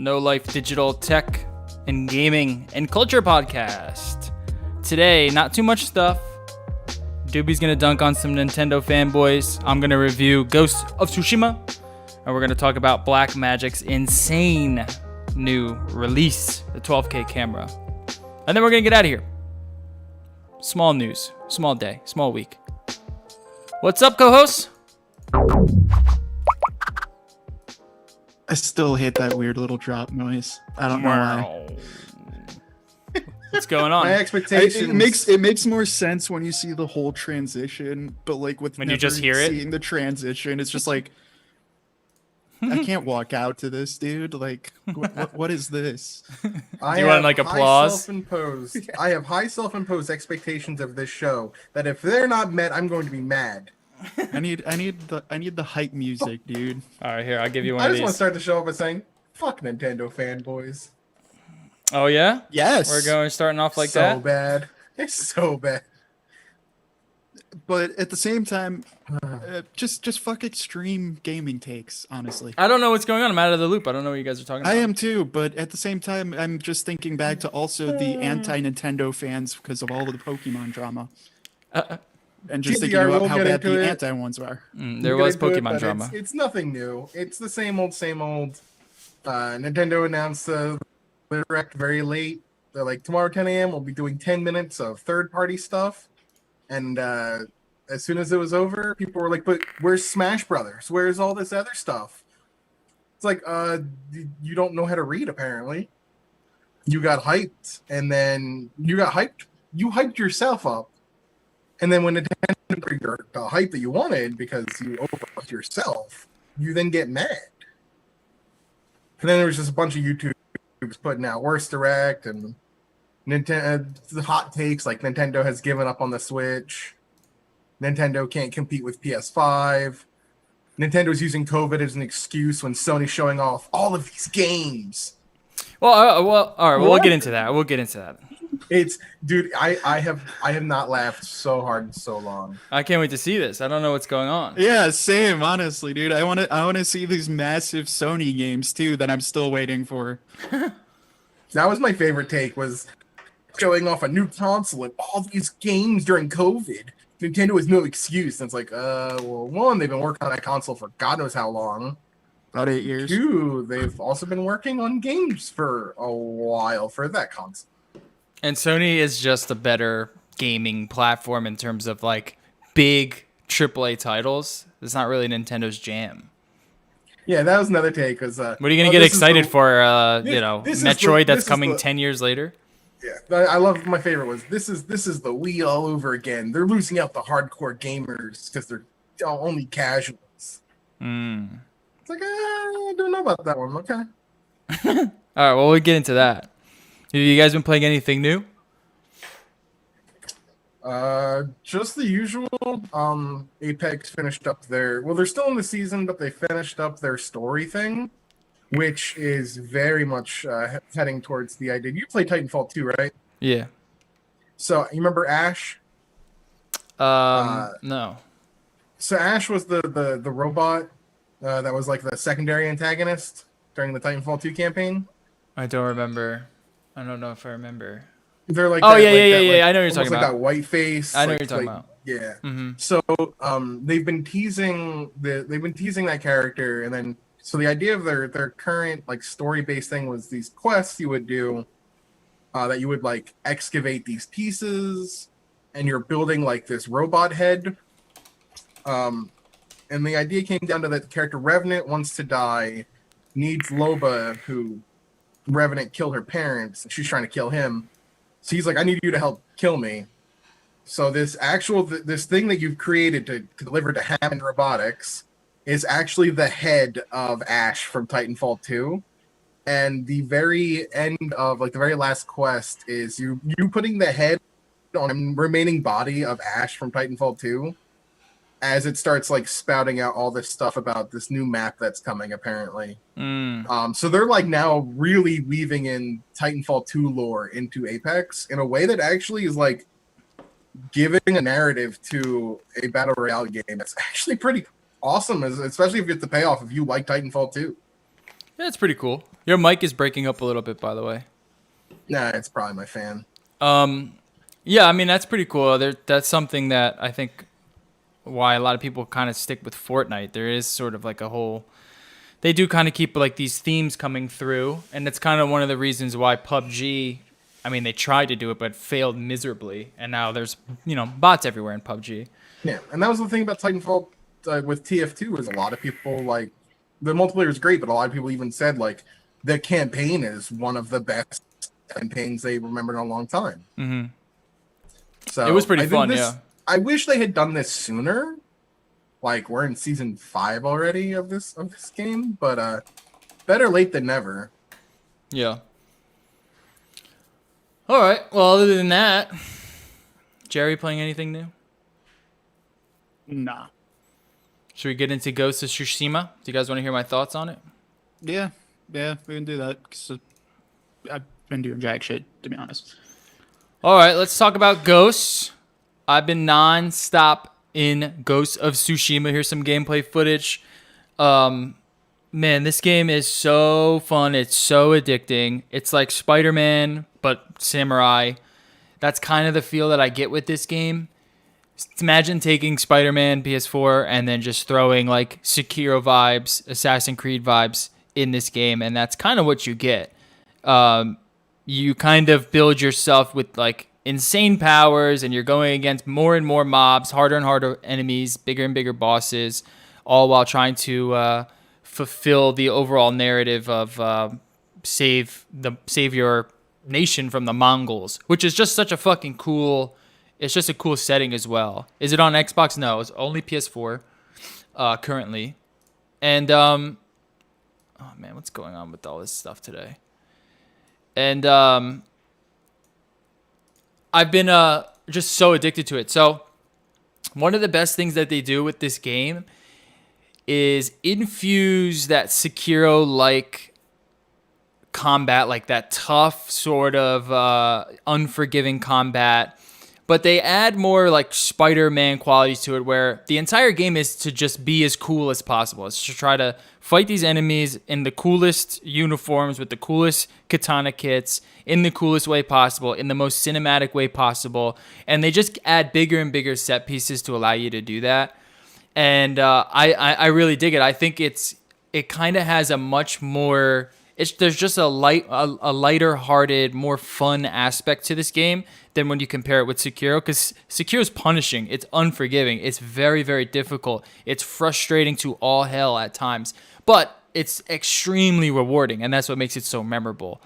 No Life Digital Tech and Gaming and Culture Podcast. Today, not too much stuff. Doobie's gonna dunk on some Nintendo fanboys. I'm gonna review Ghost of Tsushima, and we're gonna talk about Blackmagic's insane new release, the 12K camera. And then we're gonna get out of here. Small news, small day, small week. What's up, co-hosts? I still hate that weird little drop noise. I don't know why. What's going on? My expectations. It makes more sense when you see the whole transition, but like with When you just hear it? seeing the transition, it's just like I can't walk out to this, dude. Like, what is this? I you want have like high applause? Self-imposed. I have high self-imposed expectations of this show that if they're not met, I'm going to be mad. I need the hype music, dude. All right, here, I'll give you one I of just want to these. start the show off by saying, "Fuck Nintendo fanboys." Oh yeah? Yes, We're starting off like so that? bad. It's so bad. but at the same time, just fuck extreme gaming takes. Honestly, I don't know what's going on. I'm out of the loop. I don't know what you guys are talking about. I am too. But at the same time, I'm just thinking back to also the anti-Nintendo fans because of all of the Pokemon drama. And just thinking TBR, about we'll how get bad into the it. anti-ones are. There We'll was get into it, Pokemon but drama. It's nothing new. It's the same old, same old. Nintendo announced the Direct very late. They're like, tomorrow 10 a.m. we'll be doing 10 minutes of third-party stuff. And as soon as it was over, people were like, but where's Smash Brothers? Where's all this other stuff? It's like, you don't know how to read, apparently. You got hyped, and then you hyped yourself up. And then when Nintendo brings the hype that you wanted because you overhyped yourself, you then get mad. And then there was just a bunch of YouTubers putting out worst direct and Nintendo the hot takes like Nintendo has given up on the Switch. Nintendo can't compete with PS5. Nintendo's using COVID as an excuse when Sony's showing off all of these games. Well, all right. Well, we'll What? get into that. It's dude, I have not laughed so hard in so long. I can't wait to see this. I don't know what's going on. Yeah, same. Honestly, dude, I want to see these massive Sony games too that I'm still waiting for. That was my favorite take, was showing off a new console and all these games during COVID. Nintendo is no excuse. And it's like, well, one, they've been working on that console for God knows how long. About 8 years. Two, they've also been working on games for a while for that console. And Sony is just a better gaming platform in terms of like big AAA titles. It's not really Nintendo's jam. Yeah, that was another take. Cause, What are you gonna get excited for? this is Metroid this that's is coming the- 10 years later. Yeah, I love my favorite was this is the Wii all over again. They're losing out the hardcore gamers because they're only casuals. It's like, I don't know about that one. Okay. All right. Well, we'll get into that. Have you guys been playing anything new? Just the usual. Apex finished up they're still in the season, but they finished up their story thing, which is very much heading towards the idea. You play Titanfall 2, right? Yeah. So you remember Ash? No. So Ash was the robot that was like the secondary antagonist during the Titanfall 2 campaign. I don't remember. I don't know if I remember. They're like Oh, that, yeah, like yeah, that, yeah, like, I know what you're almost talking like about. that white face. I know like, what you're talking like, about. Yeah. Mm-hmm. So they've been teasing that character, and then so the idea of their current like story based thing was these quests you would do that you would like excavate these pieces, and you're building like this robot head. And the idea came down to that the character Revenant wants to die, needs Loba, who Revenant killed her parents, and she's trying to kill him. So he's like, I need you to help kill me. So this thing that you've created to deliver to Hammond Robotics is actually the head of Ash from Titanfall 2. And the very end of like the very last quest is you putting the head on the remaining body of Ash from Titanfall 2 as it starts like spouting out all this stuff about this new map that's coming apparently. So they're like now really weaving in Titanfall 2 lore into Apex in a way that actually is like giving a narrative to a battle royale game that's actually pretty awesome, especially if you get the payoff if you like Titanfall 2. Yeah, it's pretty cool. Your mic is breaking up a little bit, by the way. Nah, it's probably my fan. Yeah, I mean, that's pretty cool. That's something that I think why a lot of people kind of stick with Fortnite. There is sort of like a whole... They do kind of keep like these themes coming through, and it's kind of one of the reasons why PUBG... I mean, they tried to do it, but failed miserably, and now there's, bots everywhere in PUBG. Yeah, and that was the thing about Titanfall with TF2 is a lot of people, like, the multiplayer is great, but a lot of people even said, like, the campaign is one of the best campaigns they remembered in a long time. Mm-hmm. So it was pretty fun, yeah. I wish they had done this sooner. Like, we're in season 5 already of this game, but better late than never. Yeah. All right. Well, other than that, Jerry playing anything new? Nah. Should we get into Ghost of Tsushima? Do you guys want to hear my thoughts on it? Yeah, we can do that. Cause I've been doing jack shit, to be honest. All right, let's talk about Ghosts. I've been non-stop in Ghost of Tsushima. Here's some gameplay footage. Man, this game is so fun. It's so addicting. It's like Spider-Man, but samurai. That's kind of the feel that I get with this game. Imagine taking Spider-Man PS4 and then just throwing like Sekiro vibes, Assassin's Creed vibes in this game, and that's kind of what you get. You kind of build yourself with like insane powers, and you're going against more and more mobs, harder and harder enemies, bigger and bigger bosses, all while trying to fulfill the overall narrative of save your nation from the Mongols, which is just such a fucking cool. It's just a cool setting as well. Is it on Xbox? No, it's only PS4 currently. And oh man, what's going on with all this stuff today? And I've been just so addicted to it. So one of the best things that they do with this game is infuse that Sekiro-like combat, like that tough sort of unforgiving combat. But they add more like Spider-Man qualities to it, where the entire game is to just be as cool as possible. It's to try to fight these enemies in the coolest uniforms, with the coolest katana kits, in the coolest way possible, in the most cinematic way possible. And they just add bigger and bigger set pieces to allow you to do that. And I really dig it. I think it kind of has a much more... There's just a lighter-hearted, more fun aspect to this game than when you compare it with Sekiro, because Sekiro is punishing. It's unforgiving. It's very, very difficult. It's frustrating to all hell at times, but it's extremely rewarding, and that's what makes it so memorable.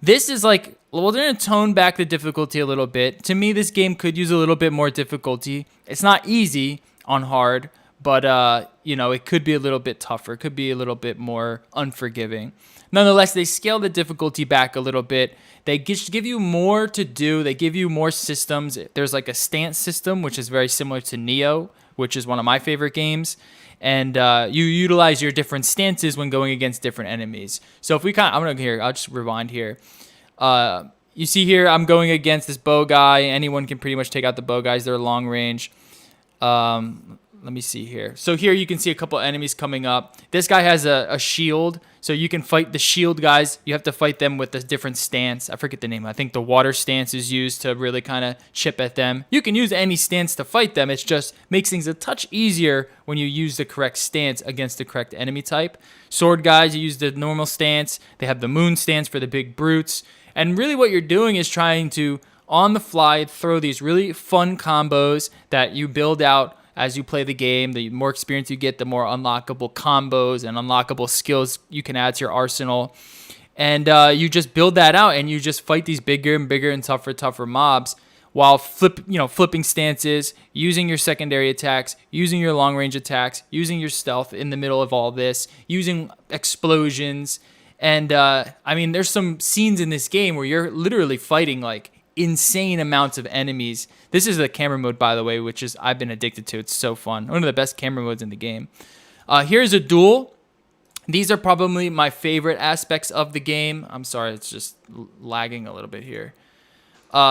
This is like, well, they're going to tone back the difficulty a little bit. To me, this game could use a little bit more difficulty. It's not easy on hard, but it could be a little bit tougher. It could be a little bit more unforgiving. Nonetheless, they scale the difficulty back a little bit. They give you more to do. They give you more systems. There's like a stance system, which is very similar to Neo, which is one of my favorite games. And you utilize your different stances when going against different enemies. So if I'll just rewind here. You see here, I'm going against this bow guy. Anyone can pretty much take out the bow guys. They're long range. Let me see here. So here you can see a couple enemies coming up. This guy has a shield, so you can fight the shield guys. You have to fight them with a different stance. I forget the name. I think the water stance is used to really kind of chip at them. You can use any stance to fight them. It just makes things a touch easier when you use the correct stance against the correct enemy type. Sword guys, you use the normal stance. They have the moon stance for the big brutes. And really what you're doing is trying to, on the fly, throw these really fun combos that you build out as you play the game. The more experience you get, the more unlockable combos and unlockable skills you can add to your arsenal. And you just build that out, and you just fight these bigger and bigger and tougher mobs while flipping stances, using your secondary attacks, using your long range attacks, using your stealth in the middle of all this, using explosions. And there's some scenes in this game where you're literally fighting like insane amounts of enemies. This is the camera mode, by the way, which is I've been addicted to. It's so fun. One of the best camera modes in the game. Here's a duel. These are probably my favorite aspects of the game. I'm sorry, it's just lagging a little bit here.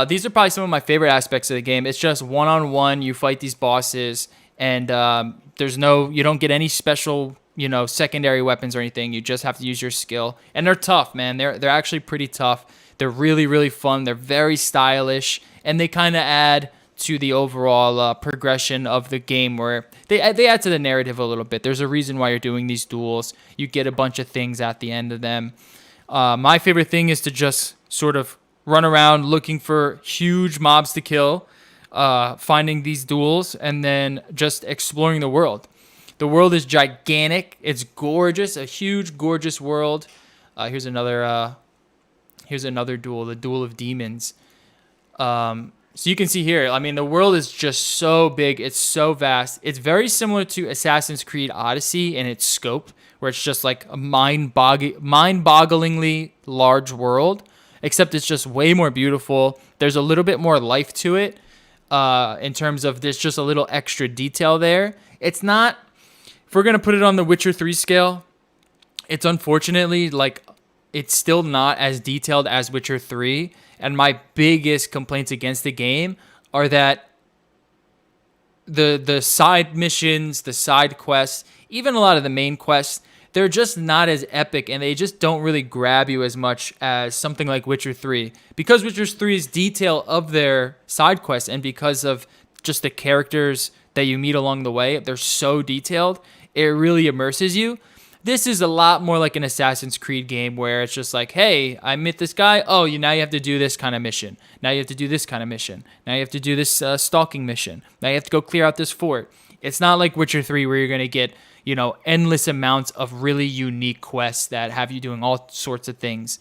These are probably some of my favorite aspects of the game. It's just one-on-one. You fight these bosses, and you don't get any special secondary weapons or anything. You just have to use your skill. And they're tough, man. They're actually pretty tough. They're really, really fun. They're very stylish. And they kind of add to the overall progression of the game, where they add to the narrative a little bit. There's a reason why you're doing these duels. You get a bunch of things at the end of them. My favorite thing is to just sort of run around looking for huge mobs to kill, finding these duels, and then just exploring the world. The world is gigantic. It's gorgeous, a huge, gorgeous world. Here's another duel, the Duel of Demons. So you can see here, I mean, the world is just so big. It's so vast. It's very similar to Assassin's Creed Odyssey in its scope, where it's just like a mind-bogglingly large world, except it's just way more beautiful. There's a little bit more life to it in terms of there's just a little extra detail there. It's not, if we're going to put it on the Witcher 3 scale, it's unfortunately like it's still not as detailed as Witcher 3. And my biggest complaints against the game are that the side missions, the side quests, even a lot of the main quests, they're just not as epic, and they just don't really grab you as much as something like Witcher 3. Because Witcher 3's detail of their side quests, and because of just the characters that you meet along the way, they're so detailed, it really immerses you. This is a lot more like an Assassin's Creed game, where it's just like, hey, I met this guy. Oh, now you have to do this kind of mission. Now you have to do this kind of mission. Now you have to do this stalking mission. Now you have to go clear out this fort. It's not like Witcher 3, where you're going to get, endless amounts of really unique quests that have you doing all sorts of things.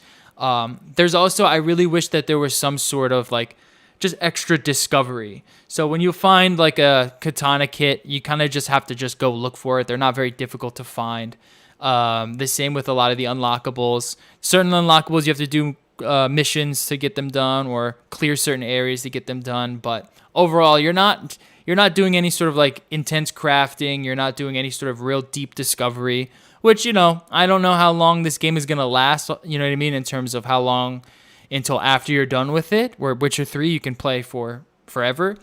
There's also, I really wish that there was some sort of like just extra discovery. So when you find like a katana kit, you kind of just have to just go look for it. They're not very difficult to find. The same with a lot of the unlockables. Certain unlockables, you have to do missions to get them done, or clear certain areas to get them done. But overall, you're not doing any sort of like intense crafting. You're not doing any sort of real deep discovery, which, I don't know how long this game is going to last, you know what I mean, in terms of how long until after you're done with it, where Witcher 3 you can play for forever.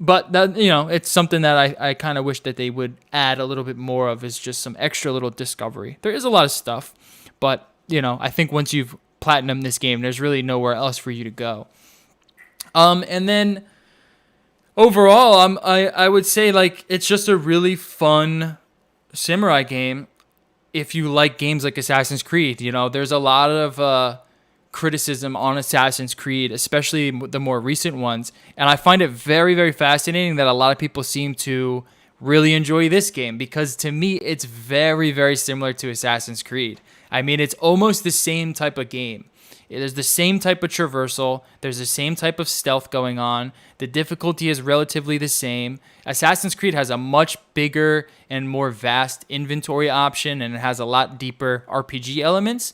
But that, it's something that I kind of wish that they would add a little bit more of, is just some extra little discovery. There is a lot of stuff, but I think once you've platinumed this game, there's really nowhere else for you to go. And then overall, I would say like it's just a really fun samurai game. If you like games like Assassin's Creed, there's a lot of criticism on Assassin's Creed, especially the more recent ones, and I find it very, very fascinating that a lot of people seem to really enjoy this game, because to me it's very, very similar to Assassin's Creed. I mean, it's almost the same type of game. There's the same type of traversal, there's the same type of stealth going on, the difficulty is relatively the same. Assassin's Creed has a much bigger and more vast inventory option, and it has a lot deeper RPG elements.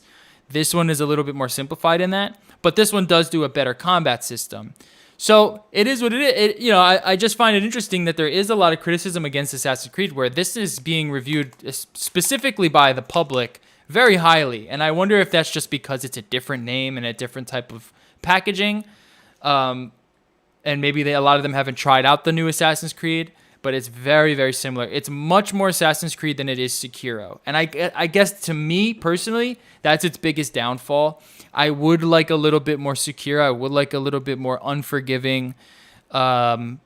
This one is a little bit more simplified in that, but this one does do a better combat system. So it is what it is. I just find it interesting that there is a lot of criticism against Assassin's Creed, where this is being reviewed specifically by the public very highly. And I wonder if that's just because it's a different name and a different type of packaging. And maybe a lot of them haven't tried out the new Assassin's Creed, but it's very, very similar. It's much more Assassin's Creed than it is Sekiro. And I guess to me personally, that's its biggest downfall. I would like a little bit more Sekiro. I would like a little bit more unforgiving gameplay.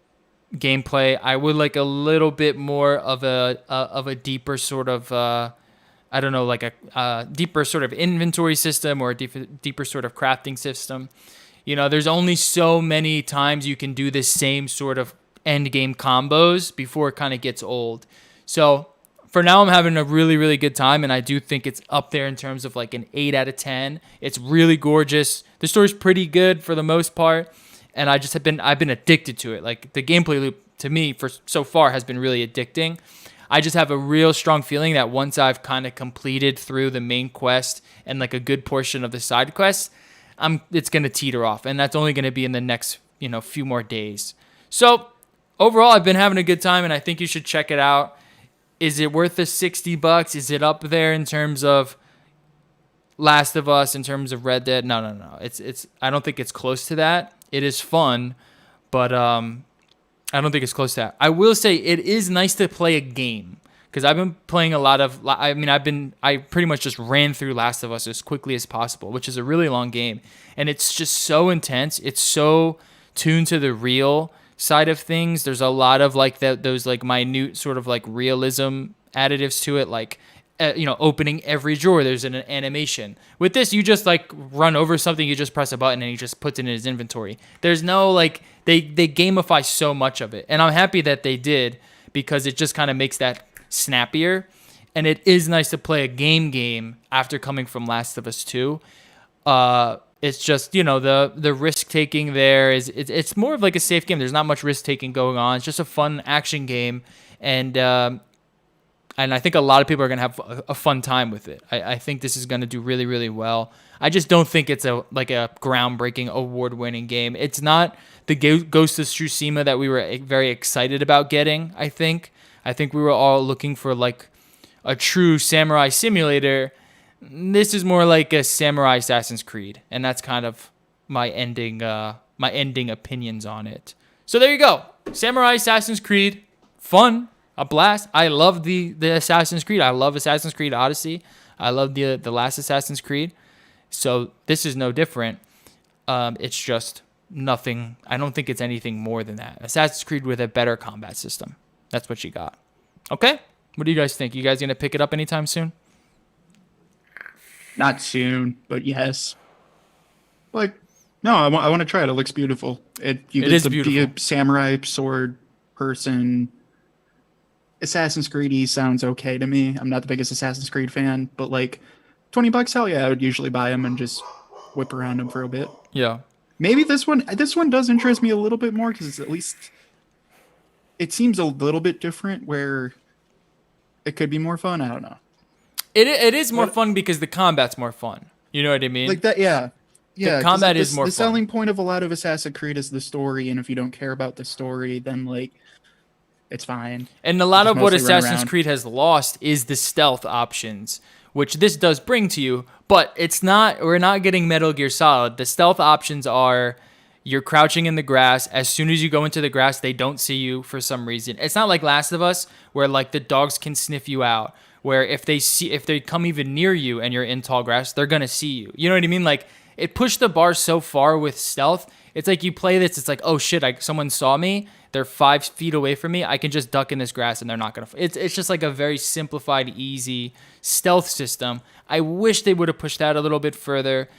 I would like a little bit more of a deeper sort of, like a deeper sort of inventory system, or a deeper sort of crafting system. There's only so many times you can do this same sort of end game combos before it kind of gets old. So for now, I'm having a really, really good time, and I do think it's up there in terms of like an 8 out of 10. It's really gorgeous. The story's pretty good for the most part, and I've been addicted to it. Like, the gameplay loop to me for so far has been really addicting. I just have a real strong feeling that once I've kind of completed through the main quest and like a good portion of the side quests, it's going to teeter off, and that's only going to be in the next, few more days. So overall, I've been having a good time, and I think you should check it out. Is it worth the $60? Is it up there in terms of Last of Us, in terms of Red Dead? No. It's. I don't think it's close to that. It is fun, but I don't think it's close to that. I will say it is nice to play a game, because I've been playing a lot of. I pretty much just ran through Last of Us as quickly as possible, which is a really long game, and it's just so intense. It's so tuned to the real side of things. There's a lot of like those like minute sort of like realism additives to it, like opening every drawer, there's an animation. With this, you just like run over something, you just press a button and he just puts it in his inventory. There's no like they gamify so much of it, and I'm happy that they did, because it just kind of makes that snappier. And it is nice to play a game after coming from Last of Us 2. It's just, the risk taking there it's more of like a safe game. There's not much risk taking going on. It's just a fun action game, and I think a lot of people are gonna have a fun time with it. I think this is gonna do really, really well. I just don't think it's a groundbreaking, award-winning game. It's not the Ghost of Tsushima that we were very excited about getting. I think we were all looking for like a true samurai simulator. This is more like a samurai Assassin's Creed, and that's kind of my ending opinions on it. So there you go, Samurai Assassin's Creed, fun, a blast. I love the Assassin's Creed. I love Assassin's Creed Odyssey. I love the last Assassin's Creed. So this is no different. It's just nothing. I don't think it's anything more than that. Assassin's Creed with a better combat system. That's what you got. Okay, what do you guys think? You guys gonna pick it up anytime soon? Not soon, but yes. Like, no, I want to try it. It looks beautiful. It is beautiful. Be a samurai sword person. Assassin's Creed sounds okay to me. I'm not the biggest Assassin's Creed fan, but like $20, hell yeah, I would usually buy them and just whip around them for a bit. Yeah. Maybe this one does interest me a little bit more, because at least it seems a little bit different, where it could be more fun. I don't know. It is more fun because the combat's more fun. You know what I mean? Like that, yeah. Yeah, the combat is more fun. The selling point of a lot of Assassin's Creed is the story, and if you don't care about the story, then like it's fine. And a lot of what Assassin's Creed has lost is the stealth options, which this does bring to you, but we're not getting Metal Gear Solid. The stealth options are you're crouching in the grass. As soon as you go into the grass, they don't see you for some reason. It's not like Last of Us, where like the dogs can sniff you out, where if they come even near you and you're in tall grass, they're gonna see you. You know what I mean? Like, it pushed the bar so far with stealth. It's like you play this, it's like, oh shit, someone saw me. They're 5 feet away from me. I can just duck in this grass and they're not gonna. It's just like a very simplified, easy stealth system. I wish they would have pushed that a little bit further.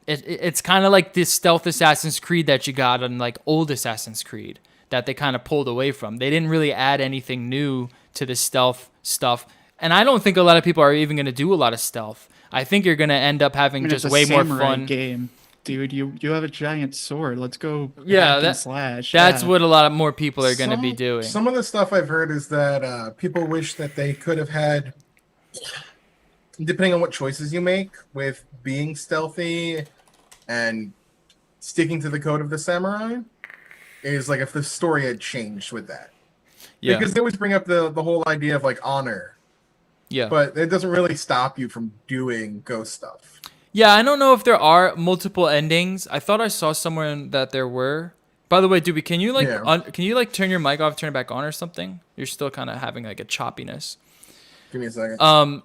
It's kind of like this stealth Assassin's Creed that you got on like old Assassin's Creed that they kind of pulled away from. They didn't really add anything new to the stealth stuff. And I don't think a lot of people are even going to do a lot of stealth. I think you're going to end up having just way more fun. Game, dude. You have a giant sword. Let's go. Yeah, slash. That's what a lot of more people are going to be doing. Some of the stuff I've heard is that people wish that they could have had, depending on what choices you make with being stealthy and sticking to the code of the samurai, is like if the story had changed with that. Yeah. Because they always bring up the whole idea of like honor. Yeah. But it doesn't really stop you from doing ghost stuff. Yeah, I don't know if there are multiple endings. I thought I saw somewhere that there were. By the way, Doobie, can you turn your mic off, turn it back on or something? You're still kind of having like a choppiness. Give me a second. And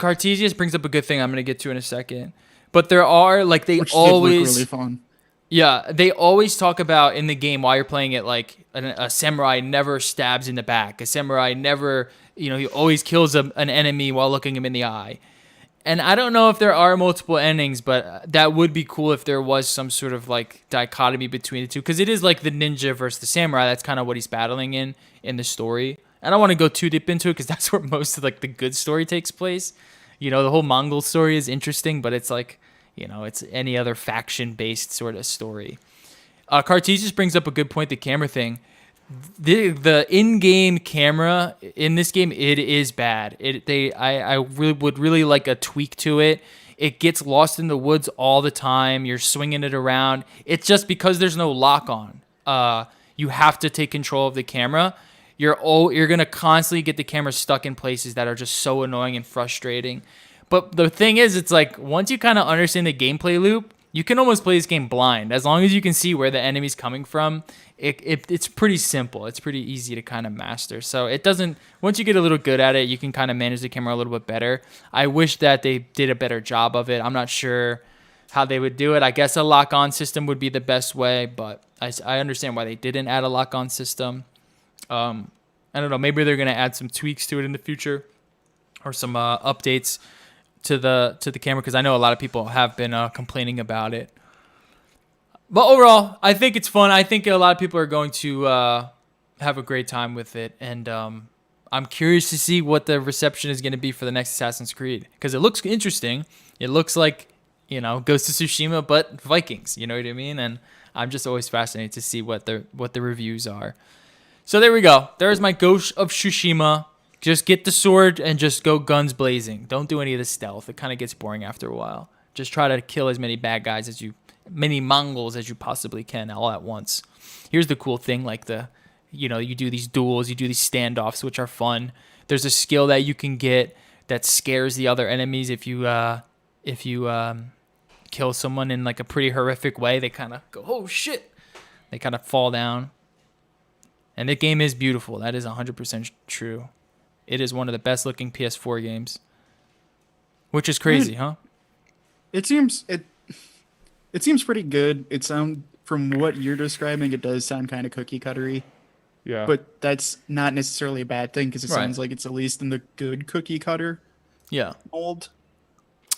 Cartesius brings up a good thing I'm going to get to in a second. But there are like Which always look really fun. Yeah, they always talk about in the game while you're playing it, like a samurai never stabs in the back. A samurai never, he always kills an enemy while looking him in the eye. And I don't know if there are multiple endings, but that would be cool if there was some sort of like dichotomy between the two. Because it is like the ninja versus the samurai. That's kind of what he's battling in the story. I don't want to go too deep into it because that's where most of like the good story takes place. The whole Mongol story is interesting, but it's like, it's any other faction-based sort of story. Cartesius brings up a good point, the camera thing. The in-game camera in this game, it is bad. I would really like a tweak to it. It gets lost in the woods all the time. You're swinging it around. It's just because there's no lock on. You have to take control of the camera. You're going to constantly get the camera stuck in places that are just so annoying and frustrating. But the thing is, it's like once you kind of understand the gameplay loop, You can almost play this game blind. As long as you can see where the enemy's coming from, it's pretty simple. It's pretty easy to kind of master. So it doesn't, once you get a little good at it, you can kind of manage the camera a little bit better. I wish that they did a better job of it. I'm not sure how they would do it. I guess a lock-on system would be the best way, but I understand why they didn't add a lock-on system. I don't know. Maybe they're going to add some tweaks to it in the future or some updates to the camera, because I know a lot of people have been complaining about it. But overall, I think it's fun. I think a lot of people are going to have a great time with it, and I'm curious to see what the reception is going to be for the next Assassin's Creed, because it looks interesting. It looks like, Ghost of Tsushima, but Vikings. You know what I mean? And I'm just always fascinated to see what the reviews are. So there we go. There's my Ghost of Tsushima. Just get the sword and just go guns blazing. Don't do any of the stealth. It kind of gets boring after a while. Just try to kill as many bad guys many Mongols as you possibly can all at once. Here's the cool thing, like you do these duels, you do these standoffs, which are fun. There's a skill that you can get that scares the other enemies if you kill someone in like a pretty horrific way. They kind of go, oh shit. They kind of fall down. And the game is beautiful. That is 100% true. It is one of the best looking PS4 games, which is crazy, huh? It seems pretty good. From what you're describing, it does sound kind of cookie cuttery. Yeah. But that's not necessarily a bad thing, because it sounds like it's at least in the good cookie cutter. Yeah. Mold.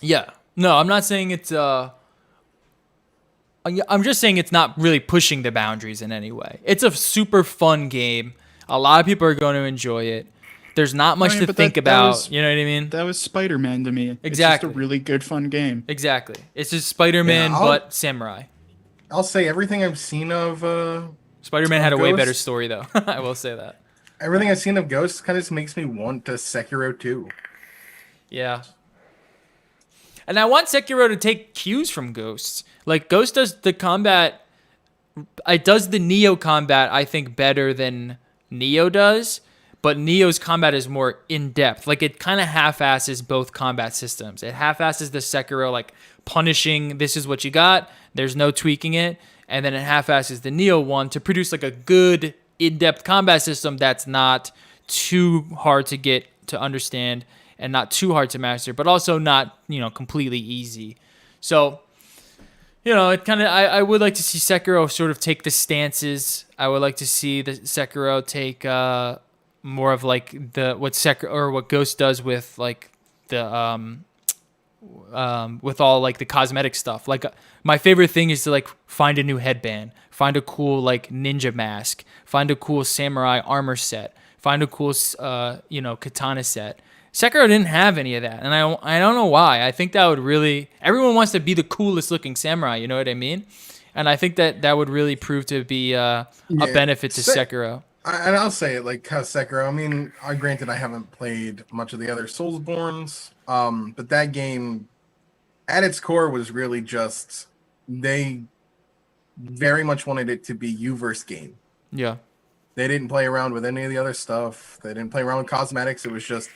Yeah. No, I'm not saying it's I'm just saying it's not really pushing the boundaries in any way. It's a super fun game. A lot of people are going to enjoy it. There's not much to think about. You know what I mean? That was Spider-Man to me. Exactly. It's just a really good, fun game. Exactly. It's just Spider-Man, but samurai. I'll say everything I've seen of Spider-Man had a way better story, though. I will say that. Everything I've seen of Ghost kind of just makes me want to Sekiro 2. Yeah. And I want Sekiro to take cues from Ghost. Like, Ghost does the combat... It does the Neo combat, I think, better than Neo does. But Neo's combat is more in-depth. Like, it kind of half-asses both combat systems. It half-asses the Sekiro, like, punishing, this is what you got, there's no tweaking it. And then it half-asses the Neo one to produce, like, a good, in-depth combat system that's not too hard to get to understand and not too hard to master, but also not, completely easy. So, it kind of, I would like to see Sekiro sort of take the stances. I would like to see the Sekiro take... more of like what Ghost does with like the with all like the cosmetic stuff. Like my favorite thing is to like find a new headband, find a cool like ninja mask, find a cool samurai armor set, find a cool katana set. Sekiro didn't have any of that, and I don't know why. I think that would really, everyone wants to be the coolest looking samurai, you know what I mean? And I think that would really prove to be a benefit to Sekiro. And I'll say it like Sekiro. I mean, granted, I haven't played much of the other Soulsborns, but that game, at its core, was really just they very much wanted it to be U-verse game. Yeah, they didn't play around with any of the other stuff. They didn't play around with cosmetics. It was just,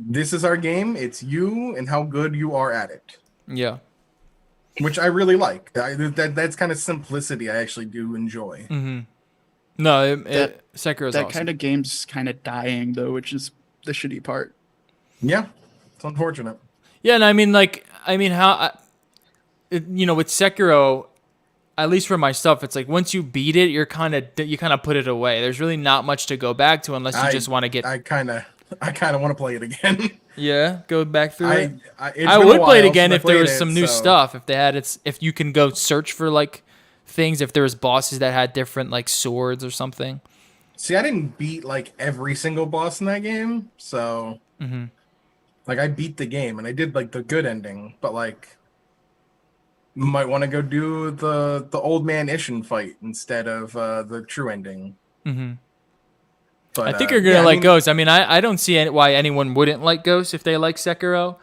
this is our game. It's you and how good you are at it. Yeah, which I really like. That's kind of simplicity I actually do enjoy. Mm-hmm. No, Sekiro's that awesome. kind of game's kind of dying though, which is the shitty part. Yeah, it's unfortunate. Yeah, and I mean how, with Sekiro, at least for my stuff, it's like once you beat it, you kind of put it away. There's really not much to go back to unless you just want to get. I kind of want to play it again. Yeah, go back through it. I would play it again if there was some new stuff. If they had if you can go search for like things, if there was bosses that had different like swords or something. See, I didn't beat like every single boss in that game, so like I beat the game and I did like the good ending, but like you might want to go do the old man Ishin fight instead of the true ending. But, I think you're gonna like Ghost. I mean, I don't see why anyone wouldn't like Ghost if they like Sekiro.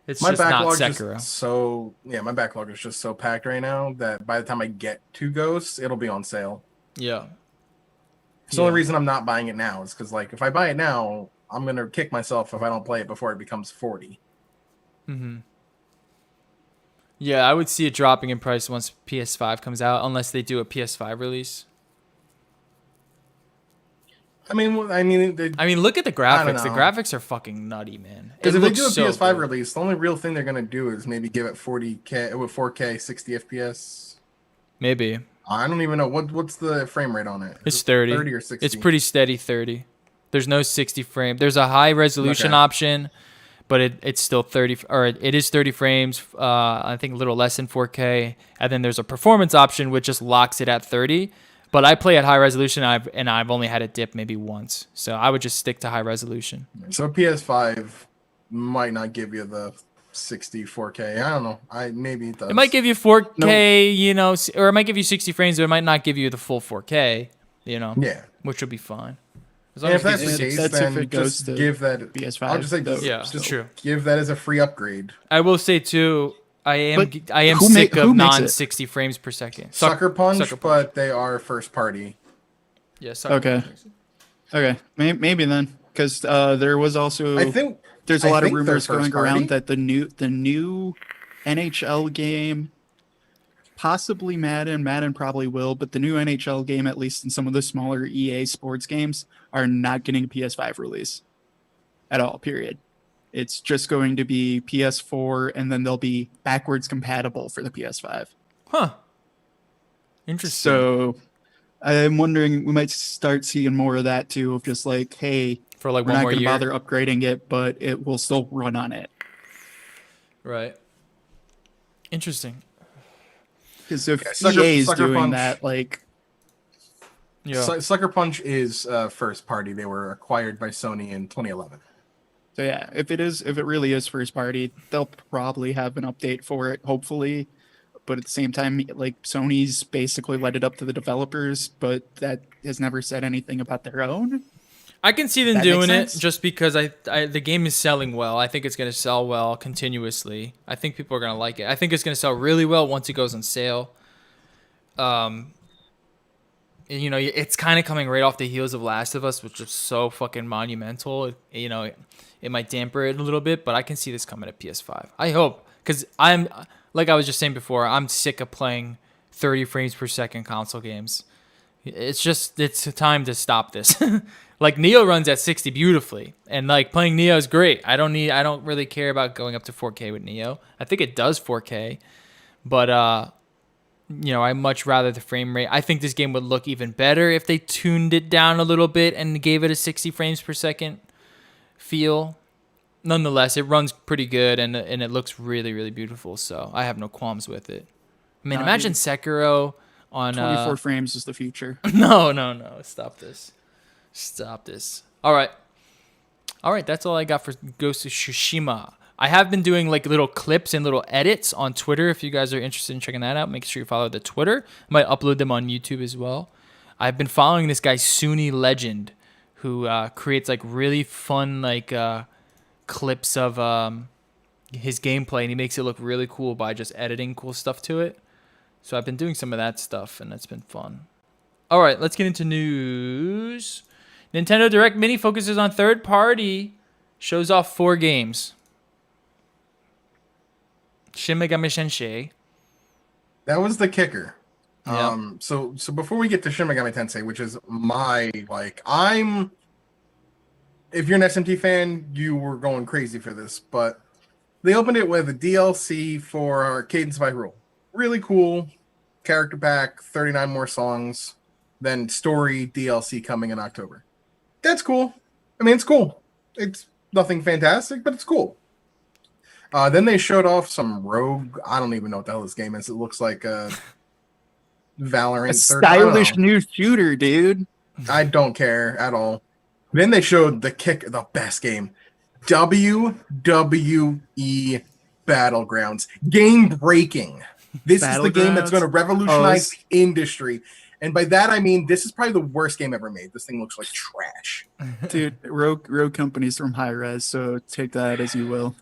It's just not Sekiro. My backlog is just so packed right now that by the time I get to Ghost, it'll be on sale. Yeah. The only reason I'm not buying it now is because, like, if I buy it now, I'm gonna kick myself if I don't play it before it becomes $40. Yeah, I would see it dropping in price once PS5 comes out, unless they do a PS5 release. I mean, look at the I don't graphics. The know. graphics are fucking nutty, man. Because if they do a so PS5 good. release, the only real thing they're gonna do is maybe give it 40K with 4K 60 FPS. Maybe. I don't even know what's the frame rate on it. It's 30. 30 or 60. It's pretty steady 30. There's no 60 frame. There's a high resolution option, but it's still 30, or it is 30 frames. I think a little less than 4K. And then there's a performance option which just locks it at 30. But I play at high resolution, and I've only had it dip maybe once. So I would just stick to high resolution. So PS5 might not give you the 60 4K. I don't know. Maybe it does. It might give you 4K, or it might give you 60 frames, but it might not give you the full 4K, Yeah. which would be fine. If that's the case, that's then if it goes just to give that PS5. I'll just say, That's true. Give that as a free upgrade. I will say too, I am who sick who of makes it? non-60 frames per second. Sucker Punch, but they are first party. Yeah. Sucker Okay. Punch. Okay, maybe then, because there was also there's a lot of rumors going around that the new NHL game, possibly Madden probably will, but the new NHL game, at least in some of the smaller EA sports games, are not getting a PS5 release at all. Period. It's just going to be PS4, and then they'll be backwards compatible for the PS5. Huh. Interesting. So I'm wondering, we might start seeing more of that too, of just like, hey, for like we're one not more going to year. bother upgrading it, but it will still run on it. Right. Interesting. Because if Sucker EA is doing Punch, that, like, Sucker Punch is first party. They were acquired by Sony in 2011. so yeah, if it really is first party, they'll probably have an update for it, hopefully. But at the same time, like, Sony's basically let it up to the developers, but that has never said anything about their own. I can see them That doing makes it sense? just because the game is selling well. I think it's going to sell well continuously. I think people are going to like it. I think it's going to sell really well once it goes on sale. It's kind of coming right off the heels of Last of Us, which is so fucking monumental. It might damper it a little bit, but I can see this coming to PS5. I hope, because I'm, like I was just saying before, I'm sick of playing 30 frames per second console games. It's time to stop this. Like, Neo runs at 60 beautifully, and like playing Neo is great. I don't really care about going up to 4K with Neo. I think it does 4K, but I much rather the frame rate. I think this game would look even better if they tuned it down a little bit and gave it a 60 frames per second feel. Nonetheless, it runs pretty good, and it looks really, really beautiful. So I have no qualms with it. I mean, imagine Sekiro on 24 frames is the future. No. Stop this. All right. That's all I got for Ghost of Tsushima. I have been doing like little clips and little edits on Twitter. If you guys are interested in checking that out, make sure you follow the Twitter. I might upload them on YouTube as well. I've been following this guy, Suni Legend, who creates like really fun clips of his gameplay, and he makes it look really cool by just editing cool stuff to it. So I've been doing some of that stuff, and it's been fun. All right, let's get into news. Nintendo Direct Mini focuses on third party, shows off 4 games. Shin Megami Tensei. That was the kicker. Yeah. So before we get to Shin Megami Tensei, which is my if you're an SMT fan, you were going crazy for this, but they opened it with a DLC for Cadence of Hyrule. Really cool character pack, 39 more songs, then story DLC coming in October. That's cool. I mean, it's cool. It's nothing fantastic, but it's cool. Then they showed off some Rogue. I don't even know what the hell this game is. It looks like a Valorant. A stylish new shooter, dude. I don't care at all. Then they showed the best game, WWE Battlegrounds. Game breaking. This is the game that's going to revolutionize the industry. And by that, I mean, this is probably the worst game ever made. This thing looks like trash. Dude, Rogue Company's from High Res, so take that as you will.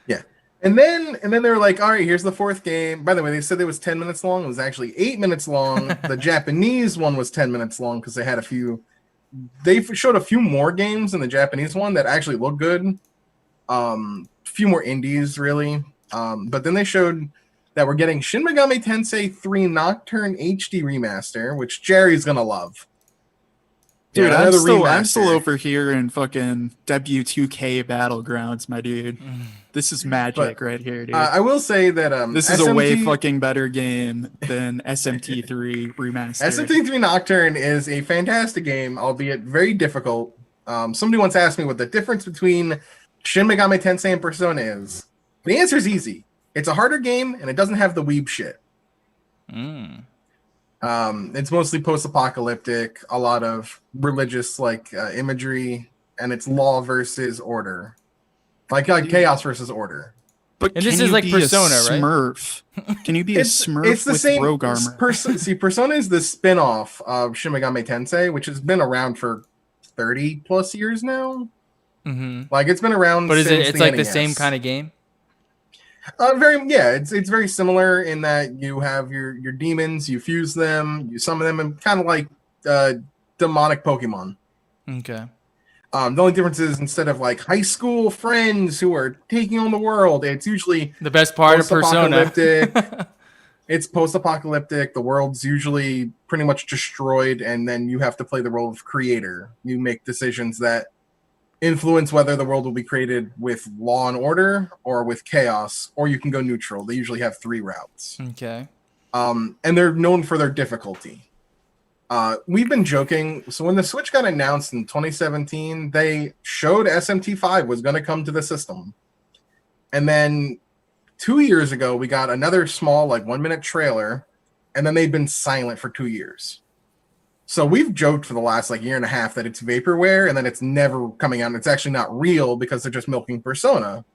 Yeah. And then they were like, all right, here's the 4th game. By the way, they said it was 10 minutes long. It was actually 8 minutes long. The Japanese one was 10 minutes long because they had they showed a few more games in the Japanese one that actually look good. Few more indies, really. But then they showed that we're getting Shin Megami Tensei 3 Nocturne HD remaster, which Jerry's gonna love. Dude, yeah, I'm still over here in fucking W2K Battlegrounds, my dude. This is magic right here, dude. I will say that this is a way fucking better game than SMT3 remaster. SMT3 Nocturne is a fantastic game, albeit very difficult. Somebody once asked me what the difference between Shin Megami Tensei and Persona is. The answer is easy. It's a harder game, and it doesn't have the weeb shit. It's mostly post-apocalyptic, a lot of religious imagery, and it's law versus order, like chaos versus order. But and this is like Persona, Smurf? Right? Can you be a Smurf it's the with same, rogue armor? Persona is the spin-off of Shin Megami Tensei, which has been around for 30 plus years now. Like it's been around. But it's like NES. The same kind of game. It's very similar in that you have your demons, you fuse them, you summon them, and kind of like demonic Pokemon. Okay. The only difference is instead of like high school friends who are taking on the world, it's usually the best part of Persona. It's post-apocalyptic. The world's usually pretty much destroyed, and then you have to play the role of creator. You make decisions that influence whether the world will be created with law and order or with chaos, or you can go neutral. They usually have 3 routes. Okay. And they're known for their difficulty. We've been joking. So when the Switch got announced in 2017, they showed SMT5 was going to come to the system. And then 2 years ago, we got another small 1-minute trailer, and then they've been silent for 2 years. So we've joked for the last year and a half that it's vaporware and that it's never coming out. And it's actually not real because they're just milking Persona.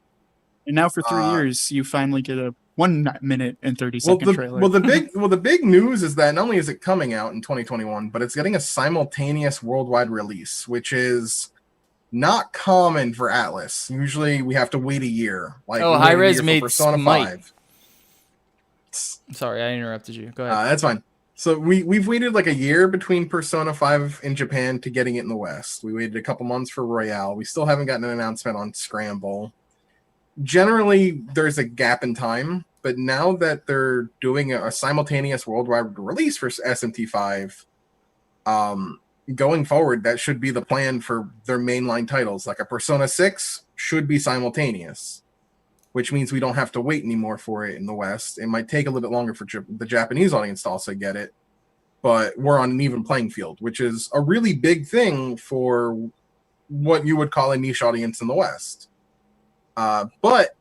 And now for 3 years, you finally get a 1 minute and 30-second trailer. The big news is that not only is it coming out in 2021, but it's getting a simultaneous worldwide release, which is not common for Atlas. Usually we have to wait a year. Hi-Res made Persona Smite. 5. Sorry, I interrupted you. Go ahead. That's fine. So we've waited a year between Persona 5 in Japan to getting it in the West. We waited a couple months for Royale. We still haven't gotten an announcement on Scramble. Generally, there's a gap in time, but now that they're doing a simultaneous worldwide release for SMT5, going forward, that should be the plan for their mainline titles. Like a Persona 6 should be simultaneous, which means we don't have to wait anymore for it in the West. It might take a little bit longer for the Japanese audience to also get it, but we're on an even playing field, which is a really big thing for what you would call a niche audience in the West. But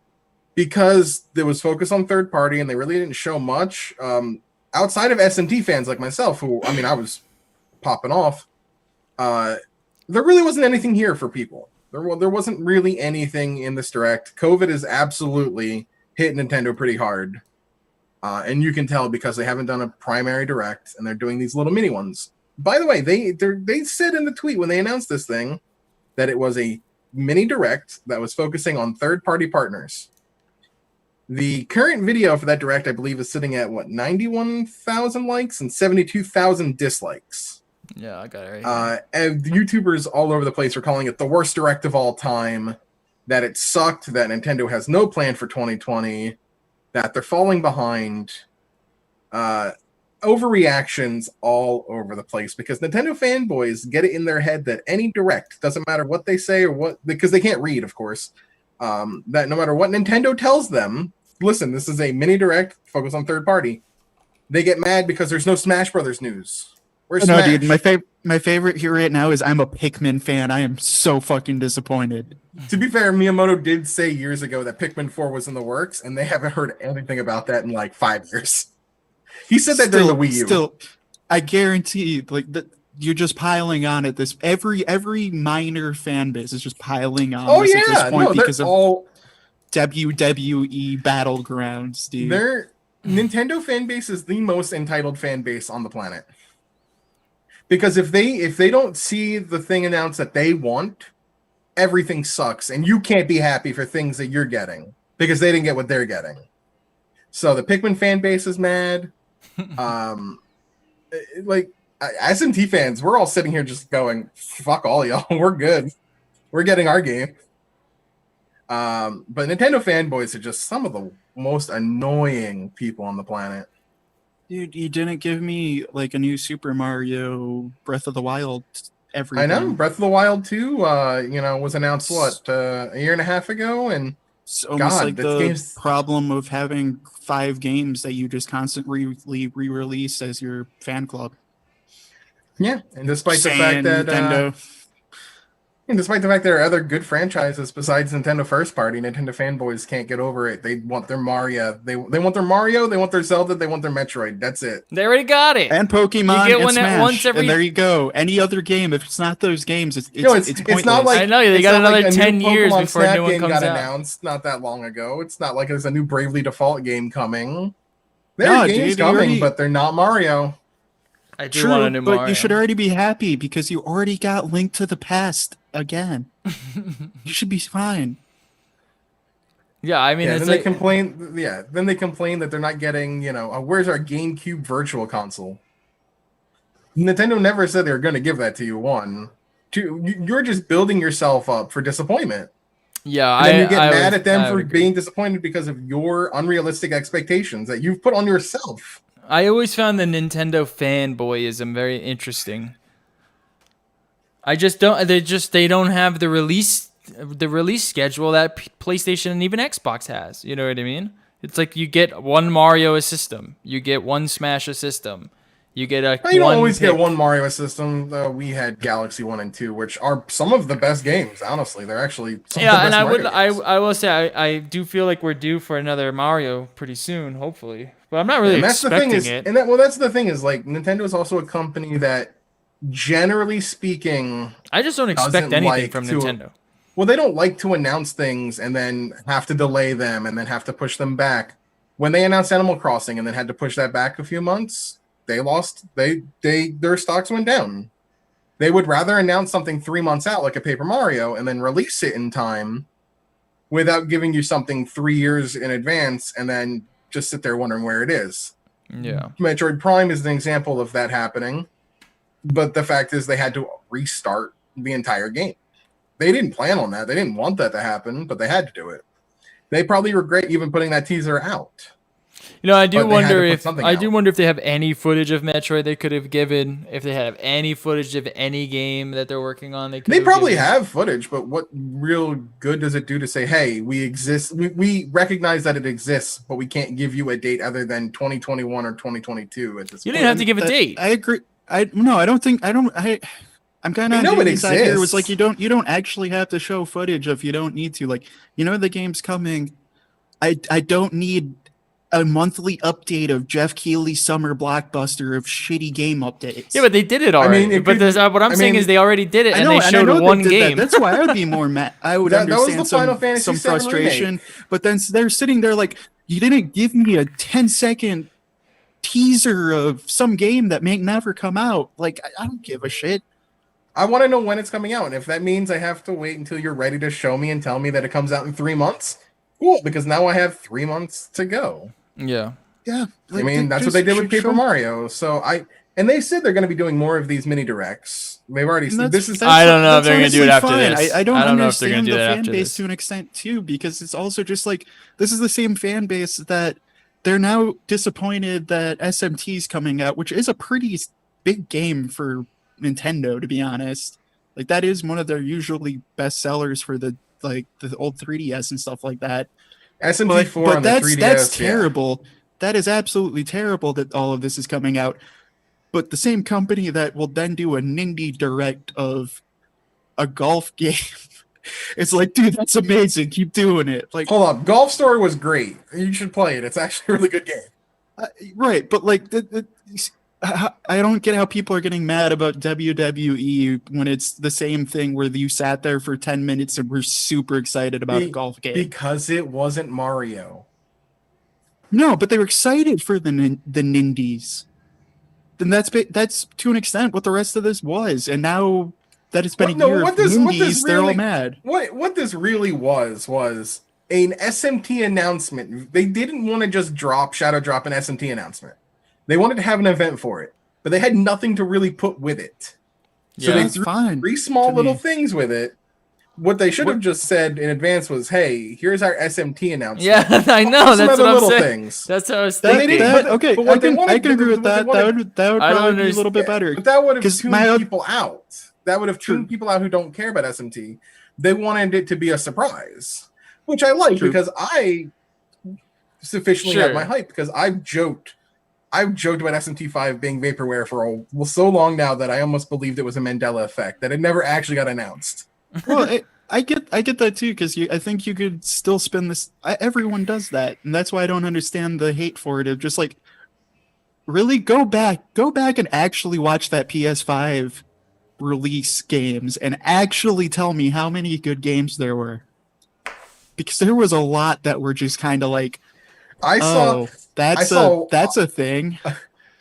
because it was focused on third party and they really didn't show much, outside of SMT fans like myself, who, I was popping off, there really wasn't anything here for people. There wasn't really anything in this direct. COVID has absolutely hit Nintendo pretty hard. And you can tell because they haven't done a primary direct and they're doing these little mini ones. By the way, they said in the tweet when they announced this thing that it was a mini direct that was focusing on third-party partners. The current video for that direct, I believe, is sitting at 91,000 likes and 72,000 dislikes. Yeah, I got it right here. And the YouTubers all over the place are calling it the worst direct of all time, that it sucked, that Nintendo has no plan for 2020, that they're falling behind. Overreactions all over the place because Nintendo fanboys get it in their head that any direct, doesn't matter what they say or what, because they can't read, of course, that no matter what Nintendo tells them, listen, this is a mini direct focused on third party, they get mad because there's no Smash Brothers news. Where's Smash? No, dude, my favorite here right now is I'm a Pikmin fan. I am so fucking disappointed. To be fair, Miyamoto did say years ago that Pikmin 4 was in the works, and they haven't heard anything about that in 5 years. He said that during the Wii U. Still, I guarantee, that you're just piling on at this. Every minor fan base is just piling on at this point because of WWE Battlegrounds, dude. Nintendo fan base is the most entitled fan base on the planet. Because if they don't see the thing announced that they want, everything sucks, and you can't be happy for things that you're getting because they didn't get what they're getting. So the Pikmin fan base is mad. SMT fans, we're all sitting here just going, fuck all y'all, we're good. We're getting our game. But Nintendo fanboys are just some of the most annoying people on the planet. Dude, you didn't give me like a new Super Mario Breath of the Wild everything. I know Breath of the Wild 2, was announced a year and a half ago, and it's almost like the problem of having 5 games that you just constantly re-release as your fan club. Yeah, and despite the fact that there are other good franchises besides Nintendo first party, Nintendo fanboys can't get over it. They want their Mario, they want their Mario, they want their Zelda, they want their Metroid. That's it. They already got it. And Pokemon and Smash. And there you go. Any other game, if it's not those games, it's pointless. It's not like I know they got another 10 years Pokemon before a new one comes got out. Announced not that long ago. It's not like there's a new Bravely Default game coming. There are games coming, but they're not Mario. I do want a new Mario. But you should already be happy because you already got Link to the Past again. You should be fine. Yeah, I mean, then they complain. Yeah, then they complain that they're not getting. Where's our GameCube Virtual Console? Nintendo never said they were going to give that to you. 1, 2, you're just building yourself up for disappointment. Yeah, and then you get mad at them for being disappointed because of your unrealistic expectations that you've put on yourself. I always found the Nintendo fanboyism very interesting. I just don't. They don't have the release schedule that PlayStation and even Xbox has. You know what I mean? It's like you get one Mario a system, you get one Smash a system, you get a. You don't always get one Mario a system. We had Galaxy 1 and 2, which are some of the best games. Honestly, they're actually some of the best Mario games. I will say I do feel like we're due for another Mario pretty soon, hopefully. But I'm not really expecting it. That's the thing is like Nintendo is also a company that, generally speaking, I just don't expect anything from Nintendo. Well, they don't like to announce things and then have to delay them and then have to push them back. When they announced Animal Crossing and then had to push that back a few months, their stocks went down. They would rather announce something 3 months out, like a Paper Mario, and then release it in time without giving you something 3 years in advance and then just sit there wondering where it is. Yeah. Metroid Prime is an example of that happening. But the fact is they had to restart the entire game. They didn't plan on that. They didn't want that to happen, but they had to do it. They probably regret even putting that teaser out. I do wonder if they have any footage of Metroid they could have given. If they have any footage of any game that they're working on, they probably have footage. But what real good does it do to say, "Hey, we exist. We recognize that it exists, but we can't give you a date other than 2021 or 2022 at this point." You didn't have to give a date. I agree. I'm kind of on the side here. It was like you don't actually have to show footage if you don't need to. Like, the game's coming. I don't need a monthly update of Jeff Keighley's summer blockbuster of shitty game updates. Yeah, but they did it already. What I'm saying is they already did it, and they showed one game. That's why I would be more mad. I would understand some frustration. But then they're sitting there like, you didn't give me a 10-second teaser of some game that may never come out. Like, I don't give a shit. I want to know when it's coming out, and if that means I have to wait until you're ready to show me and tell me that it comes out in 3 months, cool, because now I have 3 months to go. Yeah. Yeah. Like, that's what they did with Paper Mario. And they said they're going to be doing more of these mini directs. They've already said this is. I don't know if they're going to do it after this. I don't know if they're going to do that after this. The fan base to an extent too, because it's also just like this is the same fan base that they're now disappointed that SMT's coming out, which is a pretty big game for Nintendo, to be honest. Like, that is one of their usually best sellers for the old 3DS and stuff like that. SMT4 on the 3DS, that's terrible. Yeah. That is absolutely terrible that all of this is coming out. But the same company that will then do a Nindy Direct of a golf game, it's like, dude, that's amazing. Keep doing it. Like, hold up, Golf Story was great. You should play it. It's actually a really good game. Right, but like, I don't get how people are getting mad about WWE when it's the same thing where you sat there for 10 minutes and were super excited about a golf game. Because it wasn't Mario. No, but they were excited for the Nindies. Then that's to an extent what the rest of this was. And now that it's been a year of Nindies, they're all mad. What this really was an SMT announcement. They didn't want to just Shadow drop an SMT announcement. They wanted to have an event for it, but they had nothing to really put with it. So they threw 3 small little things with it, What they should have just said in advance was, "Hey, here's our SMT announcement." Yeah, I know. That's what I'm saying. Things. That's how I was That, thinking. okay, I can agree with that. That would probably be a little bit better. But that would have tuned people out. That would have tuned people out who don't care about SMT. They wanted it to be a surprise, which I like because I sufficiently have my hype because I've joked about SMT5 being vaporware for so long now that I almost believed it was a Mandela effect, that it never actually got announced. Well, I get that too, because I think you could still spin this. Everyone does that, and that's why I don't understand the hate for it. Of just like, really go back and actually watch that PS5 release games and actually tell me how many good games there were, because there was a lot that were just kind of like, that's a thing.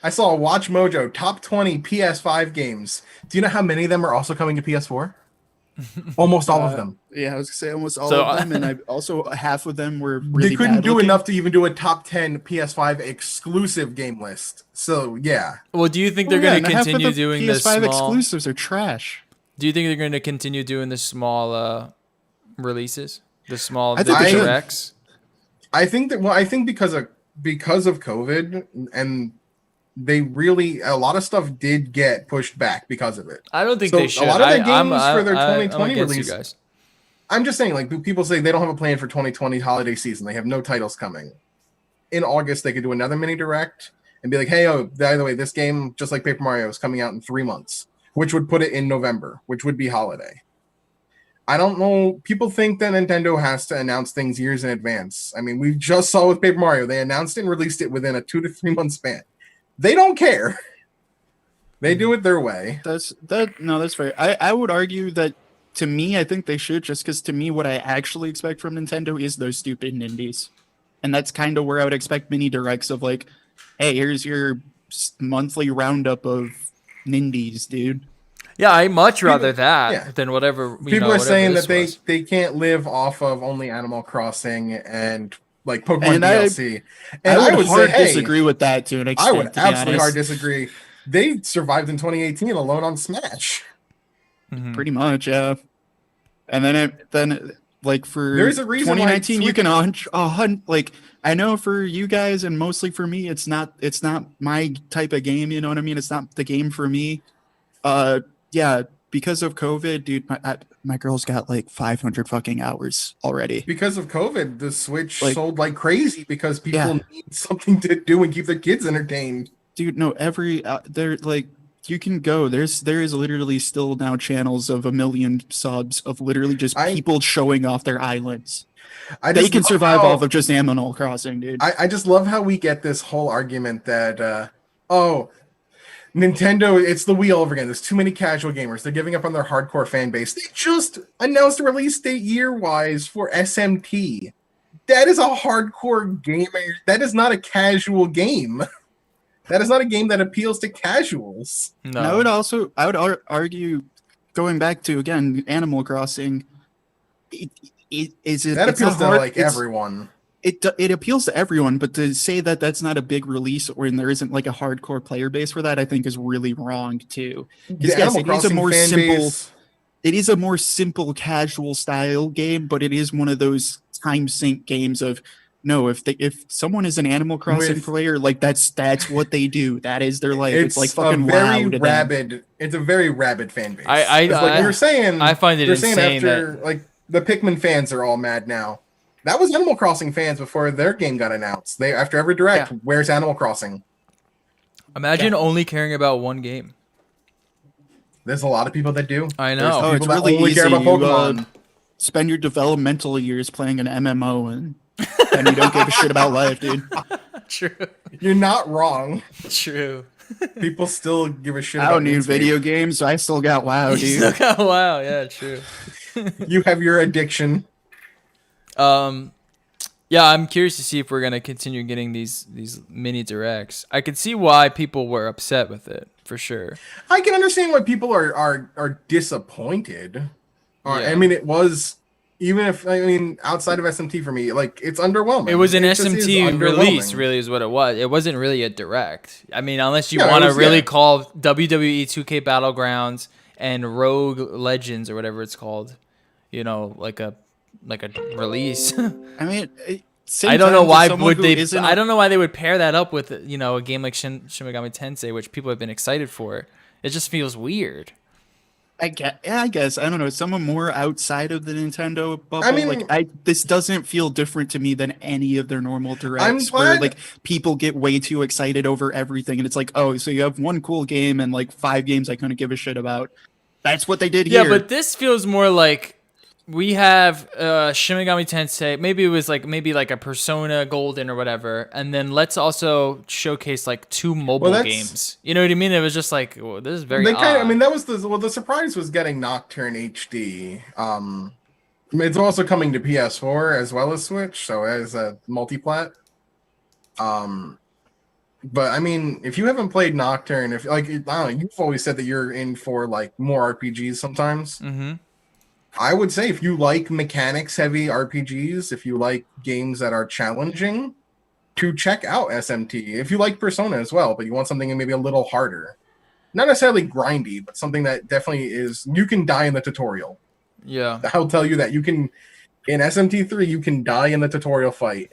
I saw Watch Mojo top 20 PS5 games. Do you know how many of them are also coming to PS4? Almost all of them. Yeah, I was gonna say almost all of them, and I also half of them were really they couldn't bad do looking. enough to even do a top 10 PS5 exclusive game list. So yeah. Well, do you think they're going to continue doing PS5 this small? exclusives are trash. Do you think they're going to continue doing the small releases, the small I think directs? I think because of COVID and a lot of stuff did get pushed back because of it. I don't think they should. A lot of the games for their 2020 release. release. Guys. I'm just saying, like, people say they don't have a plan for 2020 holiday season. They have no titles coming. In August, they could do another mini direct and be like, hey, by the way, this game, just like Paper Mario, is coming out in 3 months, which would put it in November, which would be holiday. I don't know. People think that Nintendo has to announce things years in advance. I mean, we just saw with Paper Mario, they announced it and released it within a 2 to 3 month span. They don't care. They do it their way. That's fair. I would argue that, to me, I think they should, just because to me, what I actually expect from Nintendo is those stupid indies. And that's kind of where I would expect mini directs of like, hey, here's your monthly roundup of Nindies, dude. Yeah, I much rather that than whatever. People are saying that they can't live off of only Animal Crossing and like Pokemon DLC. And I would disagree with that to an extent. I would absolutely hard disagree. They survived in 2018 alone on Smash. Mm-hmm. Pretty much, yeah. And then like for there's a reason 2019, you can hunt. Like, I know for you guys and mostly for me, it's not my type of game. You know what I mean? It's not the game for me. Yeah, because of COVID, dude, my girl's got like 500 fucking hours already. Because of COVID, the Switch sold like crazy because people need something to do and keep their kids entertained. Dude, no, they're like, you can go. There is literally still now channels of 1 million subs of literally just people showing off their islands. They can survive off of just Animal Crossing, dude. I just love how we get this whole argument that, Nintendo, it's the wheel over again. There's too many casual gamers. They're giving up on their hardcore fan base. They just announced a release date year-wise for SMT. That is a hardcore gamer. That is not a casual game. That is not a game that appeals to casuals. No. And I would argue, going back to, again, Animal Crossing, that appeals to like everyone. It appeals to everyone, but to say that that's not a big release or there isn't like a hardcore player base for that, I think is really wrong too. Because yes, it is a more simple casual style game, but it is one of those time sink games of no, if someone is an Animal Crossing player, like that's what they do. That is their life. It's like fucking rabid. It's a very rabid fan base. Like you were saying, I find it insane after like the Pikmin fans are all mad now. That was Animal Crossing fans before their game got announced. They after every direct, where's Animal Crossing? Imagine only caring about one game. There's a lot of people that do. I know. Oh, it's really easy. Care about Pokemon. Spend your developmental years playing an MMO and you don't give a shit about life, dude. True. You're not wrong. True. People still give a shit I don't need video games. I still got WoW, dude. You still got WoW. Yeah, true. You have your addiction. Yeah, I'm curious to see if we're gonna continue getting these mini directs. I could see why people were upset with it for sure. I can understand why people are disappointed. I mean, it was outside of SMT for me, like it's underwhelming. It was an SMT release, really, is what it was. It wasn't really a direct. I mean, unless you want to really call WWE 2K Battlegrounds and Rogue Legends or whatever it's called. like a release. I mean, I don't know why I don't don't know why they would pair that up with a game like Shin Megami Tensei, which people have been excited for. It just feels weird. I guess I don't know. Someone more outside of the Nintendo bubble. I mean, this doesn't feel different to me than any of their normal directs. I'm where glad- like people get way too excited over everything, and it's like, oh, so you have one cool game and like 5 games I couldn't give a shit about. That's what they did here. Yeah, but this feels more like we have Shin Megami Tensei. Maybe it was like a Persona Golden or whatever, and then let's also showcase like 2 mobile games. You know what I mean? It was just like, well, this is very odd. I mean, that was the surprise was getting Nocturne HD. It's also coming to PS4 as well as Switch, so as a multiplat. But I mean, if you haven't played Nocturne, if like I don't know, you've always said that you're in for like more RPGs sometimes. Mm-hmm. I would say if you like mechanics heavy RPGs, if you like games that are challenging, to check out SMT. If you like Persona as well, but you want something maybe a little harder, not necessarily grindy, but something that definitely is, you can die in the tutorial. Yeah, I'll tell you that you can in SMT3 you can die in the tutorial fight.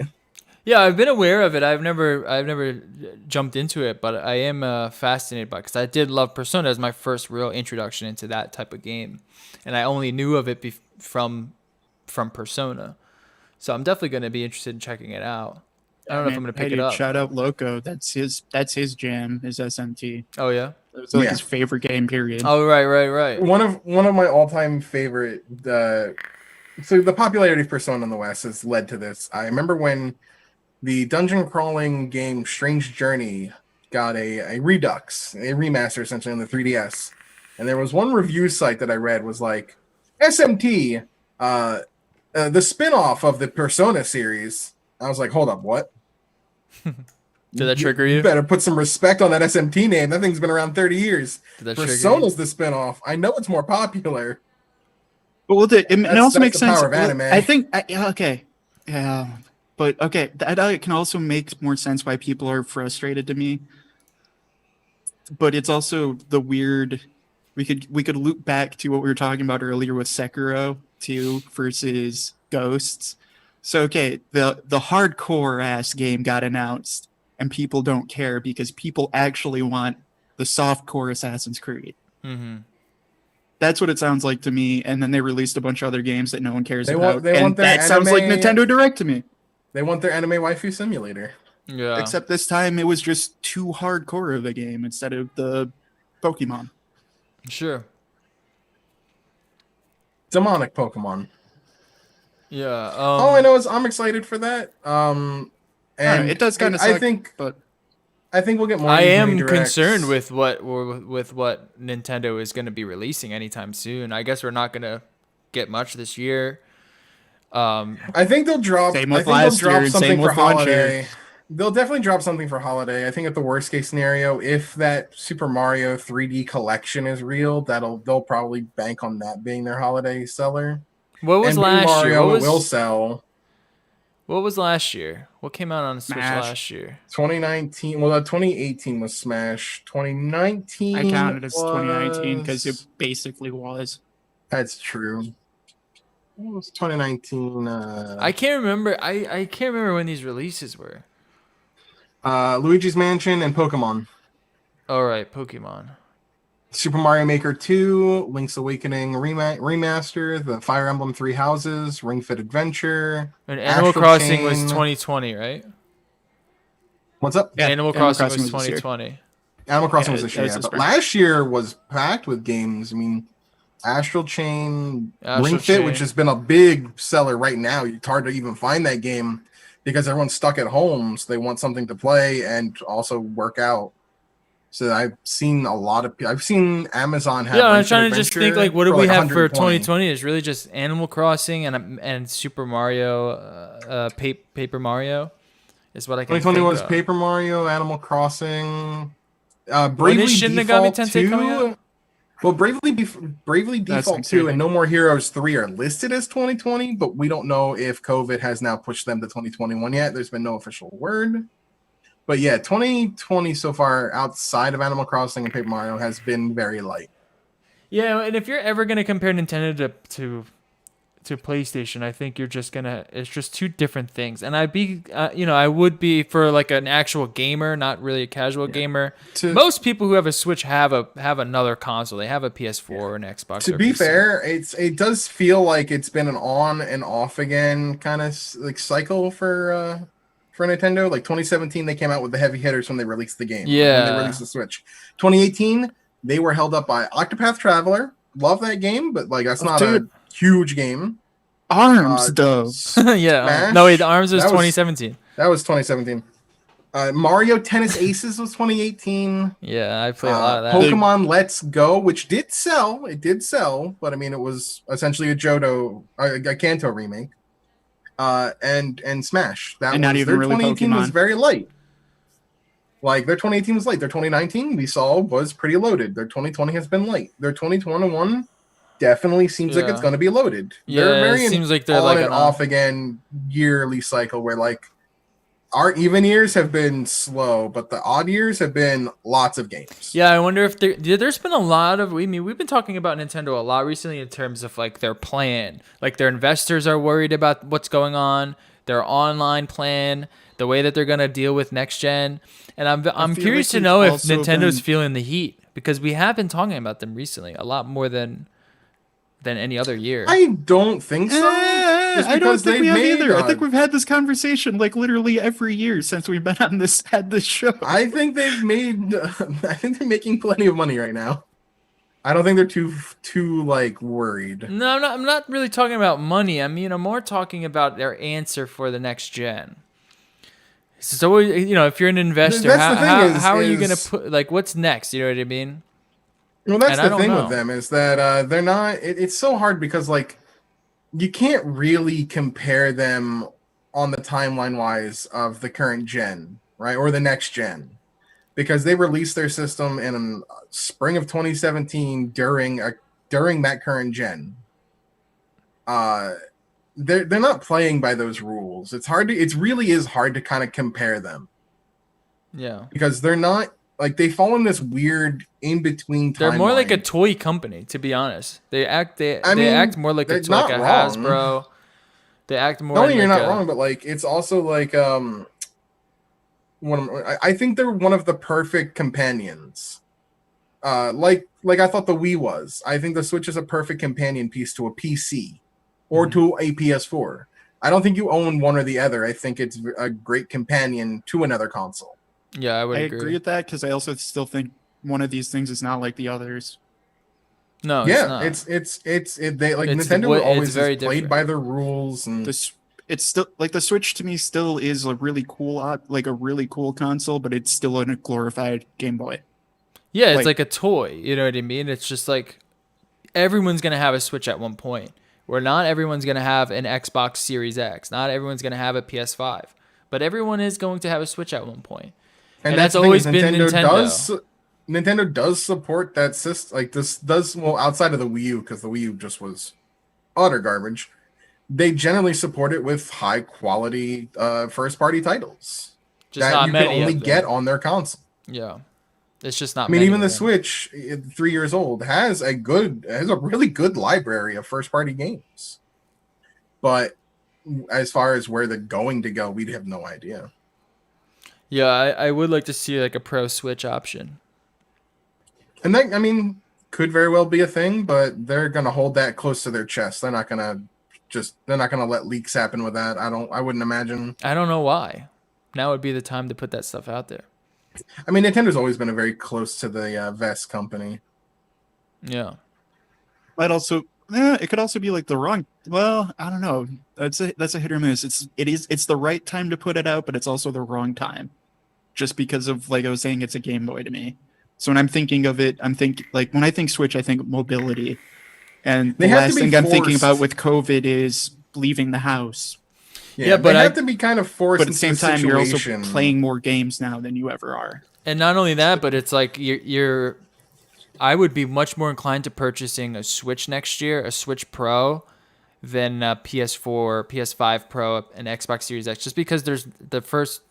Yeah, I've been aware of it. I've never jumped into it, but I am fascinated by it because I did love Persona as my first real introduction into that type of game, and I only knew of it from Persona. So I'm definitely going to be interested in checking it out. I don't know if I'm going to pick it up. Shout out Loco. That's his jam. Is SMT. Oh yeah, it's like his favorite game. Period. Oh right. One of my all-time favorite. So the popularity of Persona in the West has led to this. I remember when the dungeon crawling game Strange Journey got a redux, a remaster essentially on the 3DS. And there was one review site that I read was like, SMT, the spin-off of the Persona series. I was like, hold up, what? Did that trigger you? You better put some respect on that SMT name. That thing's been around 30 years. Persona's the spin-off. I know it's more popular. But it also makes sense. Power of anime. I think, okay. Yeah. But okay, that can also make more sense why people are frustrated to me. But it's also the weird. We could loop back to what we were talking about earlier with Sekiro 2 versus Ghosts. So okay, the hardcore ass game got announced, and people don't care because people actually want the softcore Assassin's Creed. Mm-hmm. That's what it sounds like to me. And then they released a bunch of other games that no one cares about. That sounds like Nintendo Direct to me. They want their anime waifu simulator. Yeah. Except this time it was just too hardcore of a game instead of the Pokemon. Sure. Demonic Pokemon. Yeah. All I know is I'm excited for that. And it does kind of suck. I think we'll get more. I am concerned with what Nintendo is going to be releasing anytime soon. I guess we're not going to get much this year. I think they'll drop. Same with last year. Same with holiday. They'll definitely drop something for holiday. I think at the worst case scenario, if that Super Mario 3D collection is real, they'll probably bank on that being their holiday seller. What was last year? What will sell. What was last year? What came out on the Switch last year? 2019. Well, 2018 was Smash. 2019. I counted as 2019 because it basically was. That's true. What was 2019? I can't remember. I can't remember when these releases were. Luigi's Mansion and Pokemon. All right, Pokemon. Super Mario Maker 2, Link's Awakening remaster, the Fire Emblem 3 Houses, Ring Fit Adventure. And Animal Crossing was 2020, right? What's up? Yeah, Animal Crossing was 2020. Animal Crossing was this year, but last year was packed with games. I mean, Astral Chain, Ring Fit, which has been a big seller right now. It's hard to even find that game because everyone's stuck at home, so they want something to play and also work out. So I've seen Amazon have. Yeah, I'm trying to just think like, what do we have for 2020? It's really just Animal Crossing and Super Mario, Paper Mario, is what I can. 2020 think was of. Paper Mario, Animal Crossing, Bravely Default 2. Well, Bravely Default 2 and No More Heroes 3 are listed as 2020, but we don't know if COVID has now pushed them to 2021 yet. There's been no official word. But yeah, 2020 so far outside of Animal Crossing and Paper Mario has been very light. Yeah, and if you're ever going to compare Nintendo to PlayStation, I think it's just two different things. And I would be for like an actual gamer, not really a casual gamer. Most people who have a Switch have another console. They have a PS4 or an Xbox. To be fair, it does feel like it's been an on and off again kind of like cycle for Nintendo. Like 2017, they came out with the heavy hitters when they released the game. Yeah. When they released the Switch. 2018, they were held up by Octopath Traveler. Love that game, but like that's not a huge game. ARMS though. Yeah. Smash, No, wait, the ARMS was 2017. That was 2017. Mario Tennis Aces was 2018. Yeah, I played a lot of that. Pokemon Let's Go, which did sell. It did sell, but I mean, it was essentially a Kanto remake. And Smash. That and not even their really 2018 Pokemon. was very light. Like their 2018 was light. Their 2019 we saw was pretty loaded. Their 2020 has been light. Their 2021 definitely seems like it's going to be loaded. Yeah, they're very it seems like they're on like and off again yearly cycle where like our even years have been slow, but the odd years have been lots of games. Yeah, I wonder if there's been a lot of. I mean, we've been talking about Nintendo a lot recently in terms of like their plan. Like their investors are worried about what's going on, their online plan, the way that they're gonna deal with next gen. And I'm curious to know if Nintendo's feeling the heat because we have been talking about them recently a lot more than any other year. I don't think so. I don't think we have either. I think we've had this conversation like literally every year since we've been on this show. I think they've made. I think they're making plenty of money right now. I don't think they're too like worried. No, I'm not really talking about money. I mean, I'm more talking about their answer for the next gen. So if you're an investor, how are you gonna put like what's next? You know what I mean? Well, that's the thing with them is that they're not. It's so hard because like you can't really compare them on the timeline wise of the current gen, right, or the next gen, because they released their system in spring of 2017 during that current gen. They're not playing by those rules. It really is hard to kind of compare them. Yeah, because they're not. Like they fall in this weird in between. They're more like a toy company, to be honest. They act more like a Hasbro. They act more. No, you're not wrong, but like it's also like I think they're one of the perfect companions. Like I thought the Wii was. I think the Switch is a perfect companion piece to a PC or to a PS4. I don't think you own one or the other. I think it's a great companion to another console. Yeah, I agree with that because I also still think one of these things is not like the others. No, yeah, it's Nintendo always played different by their rules, and it's still like the Switch to me still is a really cool console, but it's still a glorified Game Boy. Yeah, it's like a toy. You know what I mean? It's just like everyone's gonna have a Switch at one point. Where not everyone's gonna have an Xbox Series X, not everyone's gonna have a PS5, but everyone is going to have a Switch at one point. And that's always been Nintendo. Nintendo does support that system. Like this does outside of the Wii U, because the Wii U just was utter garbage. They generally support it with high quality first party titles that you can only get on their console. Yeah, it's just not. I mean, even the Switch, 3 years old, has a really good library of first party games. But as far as where they're going to go, we'd have no idea. Yeah, I would like to see like a Pro Switch option. And that, I mean, could very well be a thing, but they're gonna hold that close to their chest. They're not gonna let leaks happen with that. I wouldn't imagine. I don't know why. Now would be the time to put that stuff out there. I mean, Nintendo's always been a very close to the vest company. Yeah. But also, it could also be like the wrong. Well, I don't know. That's a hit or miss. It's the right time to put it out, but it's also the wrong time. Just because of, like I was saying, it's a Game Boy to me. So when I'm thinking of it, when I think Switch, I think mobility. And the last thing I'm thinking about with COVID is leaving the house. Yeah, but I have to be kind of forced. But at the same time, you're also playing more games now than you ever are. And not only that, but it's like I would be much more inclined to purchasing a Switch next year, a Switch Pro, than a PS4, PS5 Pro, and Xbox Series X, just because there's the first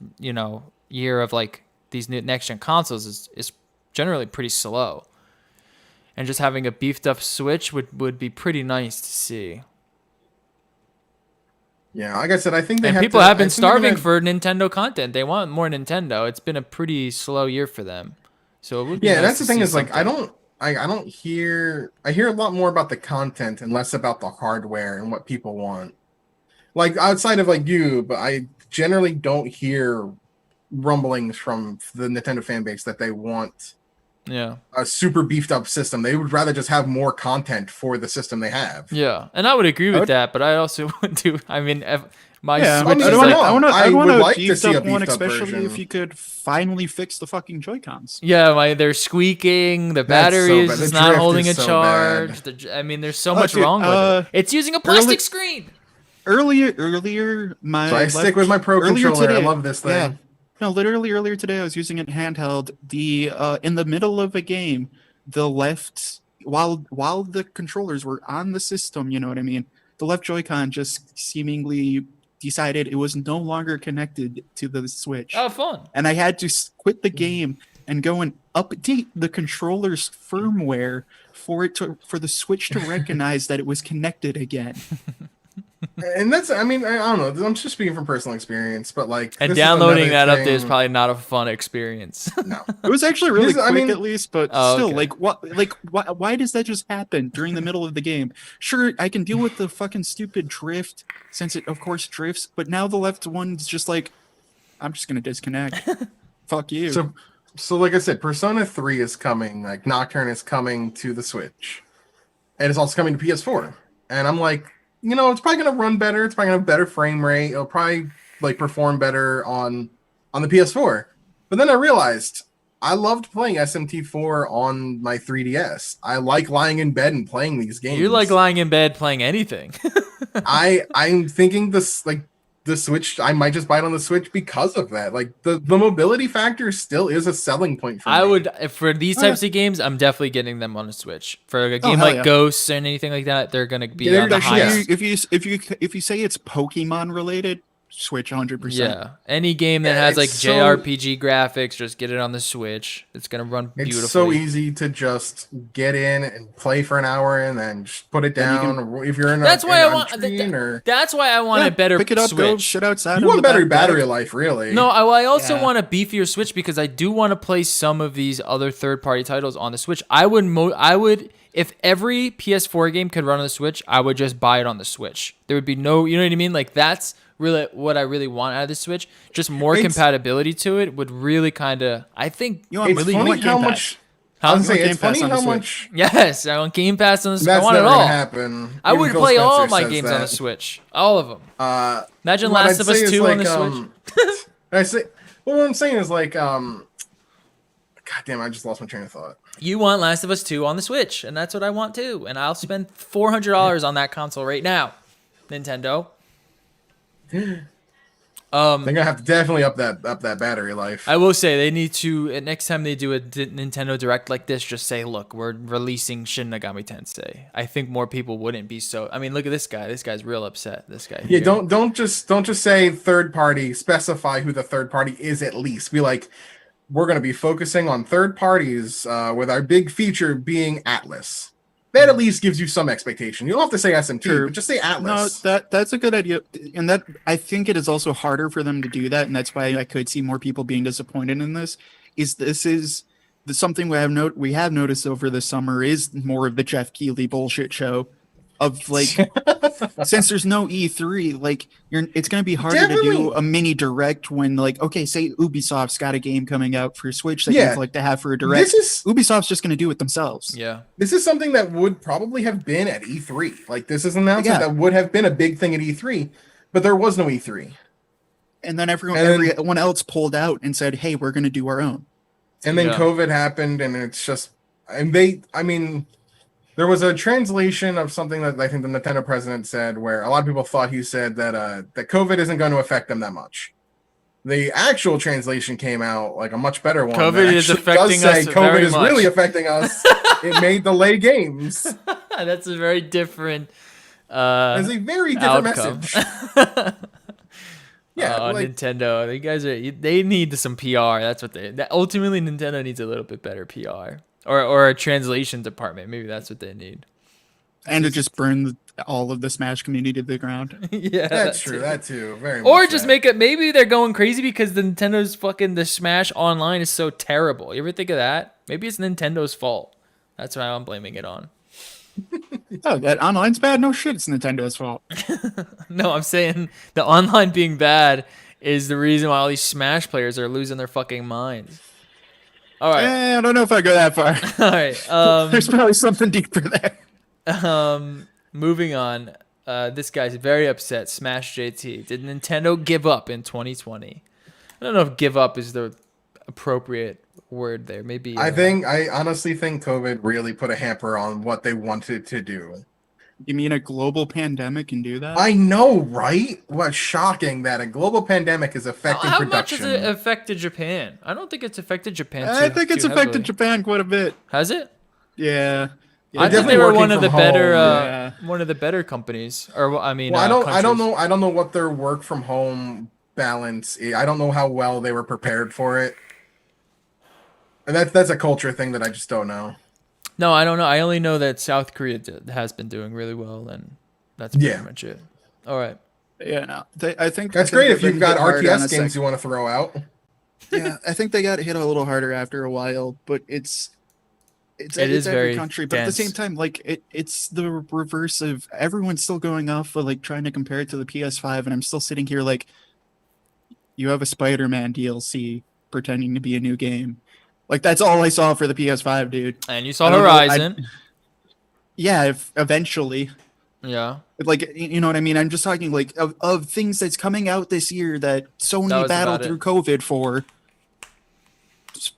year of like these new next gen consoles is generally pretty slow, and just having a beefed up Switch would be pretty nice to see. Yeah, like I said, I think they and have people to, have been I think they're starving gonna- for Nintendo content. They want more Nintendo. It's been a pretty slow year for them, so it would be Yeah, nice that's to the thing see is like something. I don't hear I hear a lot more about the content and less about the hardware and what people want. Like outside of like you, but I generally don't hear rumblings from the Nintendo fan base that they want Yeah. a super beefed up system. They would rather just have more content for the system they have. Yeah, and I would agree I with would, that, but I also would do. I mean, my yeah, I Switch mean, I'd is come want like, on. I'd I want would a like to beefed see up a one, beefed up especially if version. you could finally fix the fucking Joy-Cons. yeah, they're squeaking. The That's battery so is bad. The just not drift holding is a so bad. charge. I mean, there's so much Dude, wrong with it. It's using a early, plastic screen. earlier, So my I stick with left my Pro earlier controller. I today. love this Yeah, thing. no, literally earlier today, I was using it handheld. The in the middle of a game, the left while the controllers were on the system, you know what I mean. The left Joy-Con just seemingly decided it was no longer connected to the Switch, Oh, fun. and I had to quit the game and go and update the controller's firmware for the Switch to recognize that it was connected again. And that's, I mean, I don't know. I'm just speaking from personal experience, but like, And this is downloading that another update is thing- probably not a fun experience. No. It was actually really This- quick, I mean- at least, but Oh, still, okay. why does that just happen during the middle of the game? Sure, I can deal with the fucking stupid drift, since it, of course, drifts, but now the left one's just like, I'm just gonna disconnect. Fuck you. So like I said, Persona 3 is coming, like Nocturne is coming to the Switch. And it's also coming to PS4. And I'm like, you know, it's probably gonna run better, it's probably gonna have better frame rate, it'll probably like perform better on the PS4. But then I realized I loved playing SMT4 on my 3DS. I like lying in bed and playing these games. You like lying in bed playing anything. I'm thinking this like the Switch, I might just buy it on the Switch because of that. Like the mobility factor still is a selling point for me. I would, for these types of games, I'm definitely getting them on a Switch. For a game hell like yeah. Ghosts and anything like that, they're gonna be Yeah, on the Especially highest. if you say it's Pokemon related, Switch 100%. Yeah, any game that Yeah, has like it's so- JRPG graphics, just get it on the Switch. It's gonna run It's beautifully. so easy to just get in and play for an hour and then just put it Then you down. Or if you're in That's why I on want. train or That's why I want a better pick it up, go Switch. sit outside. you on want the better back battery deck. life, really. No, I also Yeah. want a beefier Switch because I do want to play some of these other third-party titles on the Switch. I would if every PS4 game could run on the Switch, I would just buy it on the Switch. There would be no, you know what I mean? Like that's really what I really want out of the Switch. Just more It's- compatibility to it would really kind of, I think. You want It's really you funny want how Game Pass. much. Huh? I was You want saying, Game it's Pass funny on the how Switch. much. Yes, I want Game Pass on the Switch. I That's want it never all. gonna happen. I Even would Phil play all Spencer of my says games that. on the Switch. All of them. Imagine What Last I'd of Us say is 2 on the like, Switch. I say, well, what I'm saying is like, God damn, I just lost my train of thought. You want Last of Us 2 on the Switch, and that's what I want too. And I'll spend $400 on that console right now, Nintendo. I think I have to definitely up that battery life. I will say they need to next time they do a Nintendo Direct like this, just say, "Look, we're releasing Shin Megami Tensei." I think more people wouldn't be so. I mean, look at this guy. This guy's real upset. This guy. Yeah, here. don't just say third party. Specify who the third party is at least. Be like, we're going to be focusing on third parties with our big feature being Atlas. That at least gives you some expectation. You don't have to say SMT, Sure. but just say No, Atlas. that's a good idea, and that I think it is also harder for them to do that, and that's why I could see more people being disappointed in this. This is something we have noticed over the summer is more of the Jeff Keighley bullshit show of like since there's no E3, like it's gonna be harder to do Definitely. a mini direct when like okay, say Ubisoft's got a game coming out for Switch that Yeah. you'd like to have for a direct. Ubisoft's just gonna do it themselves. Yeah. This is something that would probably have been at E3. Like this is an announcement Yeah. that would have been a big thing at E3, but there was no E3. And then And- everyone else pulled out and said, "Hey, we're gonna do our own." And then Yeah. COVID happened, and it's just, and I mean, there was a translation of something that I think the Nintendo president said, where a lot of people thought he said that that COVID isn't going to affect them that much. The actual translation came out like a much better one. COVID that is actually affecting does say us COVID very is much. really affecting us. It may delay games. That's a very different. It's a very different outcome. message. Yeah, like, Nintendo. They need some PR. That's what ultimately Nintendo needs a little bit better PR or a translation department. Maybe that's what they need. And to just burn all of the Smash community to the ground. Yeah, that's true. That too. Very. Or much just that. make it. Maybe they're going crazy because the Nintendo's fucking the Smash Online is so terrible. You ever think of that? Maybe it's Nintendo's fault. That's why I'm blaming it on. Oh, that online's bad? No shit, it's Nintendo's fault. No, I'm saying the online being bad is the reason why all these Smash players are losing their fucking minds. All right. I don't know if I go that far. All right. There's probably something deeper there. Moving on. This guy's very upset. Smash JT. Did Nintendo give up in 2020? I don't know if "give up" is the appropriate word there. Maybe. I honestly think COVID really put a hamper on what they wanted to do. You mean a global pandemic can do that? I know, right? What's shocking that a global pandemic is affecting production. How much has it affected Japan? I don't think it's affected Japan. I think it's affected Japan quite a bit. Has it? Yeah. I think they were one of the better companies. Or I mean, I don't know what their work from home balance is. I don't know how well they were prepared for it. And that's a culture thing that I just don't know. No, I don't know. I only know that South Korea has been doing really well, and that's pretty much it. All right. Yeah, no. I think that's great if you've got RTS games you want to throw out. Yeah, I think they got hit a little harder after a while, but it's every very country. But dense. at the same time, like it's the reverse of everyone's still going off of like trying to compare it to the PS5, and I'm still sitting here like, you have a Spider-Man DLC pretending to be a new game. Like, that's all I saw for the PS5, dude. And you saw Horizon. Eventually. Yeah. Like, you know what I mean? I'm just talking, like, of things that's coming out this year that Sony battled through COVID for.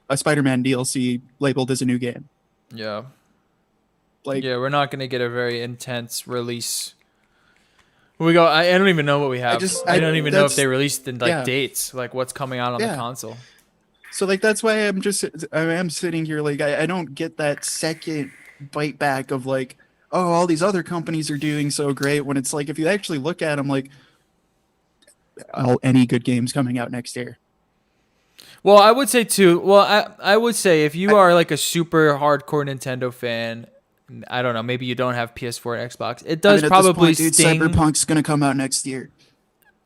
A Spider-Man DLC labeled as a new game. Yeah. Like, yeah, we're not going to get a very intense release. We go. I don't even know what we have. I don't even know if they released the dates, like what's coming out on the console. So like that's why I am sitting here like I don't get that second bite back of like, oh, all these other companies are doing so great, when it's like if you actually look at them, like any good games coming out next year. Well, I would say too. Well, I would say if you are like a super hardcore Nintendo fan, I don't know, maybe you don't have PS4 and Xbox. It does probably sting. Cyberpunk's gonna come out next year.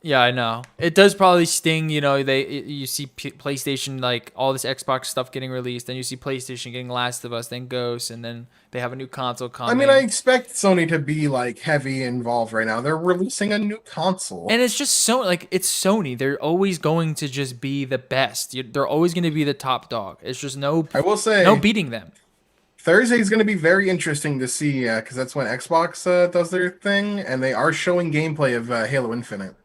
Yeah, I know. It does probably sting, you know, you see PlayStation, like, all this Xbox stuff getting released, then you see PlayStation getting Last of Us, then Ghost, and then they have a new console coming. I mean, I expect Sony to be, like, heavy involved right now. They're releasing a new console. And it's just so, like, it's Sony. They're always going to just be the best. They're always going to be the top dog. It's just I will say, no beating them. Thursday is going to be very interesting to see, because that's when Xbox does their thing, and they are showing gameplay of Halo Infinite.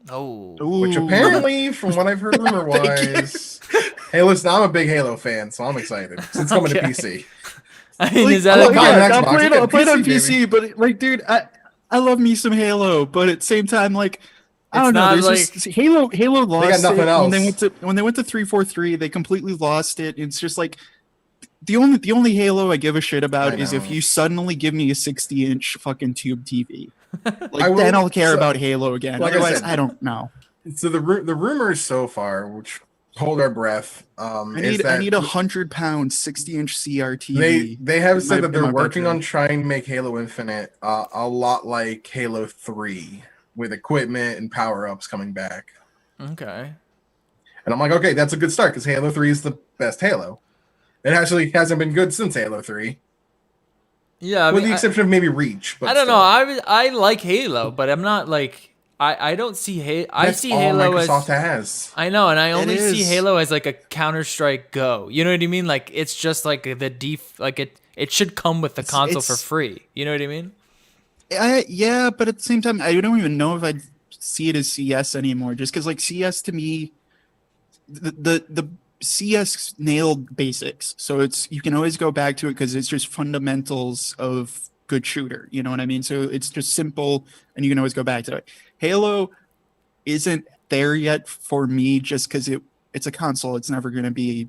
Oh, which apparently, from what I've heard rumor-wise, Halo's. Now I'm a big Halo fan, so I'm excited. It's coming to PC. I mean, like, is that I'll play it on PC, but like, dude, I love me some Halo, but at the same time, like, I don't know. There's like, just Halo lost it when they went to 343. They completely lost it. It's just like the only Halo I give a shit about is if you suddenly give me a 60-inch fucking tube TV. Like, then I'll care about Halo again. Like otherwise, I don't know. So the rumors so far, which hold our breath, I need a 100-pound 60-inch CRT. They have said that they're working on trying to make Halo Infinite a lot like Halo 3, with equipment and power-ups coming back. Okay. And I'm like, okay, that's a good start, because Halo 3 is the best Halo. It actually hasn't been good since Halo 3. Yeah, with the exception of maybe Reach. But I don't know. I like Halo, but I'm not like I don't see Halo. I see Halo Microsoft has. I know, and I only see Halo as like a Counter-Strike Go. You know what I mean? Like, it's just like it should come with the console for free. You know what I mean? Yeah, but at the same time, I don't even know if I'd see it as CS anymore. Just because like CS to me, the CS nailed basics, so you can always go back to it because it's just fundamentals of good shooter. You know what I mean? So it's just simple, and you can always go back to it. Halo isn't there yet for me, just because it's a console. It's never going to be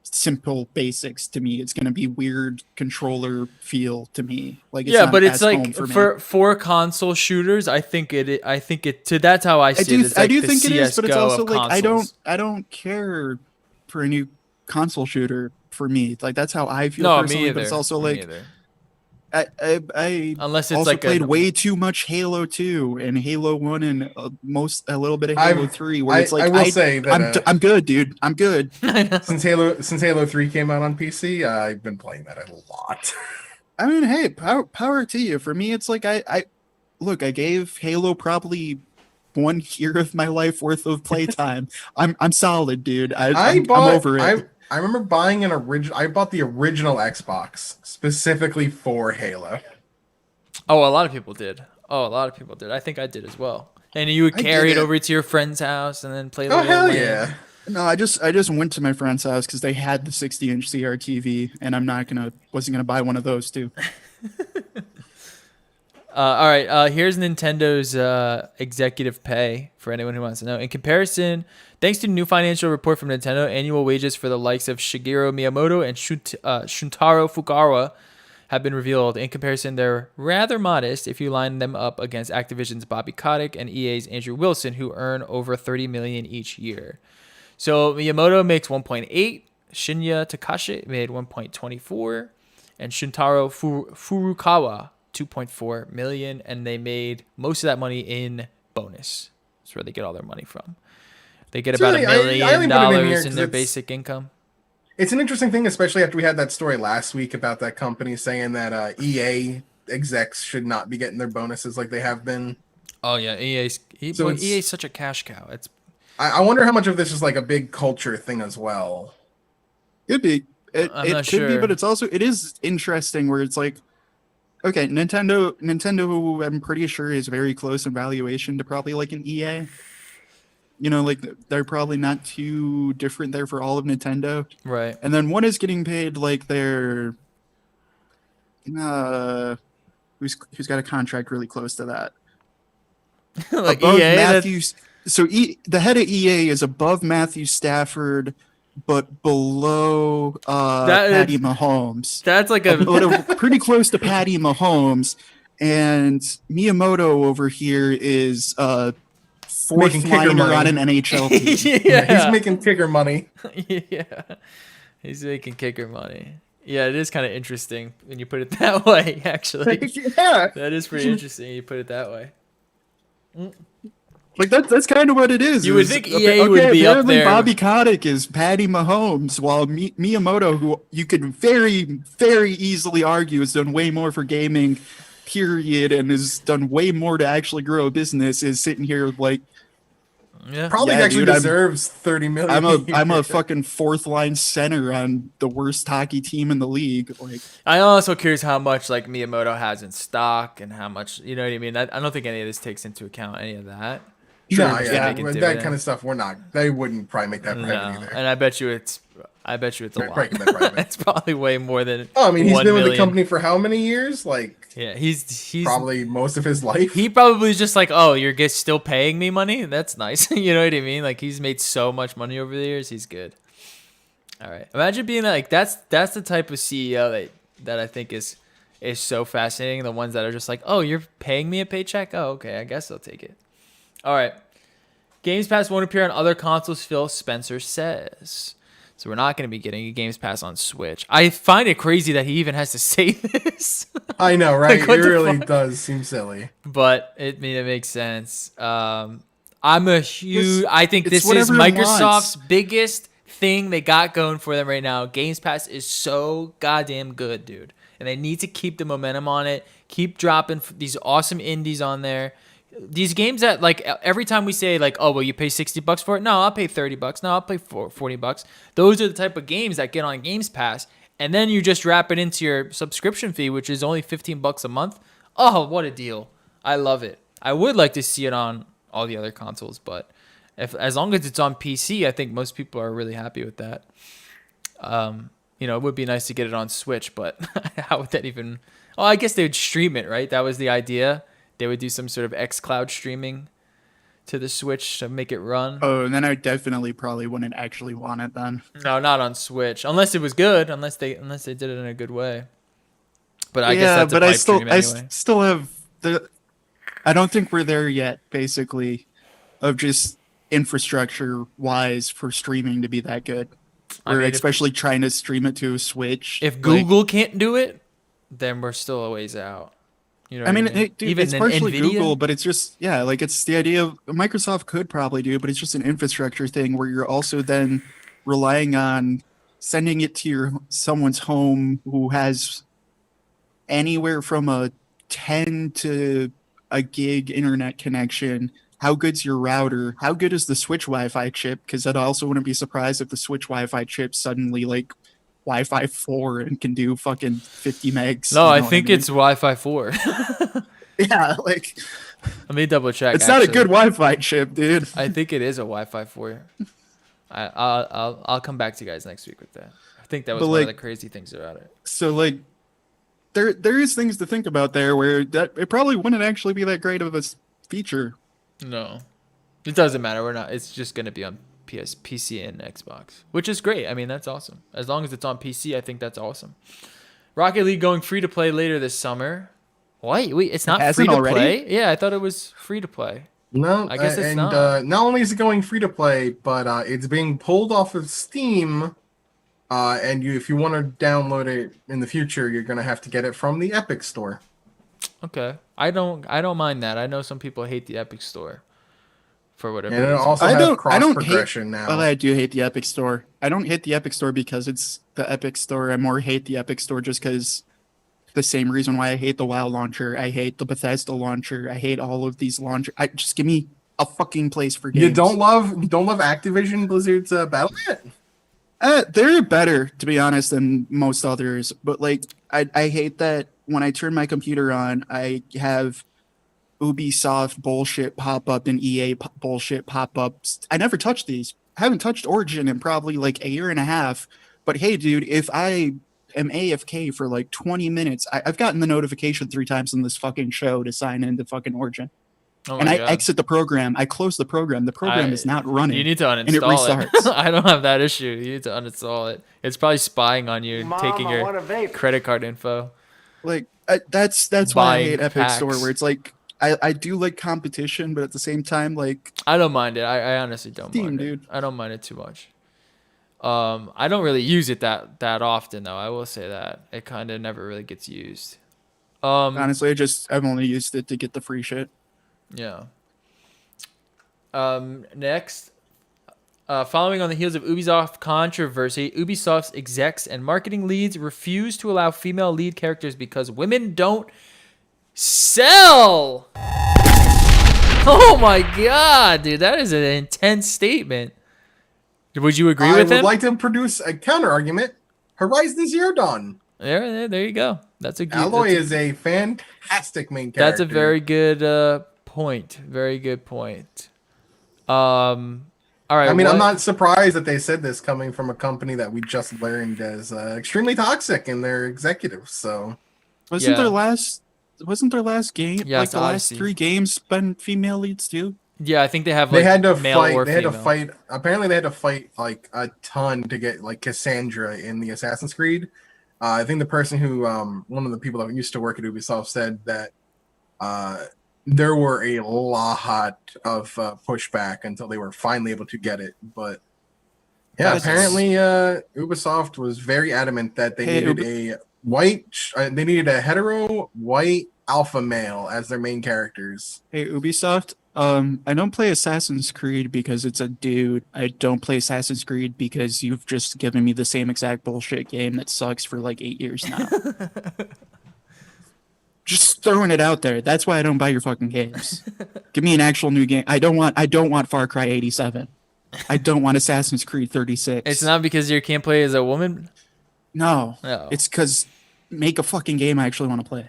simple basics to me. It's going to be weird controller feel to me. Like, it's but it's like for console shooters, I think it. That's how I see it. I do think it is, but it's also like I don't care for a new console shooter for me. Like, that's how I feel personally. But it's also like I Unless it's also like played way too much Halo 2 and Halo 1 and a little bit of Halo 3, where it's like I will say that I'm good, dude. I'm good. since Halo 3 came out on PC, I've been playing that a lot. I mean, hey, power to you. For me, it's like I look. I gave Halo probably 1 year of my life worth of playtime. I'm solid, dude. I'm over it. I remember buying an original. I bought the original Xbox specifically for Halo. Oh, a lot of people did. I think I did as well. And you would carry it over to your friend's house and then play the hell LAN. yeah. No, I just went to my friend's house because they had the 60-inch CRTV, and wasn't gonna buy one of those too. All right. Here's Nintendo's executive pay for anyone who wants to know. In comparison, thanks to a new financial report from Nintendo, annual wages for the likes of Shigeru Miyamoto and Shuntaro Fukawa have been revealed. In comparison, they're rather modest if you line them up against Activision's Bobby Kotick and EA's Andrew Wilson, who earn over $30 million each year. So Miyamoto makes 1.8, Shinya Takashi made 1.24, and Shuntaro Furukawa 2.4 million, and they made most of that money in bonus. That's where they get all their money from. They get about $1 million in their basic income. It's an interesting thing, especially after we had that story last week about that company saying that EA execs should not be getting their bonuses like they have been. Oh yeah, EA's such a cash cow. I wonder how much of this is like a big culture thing as well. It'd be. It could sure. be, but it is interesting where it's like, okay, Nintendo, I'm pretty sure is very close in valuation to probably like an EA. You know, like they're probably not too different there for all of Nintendo. Right. And then one is getting paid like their who's got a contract really close to that. Like above EA, Matthews. So the head of EA is above Matthew Stafford, but below Patty Mahomes. That's like pretty close to Patty Mahomes. And Miyamoto over here is fourth liner on an NHL team. Yeah, he's making kicker money. Yeah, he's making kicker money. Yeah, it is kind of interesting when you put it that way, actually. Yeah. That is pretty interesting when you put it that way. Like that's kind of what it is. You would think EA would be up there. Bobby Kotick is Patty Mahomes, while Miyamoto, who you could very, very easily argue has done way more for gaming, period, and has done way more to actually grow a business, is sitting here like, probably actually deserves $30 million. I'm a fucking fourth line center on the worst hockey team in the league. Like, I'm also curious how much like Miyamoto has in stock and how much, you know what I mean? I don't think any of this takes into account any of that. Sure, no, yeah, that kind of stuff. They wouldn't probably make that private either. And I bet you it's a lot. It's probably way more than. Oh, I mean, he's been with the company for how many years? Like, yeah, he's probably most of his life. He probably is just like, oh, you're still paying me money. That's nice. You know what I mean? Like he's made so much money over the years. He's good. All right, imagine being like that's the type of CEO that I think is so fascinating. The ones that are just like, oh, you're paying me a paycheck. Oh, okay, I guess I'll take it. All right. Games Pass won't appear on other consoles, Phil Spencer says. So we're not going to be getting a Games Pass on Switch. I find it crazy that he even has to say this. I know, right? Like, it really does seem silly. But it makes sense. I think this is Microsoft's biggest thing they got going for them right now. Games Pass is so goddamn good, dude. And they need to keep the momentum on it. Keep dropping these awesome indies on there. These games that like every time we say like, oh, well, you pay $60 for it. No, I'll pay $30. No, I'll pay $40. Those are the type of games that get on Games Pass. And then you just wrap it into your subscription fee, which is only $15 a month. Oh, what a deal. I love it. I would like to see it on all the other consoles, but as long as it's on PC, I think most people are really happy with that. It would be nice to get it on Switch, but how would that even... Oh, I guess they would stream it, right? That was the idea. They would do some sort of xCloud streaming to the Switch to make it run. Oh, and then I definitely probably wouldn't actually want it then. No, not on Switch, unless it was good. Unless they did it in a good way. But I guess that's a pipe dream anyway. I still have I don't think we're there yet. Basically, of just infrastructure wise for streaming to be that good. Especially trying to stream it to a Switch. If Google can't do it, then we're still a ways out. You know I what mean, I mean? dude, Even it's partially NVIDIA? Google, but it's just, yeah, like it's the idea of Microsoft could probably do, but it's just an infrastructure thing where you're also then relying on sending it to someone's home who has anywhere from a 10 to a gig internet connection. How good's your router? How good is the Switch Wi-Fi chip? Because I also wouldn't be surprised if the Switch Wi-Fi chip suddenly like Wi-Fi 4 and can do fucking 50 megs. No, You I know what I think mean? it's Wi-Fi 4. Yeah, like Let me double check. it's not a good Wi-Fi chip, dude. I think it is a Wi-Fi 4. I'll come back to you guys next week with that. I think that was But one of like, the crazy things about it. so like there is things to think about there where that it probably wouldn't actually be that great of a feature. No, it doesn't matter. We're not. It's just gonna be on PC, and Xbox, which is great. I mean, that's awesome. As long as it's on PC, I think that's awesome. Rocket League going free to play later this summer. Wait, it's not free to play? Yeah, I thought it was free to play. No, I guess it's not. Not only is it going free to play, but it's being pulled off of Steam. And if you want to download it in the future, you're gonna have to get it from the Epic Store. Okay, I don't mind that. I know some people hate the Epic Store for whatever And it reason. also has cross progression now. Well, I do hate the Epic Store. I don't hate the Epic Store because it's the Epic Store. I more hate the Epic Store just because the same reason why I hate the WoW launcher. I hate the Bethesda launcher. I hate all of these launchers. Just give me a fucking place for games. You don't love Activision Blizzard's Battle.net? They're better, to be honest, than most others. But like, I hate that when I turn my computer on, I have Ubisoft bullshit pop up and EA bullshit pop ups. I never touched these. I haven't touched Origin in probably like a year and a half. But hey, dude, if I am AFK for like 20 minutes, I've gotten the notification 3 times in this fucking show to sign into fucking Origin. Oh and I God. exit the program. I close the program. The program is not running. You need to uninstall and it restarts. I don't have that issue. You need to uninstall it. It's probably spying on you, Mom, taking I your want a vape. credit card info. Like that's why I hate Epic packs. Store, where it's like I do like competition, but at the same time, like I don't mind it. I honestly don't Steam, mind it. dude. I don't mind it too much. I don't really use it that often though. I will say that it kind of never really gets used. honestly, I've only used it to get the free shit. Yeah. Next, following on the heels of Ubisoft controversy, Ubisoft's execs and marketing leads refuse to allow female lead characters because women don't sell. Oh my God, dude, that is an intense statement. Would you agree with him? I would like to produce a counter argument. Horizon Zero Dawn. There you go. That's a good. Aloy is a fantastic main character. That's a very good point. Very good point. All right. I mean, I'm not surprised that they said this coming from a company that we just learned as extremely toxic in their executives. So wasn't their last game like the Odyssey. last 3 games been female leads too? Yeah, I think they have. they had to male fight. Or They had to female. fight. Apparently, they had to fight like a ton to get like Cassandra in the Assassin's Creed. I think the person who, one of the people that used to work at Ubisoft, said that there were a lot of pushback until they were finally able to get it. But yeah, apparently Ubisoft was very adamant that they needed they needed a hetero white alpha male as their main characters. Hey, Ubisoft, I don't play Assassin's Creed because it's a dude. I don't play Assassin's Creed because you've just given me the same exact bullshit game that sucks for like 8 years now. Just throwing it out there. That's why I don't buy your fucking games. Give me an actual new game. I don't want Far Cry 87. I don't want Assassin's Creed 36. It's not because you can't play as a woman. No. No. It's because make a fucking game I actually want to play.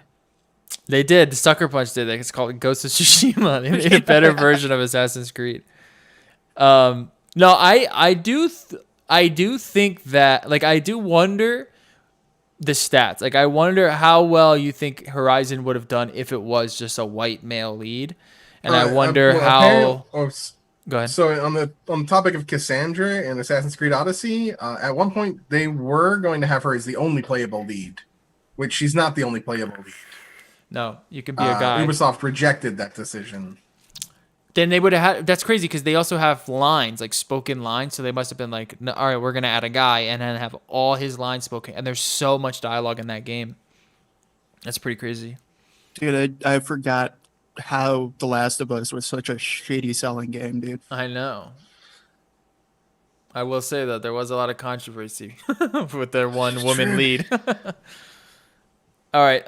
They did. Sucker Punch did that. It's called Ghost of Tsushima. They made a better version of Assassin's Creed. No, I do think that, like, I do wonder the stats. Like, I wonder how well you think Horizon would have done if it was just a white male lead, and I wonder how. Go ahead. So on the topic of Cassandra in Assassin's Creed Odyssey, at one point they were going to have her as the only playable lead, which she's not the only playable lead. No, you can be a guy. Ubisoft rejected that decision. Then they would have had. That's crazy because they also have lines, like spoken lines. So they must have been like, no, all right, we're gonna add a guy and then have all his lines spoken. And there's so much dialogue in that game. That's pretty crazy. Dude, I forgot how The Last of Us was such a shitty selling game, dude. I know. I will say that there was a lot of controversy with their one woman lead. All right.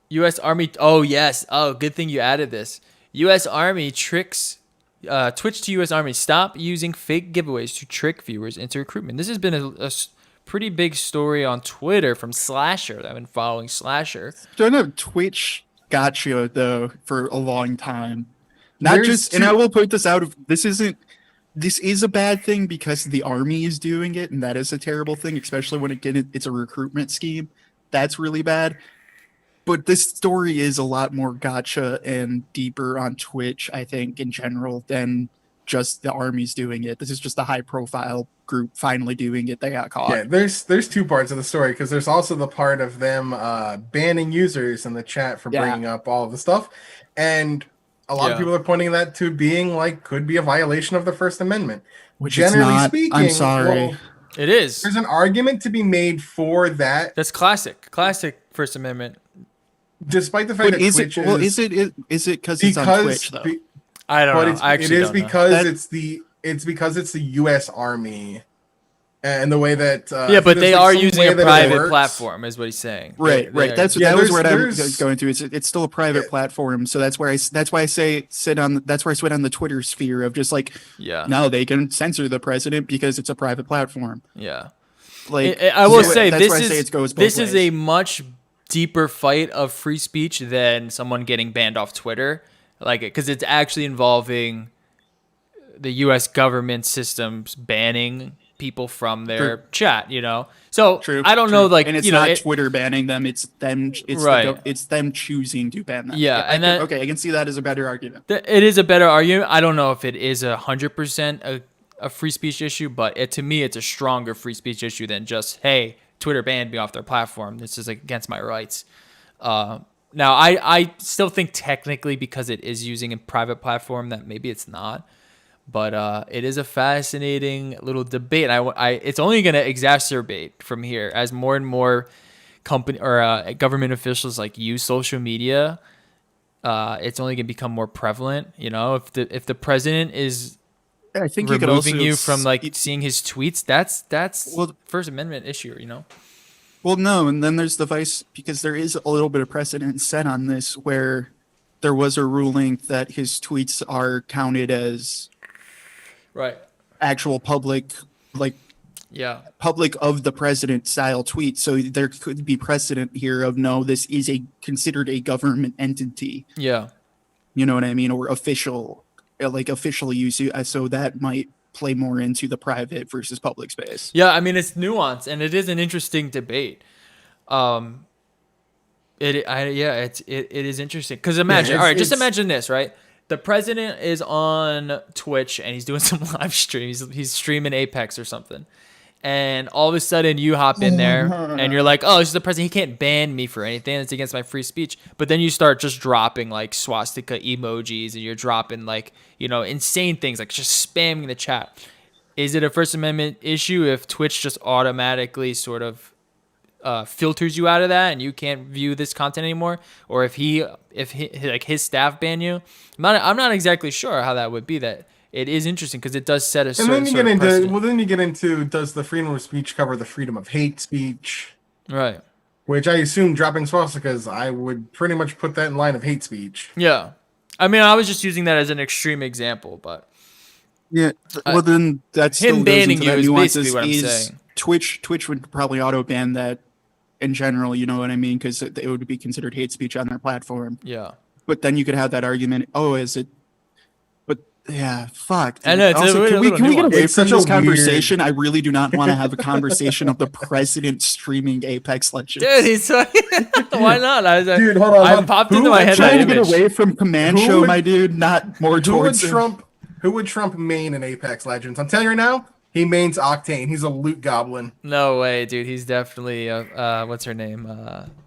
U.S. Army. Oh yes. Oh, good thing you added this. U.S. Army tricks. Twitch to U.S. Army. Stop using fake giveaways to trick viewers into recruitment. This has been a pretty big story on Twitter from Slasher. I've been following Slasher. Don't know, Twitch got you though for a long time. And I will point this out. This is a bad thing because the army is doing it, and that is a terrible thing, especially when it's a recruitment scheme. That's really bad. But this story is a lot more gotcha and deeper on Twitch, I think, in general, than just the army's doing it. This is just a high-profile group finally doing it. They got caught. Yeah, there's two parts of the story, because there's also the part of them banning users in the chat for bringing up all of the stuff, and a lot of people are pointing that to being could be a violation of the First Amendment. Which generally speaking, I'm sorry. Well, it is. There's an argument to be made for that. That's classic First Amendment. Despite the fact that Twitch is it because it's on Twitch though? I don't know. It is because it's because it's the U.S. Army. And the way that but they are using a private platform, is what he's saying. Right. That was where I was going to. It's still a private platform, so that's why I sit on the Twitter sphere of just no, they can censor the president because it's a private platform. Yeah, I will say this is a much deeper fight of free speech than someone getting banned off Twitter, because it's actually involving the U.S. government systems banning people from their chat, So I don't know, and it's not Twitter banning them; it's them. It's them choosing to ban them. Yeah, I can see that as a better argument. It is a better argument. I don't know if it is 100% a free speech issue, but to me, it's a stronger free speech issue than just, hey, Twitter banned me off their platform. This is against my rights. Now, I still think technically, because it is using a private platform, that maybe it's not. But it is a fascinating little debate. It's only going to exacerbate from here as more and more company or government officials use social media. It's only going to become more prevalent. If the president is removing you from seeing his tweets, that's First Amendment issue. Well, no, and then there's the vice, because there is a little bit of precedent set on this where there was a ruling that his tweets are counted as actual public public of the president style tweet. So there could be precedent here of, no, this is considered a government entity. Yeah. You know what I mean? Or official use. So that might play more into the private versus public space. Yeah. I mean, it's nuanced, and it is an interesting debate. It is interesting. Cause just imagine this, right? The president is on Twitch and he's doing some live streams. He's streaming Apex or something. And all of a sudden you hop in there and you're like, oh, this is the president. He can't ban me for anything. It's against my free speech. But then you start just dropping swastika emojis, and you're dropping insane things, just spamming the chat. Is it a First Amendment issue if Twitch just automatically sort of filters you out of that and you can't view this content anymore? Or if his staff ban you? I'm not exactly sure how that would be. That it is interesting because it does set a certain then you get into does the freedom of speech cover the freedom of hate speech? Right. Which I assume dropping swastikas, I would pretty much put that in line of hate speech. Yeah. I mean, I was just using that as an extreme example, but yeah. Well, then that's him banning you is basically what I'm saying. Twitch would probably auto ban that in general, you know what I mean? Because it would be considered hate speech on their platform. Yeah. But then you could have that argument. Oh, is it? But yeah, fuck. Dude. I know. Can we get away from this conversation? I really do not want to have a conversation of the president streaming Apex Legends. Dude, he's why not? Dude, hold on. I popped into my head. Trying to get away from Command Show, my dude. Not more towards Trump. Who would Trump main in Apex Legends? I'm telling you right now, he mains Octane. He's a loot goblin. No way, dude. He's definitely what's her name?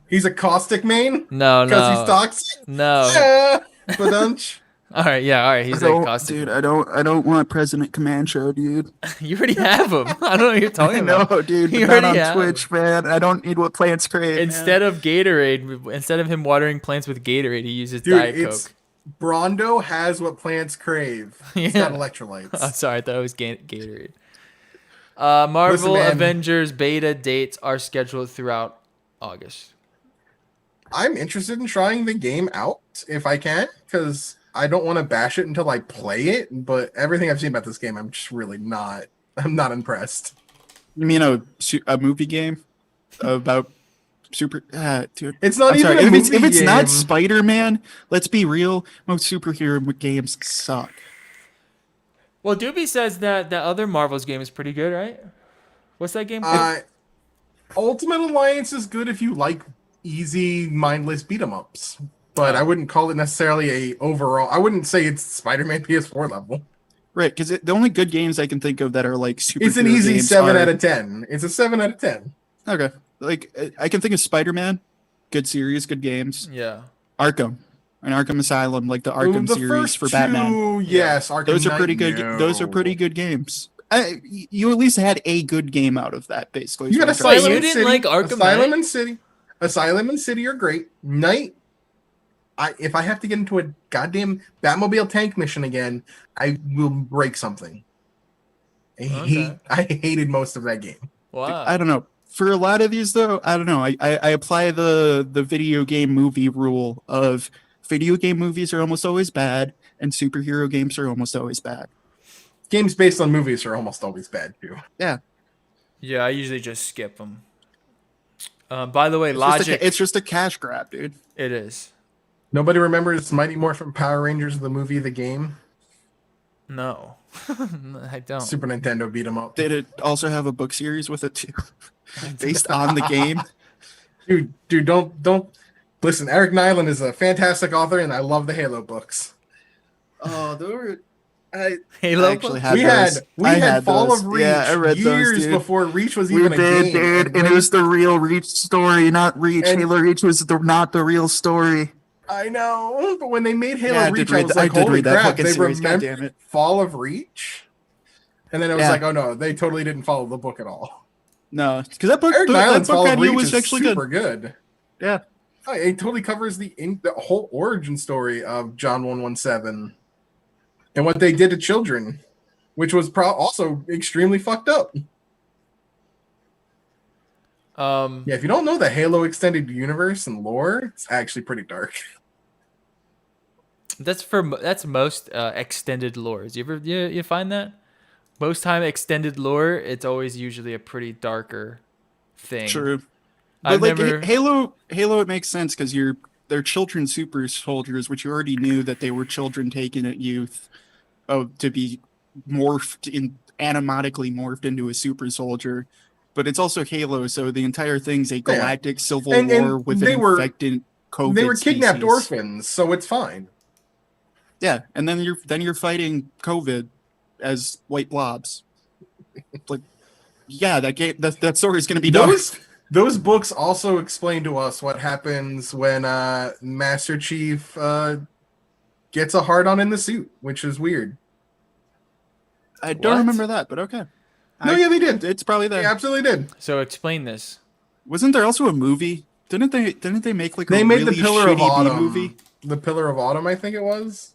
He's a caustic main? No. Because he's toxic? No. Badunch. All right, yeah, all right. He's like caustic. Dude, I don't want President Comancho, dude. You already have him. I don't know what you're talking about. No, dude. You Not already on have Twitch, man. I don't need what plants crave. Instead of Gatorade, instead of him watering plants with Gatorade, he uses Dude, Diet it's Coke. Brondo has what plants crave. It's Yeah. not electrolytes. Oh, sorry, I thought it was Gatorade. Marvel Listen, man. Avengers beta dates are scheduled throughout August. I'm interested in trying the game out if I can, because I don't want to bash it until I play it. But everything I've seen about this game, I'm just really not. I'm not impressed. You mean a movie game about super? Dude, It's not I'm even sorry. a If movie it's game. not Spider-Man, let's be real. Most superhero games suck. Well, Doobie says that the other Marvel's game is pretty good, right? What's that game called? Ultimate Alliance is good if you like easy, mindless beat 'em ups, but I wouldn't call it necessarily a overall. I wouldn't say it's Spider-Man PS4 level. Right, because the only good games I can think of that are like superhero It's an easy games 7 are- out of 10. It's a 7 out of 10. Okay, like I can think of Spider-Man, good series, good games. Yeah. Arkham, and Arkham Asylum, like the Arkham The series first for Batman. two, yes, Arkham Those are Knight, pretty good. no. Those are pretty good games. You at least had a good game out of that, basically. You got is what I'm Asylum trying you to and didn't City. like Arkham Asylum Knight? and City. Asylum and City are great. Knight. If I have to get into a goddamn Batmobile tank mission again, I will break something. I hated most of that game. Wow. I don't know. For a lot of these, though, I don't know. I apply the video game movie rule of video game movies are almost always bad, and superhero games are almost always bad. Games based on movies are almost always bad too. Yeah. Yeah, I usually just skip them. By the way, It's just a cash grab, dude. It is. Nobody remembers Mighty Morphin Power Rangers, the movie, the game. No, I don't. Super Nintendo beat 'em up. Did it also have a book series with it too, based on the game? Dude, don't listen. Eric Nyland is a fantastic author, and I love the Halo books. Oh, there were. Halo. I actually books? had We had Fall of Reach I read years those, before Reach was We even a game. did, and it was the real Reach story, not Reach. And- Halo Reach was not the real story. I know, but when they made Halo Yeah, I Reach, did read I was that- I like, did holy read that crap, fucking they series, remembered goddammit. Fall of Reach? And then it was Yeah. like, oh no, they totally didn't follow the book at all. No, because that book, Eric that Nyland's book Fall of idea Reach was is actually super good. good. Yeah. Oh, it totally covers the whole origin story of John 117 and what they did to children, which was also extremely fucked up. Yeah, if you don't know the Halo extended universe and lore, it's actually pretty dark. That's most extended lores. You find that most time extended lore, it's always usually a pretty darker thing. True. I've But like never. Halo, it makes sense because they're children super soldiers, which you already knew that they were children taken at youth, to be animatically morphed into a super soldier. But it's also Halo, so the entire thing's a galactic civil war with an infected COVID. They were kidnapped species. orphans, so it's fine. Yeah, and then you're fighting COVID as white blobs. Like, yeah, that story is going to be dark. Those books also explain to us what happens when Master Chief gets a hard-on in the suit, which is weird. I don't remember that, but okay. No, yeah, they did. It's probably there. They absolutely did. So explain this. Wasn't there also a movie? Didn't they make like They a made really the Pillar of shitty B Autumn movie? The Pillar of Autumn, I think it was.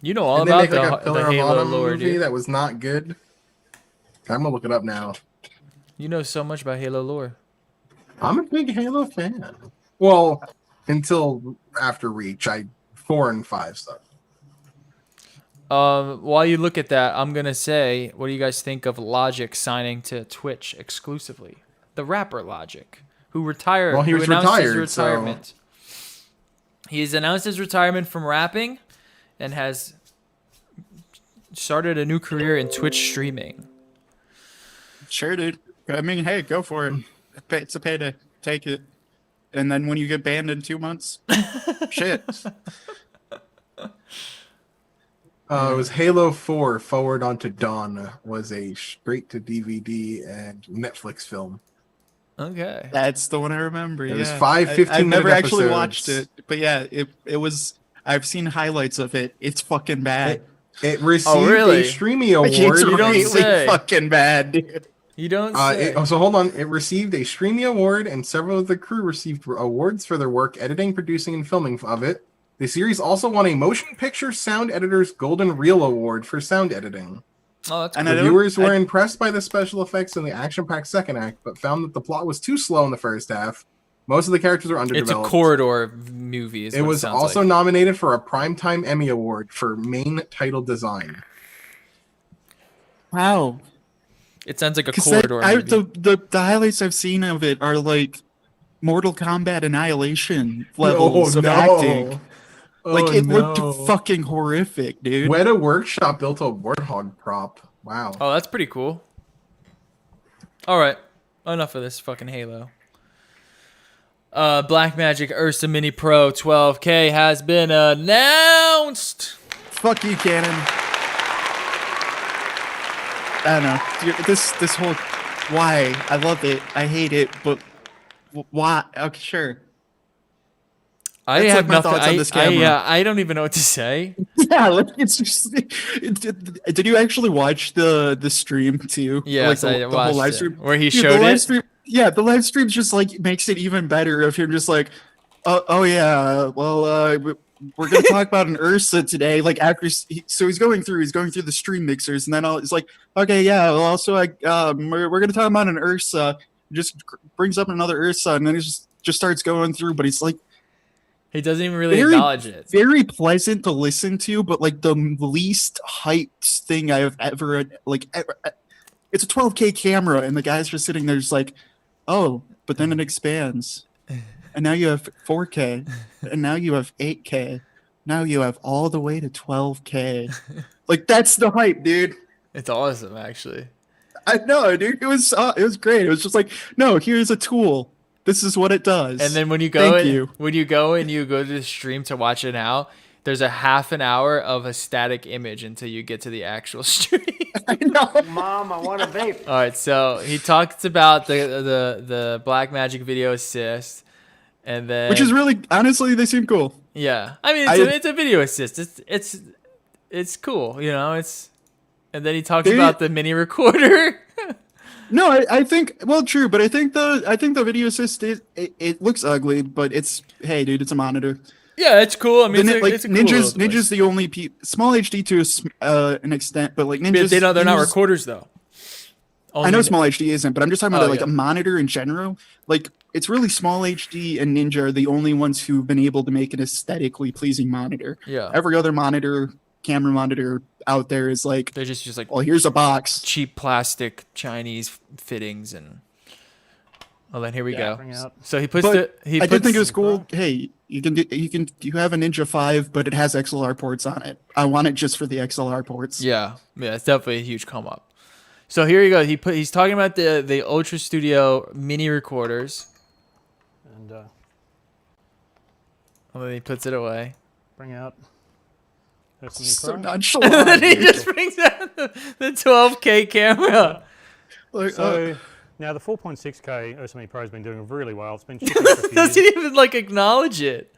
You know all Didn't they about make like a the Pillar of Halo Autumn lore, movie dude. that was not good? I'm gonna look it up now. You know so much about Halo lore. I'm a big Halo fan. Well, until after Reach, 4 and 5 stuff. While you look at that, I'm gonna say, what do you guys think of Logic signing to Twitch exclusively? The rapper Logic, who retired. Well, he who was announced his retired, so- retirement. He's announced his retirement from rapping, and has started a new career in Twitch streaming. Sure, dude. I mean, hey, go for it. It's a payday. Take it. And then when you get banned in 2 months, shit. It was Halo 4 Forward Onto Dawn was a straight to DVD and Netflix film. Okay. That's the one I remember. It was yeah. 5 15-minute I've never actually episodes. watched it, but yeah, it was. I've seen highlights of it. It's fucking bad. It received a Streamy Award. It's You don't really say. fucking bad, dude. You don't say. So hold on. It received a Streamy Award, and several of the crew received awards for their work editing, producing, and filming of it. The series also won a Motion Picture Sound Editor's Golden Reel Award for sound editing. Oh, that's cool. The viewers were impressed by the special effects in the action-packed second act, but found that the plot was too slow in the first half. Most of the characters are underdeveloped. It's a corridor movie. It was also nominated for a Primetime Emmy Award for main title design. Wow. It sounds like a corridor movie. The highlights I've seen of it are like Mortal Kombat Annihilation levels of acting. Like, it looked fucking horrific, dude. Weta Workshop built a Warthog prop. Wow. Oh, that's pretty cool. All right. Enough of this fucking Halo. Blackmagic Ursa Mini Pro 12K has been announced. Fuck you, Canon. I don't know. Dude, this whole... Why? I love it. I hate it, but... Why? Okay, sure. I have nothing. I don't even know what to say. Yeah, like, it's just. Did you actually watch the stream too? Yes, like I watched the whole live stream where he showed the live it. Stream, yeah, the live stream just like makes it even better of him just like, oh yeah, well we're gonna talk about an Ursa today. Like after, so he's going through the stream mixers, and then it's like, okay, yeah, well also we're gonna talk about an Ursa. Just brings up another Ursa, and then he just starts going through, but he's like. He doesn't even really acknowledge it. Very pleasant to listen to, but like the least hyped thing I've ever it's a 12K camera, and the guy's just sitting there just like, oh, but then it expands, and now you have 4K, and now you have 8K, now you have all the way to 12K. Like, that's the hype, dude. It's awesome, actually. I know, dude. It was great. It was just like, no, here's a tool. This is what it does. And then when you go and you go to the stream to watch it now, there's a half an hour of a static image until you get to the actual stream. I know. Mom, I want a vape. All right, so he talks about the Blackmagic Video Assist, and then which is really, honestly, they seem cool. Yeah, I mean it's a video assist. It's cool, you know. And then he talks about the mini recorder. No, I think, well, true, but I think the video assist it looks ugly, but it's, hey, dude, it's a monitor. Yeah, it's cool. I mean, it's a cool Ninja's the only small HD to an extent, but like Ninja's they're not recorders though. I know small HD isn't, but I'm just talking about a monitor in general. Like, it's really small HD and Ninja are the only ones who've been able to make an aesthetically pleasing monitor. Yeah. Every other camera monitor out there is like, they're just like, well, here's a box, cheap plastic Chinese fittings, and well, then here we go. So he puts I did think it was cool. Hey, you have a Ninja 5, but it has XLR ports on it. I want it just for the XLR ports. Yeah, it's definitely a huge come up. So here you go. He's talking about the Ultra Studio mini recorders, and then he puts it away. Bring out. So nonchalant. And then he just brings out the 12K camera. So now the 4.6K Ursa Mini Pro has been doing really well. It's been shipping for a few doesn't years. even like acknowledge it.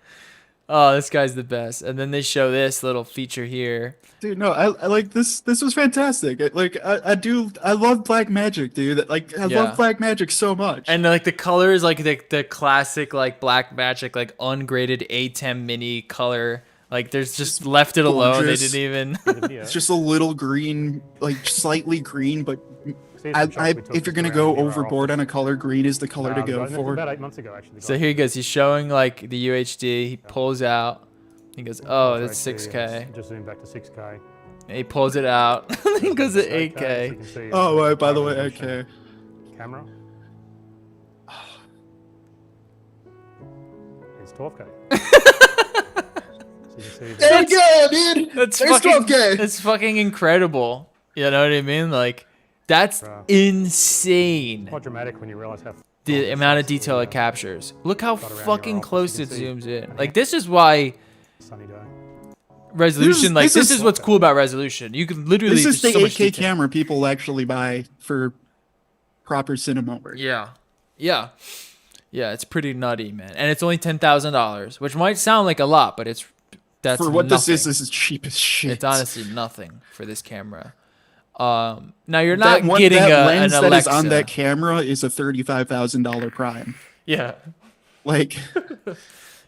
Oh, this guy's the best. And then they show this little feature here. Dude, no, I like this. This was fantastic. I love Blackmagic, dude. Like, I love Blackmagic so much. And like the colors, like the classic like Blackmagic like ungraded A10 mini color. Like, there's just left it alone. They didn't even. It's just a little green, like slightly green, but if you're gonna go overboard on a color, green is the color to go for. About 8 months ago, actually. So here he goes. He's showing like the UHD. He pulls out. He goes, "Oh, that's 6K." Just zoom back to 6K. And he pulls it out. And he goes to 8K. Oh, right, by the way, okay. Camera. It's 12K. There you go, dude. That's There's fucking, 12K. It's fucking incredible. You know what I mean? Like, that's insane. Quite dramatic when you realize how the amount of detail it captures. Look how fucking close it zooms in. Like, this is why sunny day. resolution. This is what's cool about resolution. You can literally. This is the 8K camera people actually buy for proper cinema work. Yeah. It's pretty nutty, man. And it's only $10,000, which might sound like a lot, but it's That's for what nothing. this is cheap as shit. It's honestly nothing for this camera. Now you're not getting that an lens Alexa. that is on that camera is a $35,000 prime. Yeah. Like,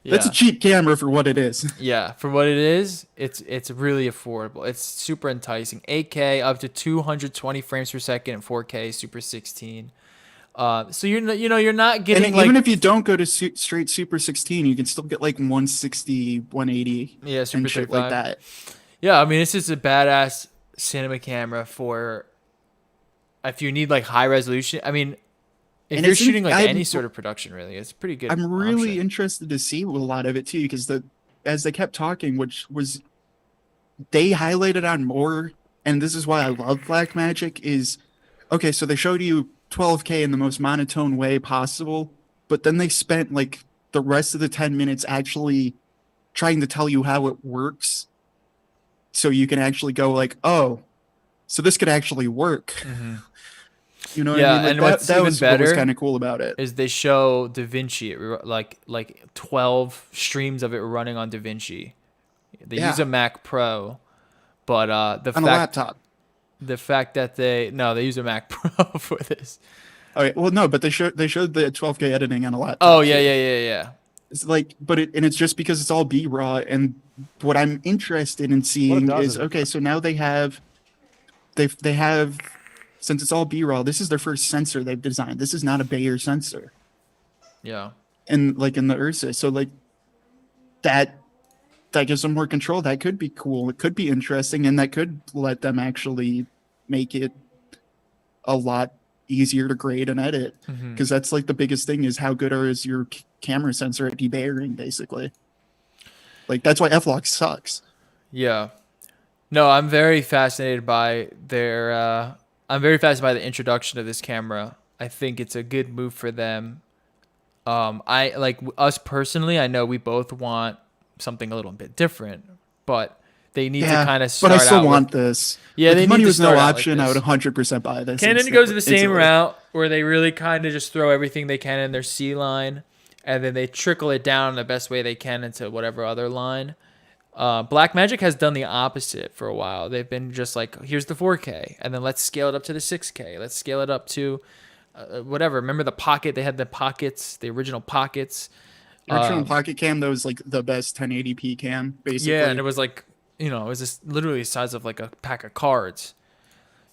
Yeah. that's a cheap camera for what it is. Yeah, for what it is, it's really affordable. It's super enticing. 8K up to 220 frames per second and 4K Super 16. So you're not getting And like, even if you don't go to straight Super 16, you can still get like 160, 180, yeah, Super and shit 35. like that. Yeah, I mean, it's just a badass cinema camera for if you need like high resolution. I mean, if you're shooting like any sort of production, really, it's pretty good. I'm really option. interested to see a lot of it too, because as they kept talking, which was they highlighted on more, and this is why I love Blackmagic, is okay, so they showed you 12K in the most monotone way possible, but then they spent like the rest of the 10 minutes actually trying to tell you how it works, so you can actually go like, oh, so this could actually work. Mm-hmm. You know what Yeah, I mean? Like and what's that even was better what was kind of cool about it. is they show DaVinci, like 12 streams of it running on DaVinci. They use a Mac Pro, but on a laptop. The fact that they use a Mac Pro for this. Okay, well, no, but they showed the 12K editing on a laptop. Oh yeah. It's like, and it's just because it's all B-raw, and what I'm interested in seeing is okay. So now they have, since it's all B-raw, this is their first sensor they've designed. This is not a Bayer sensor. Yeah. And like in the Ursa, so like that gives them more control. That could be cool. It could be interesting, and that could let them actually make it a lot easier to grade and edit, because that's like the biggest thing is how good is your camera sensor at debayering, basically. Like that's why F-Log sucks. Yeah. No, I'm very fascinated by I'm very fascinated by the introduction of this camera. I think it's a good move for them. I like us personally. I know we both want something a little bit different, but they need to kind of start. But I still out want this. Yeah, if money was no option, like I would 100% buy this. Canon goes the same route where they really kind of just throw everything they can in their C line, and then they trickle it down the best way they can into whatever other line. Blackmagic has done the opposite for a while. They've been just like, here's the 4K, and then let's scale it up to the 6K. Let's scale it up to whatever. Remember the Pocket? They had the Pockets, the original Pockets. Original Pocket Cam, that was like the best 1080p cam, basically. Yeah, and it was like, it was just literally the size of like a pack of cards.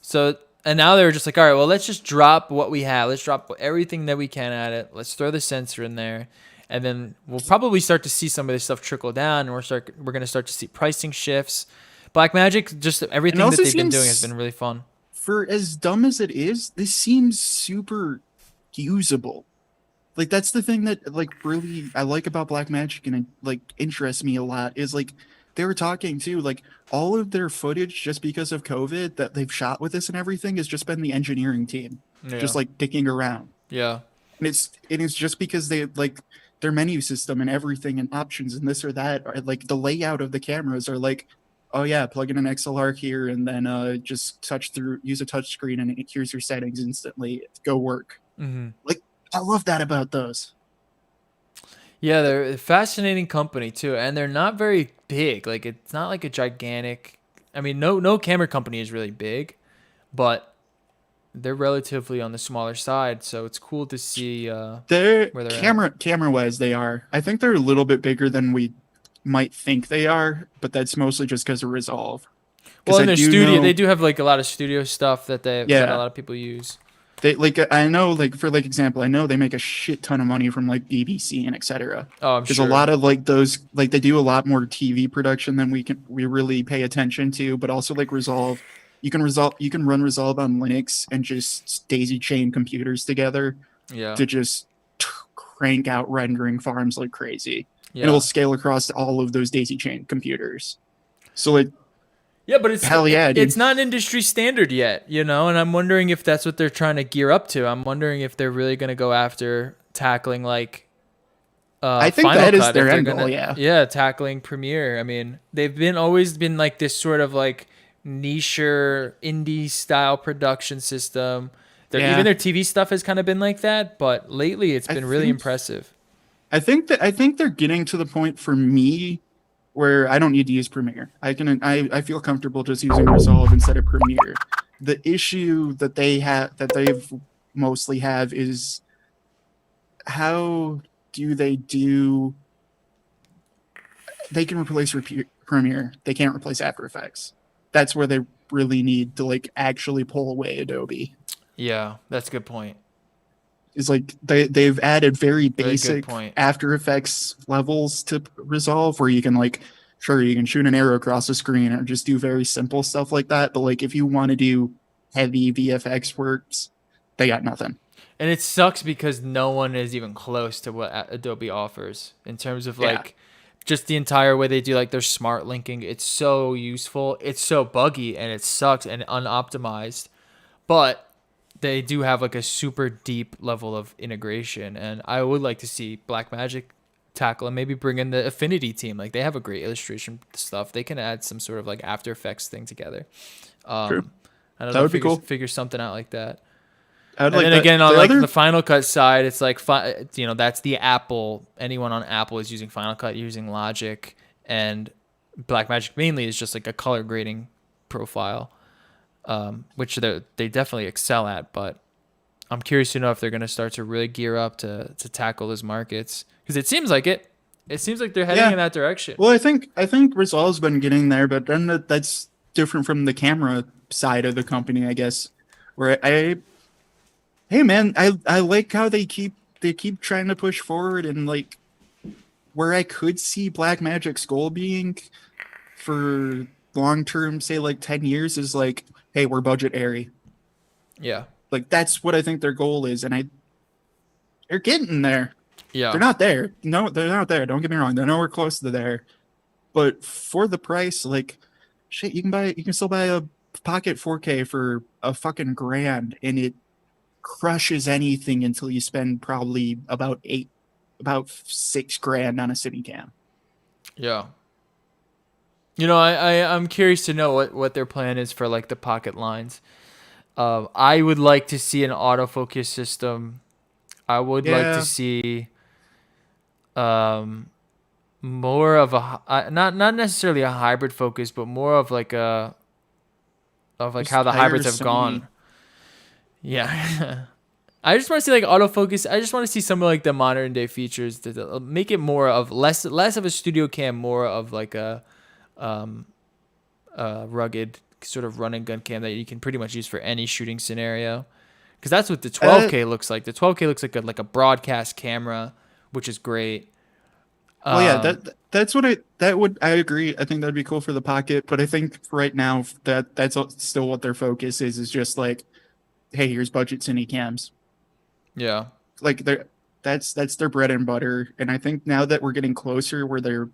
So, and now they're just like, all right, well, let's just drop what we have. Let's drop everything that we can at it. Let's throw the sensor in there. And then we'll probably start to see some of this stuff trickle down, and we're going to start to see pricing shifts. Blackmagic, just everything that they've been doing has been really fun. For as dumb as it is, this seems super usable. Like that's the thing that like really I like about Blackmagic, and it like interests me a lot, is like they were talking too, like all of their footage, just because of COVID, that they've shot with this and everything, has just been the engineering team, just like dicking around. Yeah. And it's just because they like their menu system and everything and options and this or that, are like the layout of the cameras are like, oh yeah, plug in an XLR here and then just use a touch screen and here's your settings instantly. Go work. Like I love that about those. Yeah, they're a fascinating company too, and they're not very big. Like it's not like a gigantic. I mean, no camera company is really big, but they're relatively on the smaller side. So it's cool to see they're where they're camera wise. They are. I think they're a little bit bigger than we might think they are, but that's mostly just because of Resolve. Well, in their studio, they do have like a lot of studio stuff that that a lot of people use. They like I know like for like example, I know they make a shit ton of money from like BBC and etc. Oh, I'm There's sure. a lot of like those, like they do a lot more TV production than we really pay attention to, but also like Resolve. You can run Resolve on Linux and just daisy chain computers together to just crank out rendering farms like crazy. And it'll scale across all of those daisy chain computers. So like yeah, but it's hell yeah, dude. It's not industry standard yet, and I'm wondering if that's what they're trying to gear up to. I'm wondering if they're really going to go after tackling like I think Final that is Cut, their end goal, yeah, tackling Premiere. I mean, they've always been like this sort of like niche-er indie style production system. Even their TV stuff has kind of been like that, but lately it's been really impressive. I think they're getting to the point for me where I don't need to use Premiere. I feel comfortable just using Resolve instead of Premiere. The issue that they've mostly have is how do they do? They can replace Premiere. They can't replace After Effects. That's where they really need to like actually pull away Adobe. Yeah, that's a good point. Is like they've added very basic After Effects levels to Resolve where you can like, sure, you can shoot an arrow across the screen or just do very simple stuff like that. But like if you want to do heavy VFX works, they got nothing. And it sucks because no one is even close to what Adobe offers in terms of like just the entire way they do like their smart linking. It's so useful. It's so buggy and it sucks and unoptimized. But they do have like a super deep level of integration, and I would like to see Blackmagic tackle and maybe bring in the Affinity team. Like they have a great illustration stuff. They can add some sort of like After Effects thing together. True. I don't that know, would be cool. Figure something out like that. And then again, on like the Final Cut side, it's like that's the Apple. Anyone on Apple is using Final Cut, using Logic, and Blackmagic mainly is just like a color grading profile. Which they definitely excel at, but I'm curious to know if they're going to start to really gear up to tackle those markets, because it seems like it. It seems like they're heading in that direction. Well, I think Resolve's been getting there, but then that's different from the camera side of the company, I guess. Where hey man, I like how they keep trying to push forward, and like where I could see Blackmagic's goal being for long term, say like 10 years, is like, hey, we're budget airy. Yeah. Like that's what I think their goal is, and they're getting there. Yeah. They're not there. No, they're not there. Don't get me wrong. They're nowhere close to there. But for the price, like shit, you can still buy a Pocket 4K for a fucking $1,000, and it crushes anything until you spend probably about $6,000 on a city cam. Yeah. I'm curious to know what their plan is for like the Pocket lines. I would like to see an autofocus system. I would like to see more of a not necessarily a hybrid focus, but more of like how the hybrids have gone. Yeah. I just want to see like autofocus. I just want to see some of like the modern day features that make it more of less of a studio cam, more of like a rugged sort of run and gun cam that you can pretty much use for any shooting scenario. Because that's what the 12K looks like. The 12K looks like a broadcast camera, which is great. Well, yeah, that's what I agree. I think that'd be cool for the Pocket, but I think right now that's still what their focus is just like, hey, here's budget cine cams. Yeah. Like that's their bread and butter. And I think now that we're getting closer where they're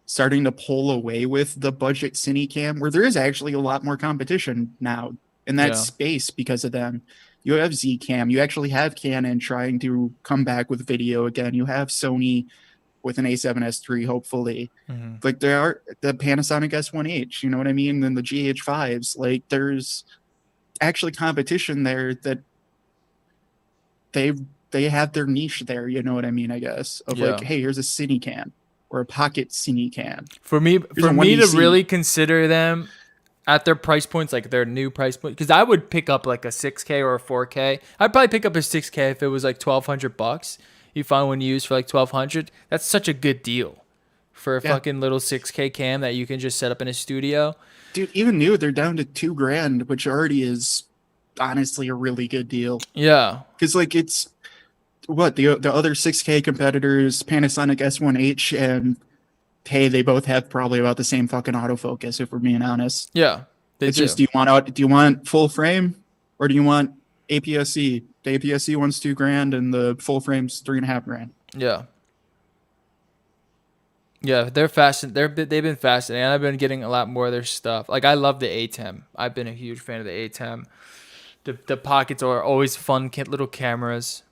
starting to pull away with the budget cine cam, where there is actually a lot more competition now in that space because of them. You have Zcam. You actually have Canon trying to come back with video again. You have Sony with an A7S III, hopefully. Mm-hmm. Like there are the Panasonic S1H, you know what I mean? And the GH5s. Like there's actually competition there that they have their niche there, you know what I mean, I guess. Of like, hey, here's a cine cam or a Pocket cine cam. For me to really consider them at their price points, like their new price point, because I would pick up like a 6K or a 4K. I'd probably pick up a 6K if it was like $1,200. You find one used for like $1,200. That's such a good deal for a fucking little 6K cam that you can just set up in a studio. Dude, even new, they're down to $2,000, which already is honestly a really good deal. Yeah, because like it's what the other 6K competitors, Panasonic S1H and hey, they both have probably about the same fucking autofocus, if we're being honest. Yeah, it's just do you want full frame or do you want APS-C? The APS-C one's $2,000 and the full frame's $3,500. Yeah. Yeah, they're fast. They've been fascinating. I've been getting a lot more of their stuff. Like I love the ATEM. I've been a huge fan of the ATEM. The Pockets are always fun little cameras.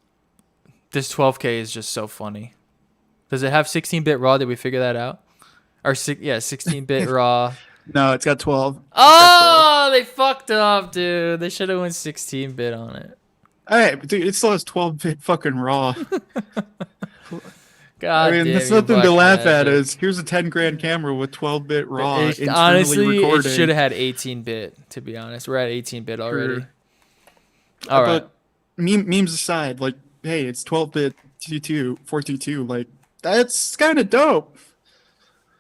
This 12K is just so funny. Does it have 16-bit RAW? Did we figure that out? Or 16-bit RAW. No, it's got 12. Oh, they fucked up, dude. They should have went 16-bit on it. All right, dude, it still has 12-bit fucking RAW. God I mean, damn there's you, nothing to laugh at. Blackmagic. Is here's a 10 grand camera with 12-bit raw internally Honestly, it recording. should have had 18-bit. To be honest, we're at 18-bit already. Sure. All right. But memes aside, like, hey, it's 12-bit 422. Like, that's kind of dope.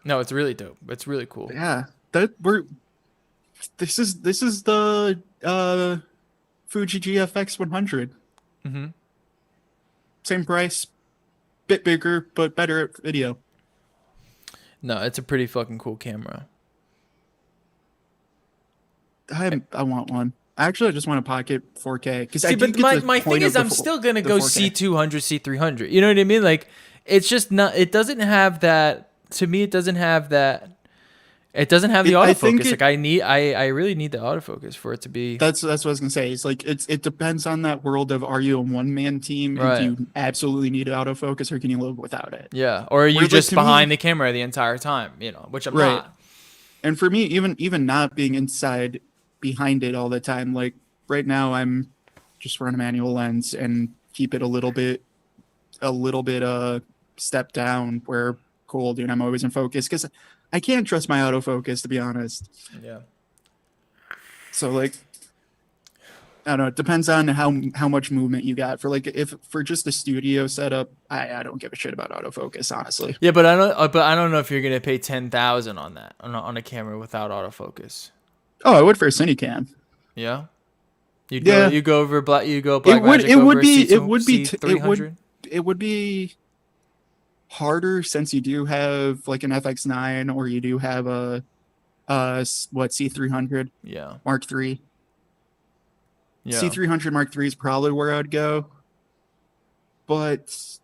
No, it's really dope. It's really cool. Yeah, this is the Fuji GFX 100. Mm-hmm. Same price, bit bigger, but better at video. No, it's a pretty fucking cool camera. I want one. Actually, I just want a pocket 4K. Because my thing is, I'm still gonna go 4K. C200, C300. You know what I mean? Like, it's just not. It doesn't have that. To me, it doesn't have that. It doesn't have the autofocus. Like, I really need the autofocus for it to be. That's what I was gonna say. It's like it depends on that world of, are you a one-man team? Right. And do you absolutely need autofocus, or can you live without it? Yeah, or are you Whereas, just like, behind the camera the entire time? You know, which I'm not. And for me, even not being inside behind it all the time, like right now, I'm just run a manual lens and keep it a little bit step down where, cool, dude, I'm always in focus, because I can't trust my autofocus, to be honest. Yeah. So, like, I don't know. It depends on how much movement you got. If for just a studio setup, I don't give a shit about autofocus, honestly. Yeah, but I don't know if you're gonna pay 10,000 on that on a camera without autofocus. Oh, I would for a Cinecam. Yeah. You Yeah. go over Blackmagic It would be harder, since you do have like an FX9, or you do have a C300 Yeah. Mark III. Yeah. C300 Mark III is probably where I'd go. But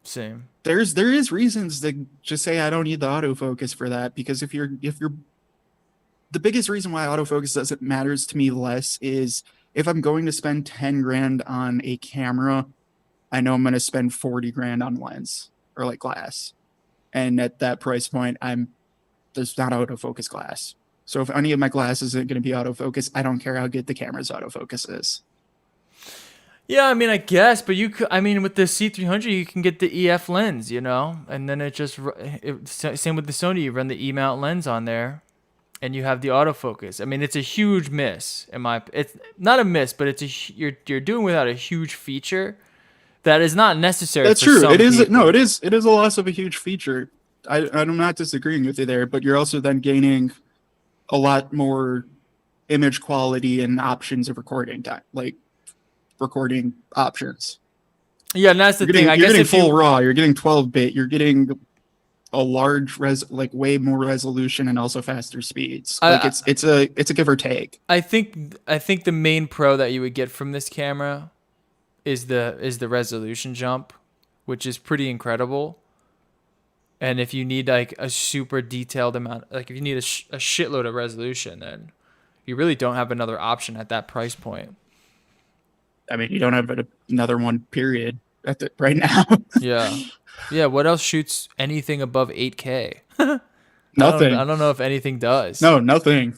Same. there is reasons to just say I don't need the autofocus for that, because if you're the biggest reason why autofocus doesn't matters to me less is, if I'm going to spend 10 grand on a camera, I know I'm going to spend 40 grand on lens or like glass. And at that price point, there's not autofocus glass. So if any of my glass isn't going to be autofocus, I don't care how good the camera's autofocus is. Yeah, I mean, I guess, but with the C300, you can get the EF lens, you know, and then same with the Sony, you run the E-mount lens on there, and you have the autofocus. I mean, it's a huge miss. It's not a miss, but you're doing without a huge feature that is not necessary. That's for true. Some it is. people. No, it is a loss of a huge feature. I'm not disagreeing with you there, but you're also then gaining a lot more image quality and options of recording time, like recording options. Yeah, and that's the thing. I guess getting if full RAW, you're getting 12-bit, you're getting a large way more resolution and also faster speeds. Like it's a give or take. I think the main pro that you would get from this camera is the resolution jump, which is pretty incredible. And if you need like a super detailed amount, like if you need a shitload of resolution, then you really don't have another option at that price point. I mean, you don't have another one, period, right now. Yeah. Yeah, what else shoots anything above 8K? Nothing. I don't know if anything does. No, nothing.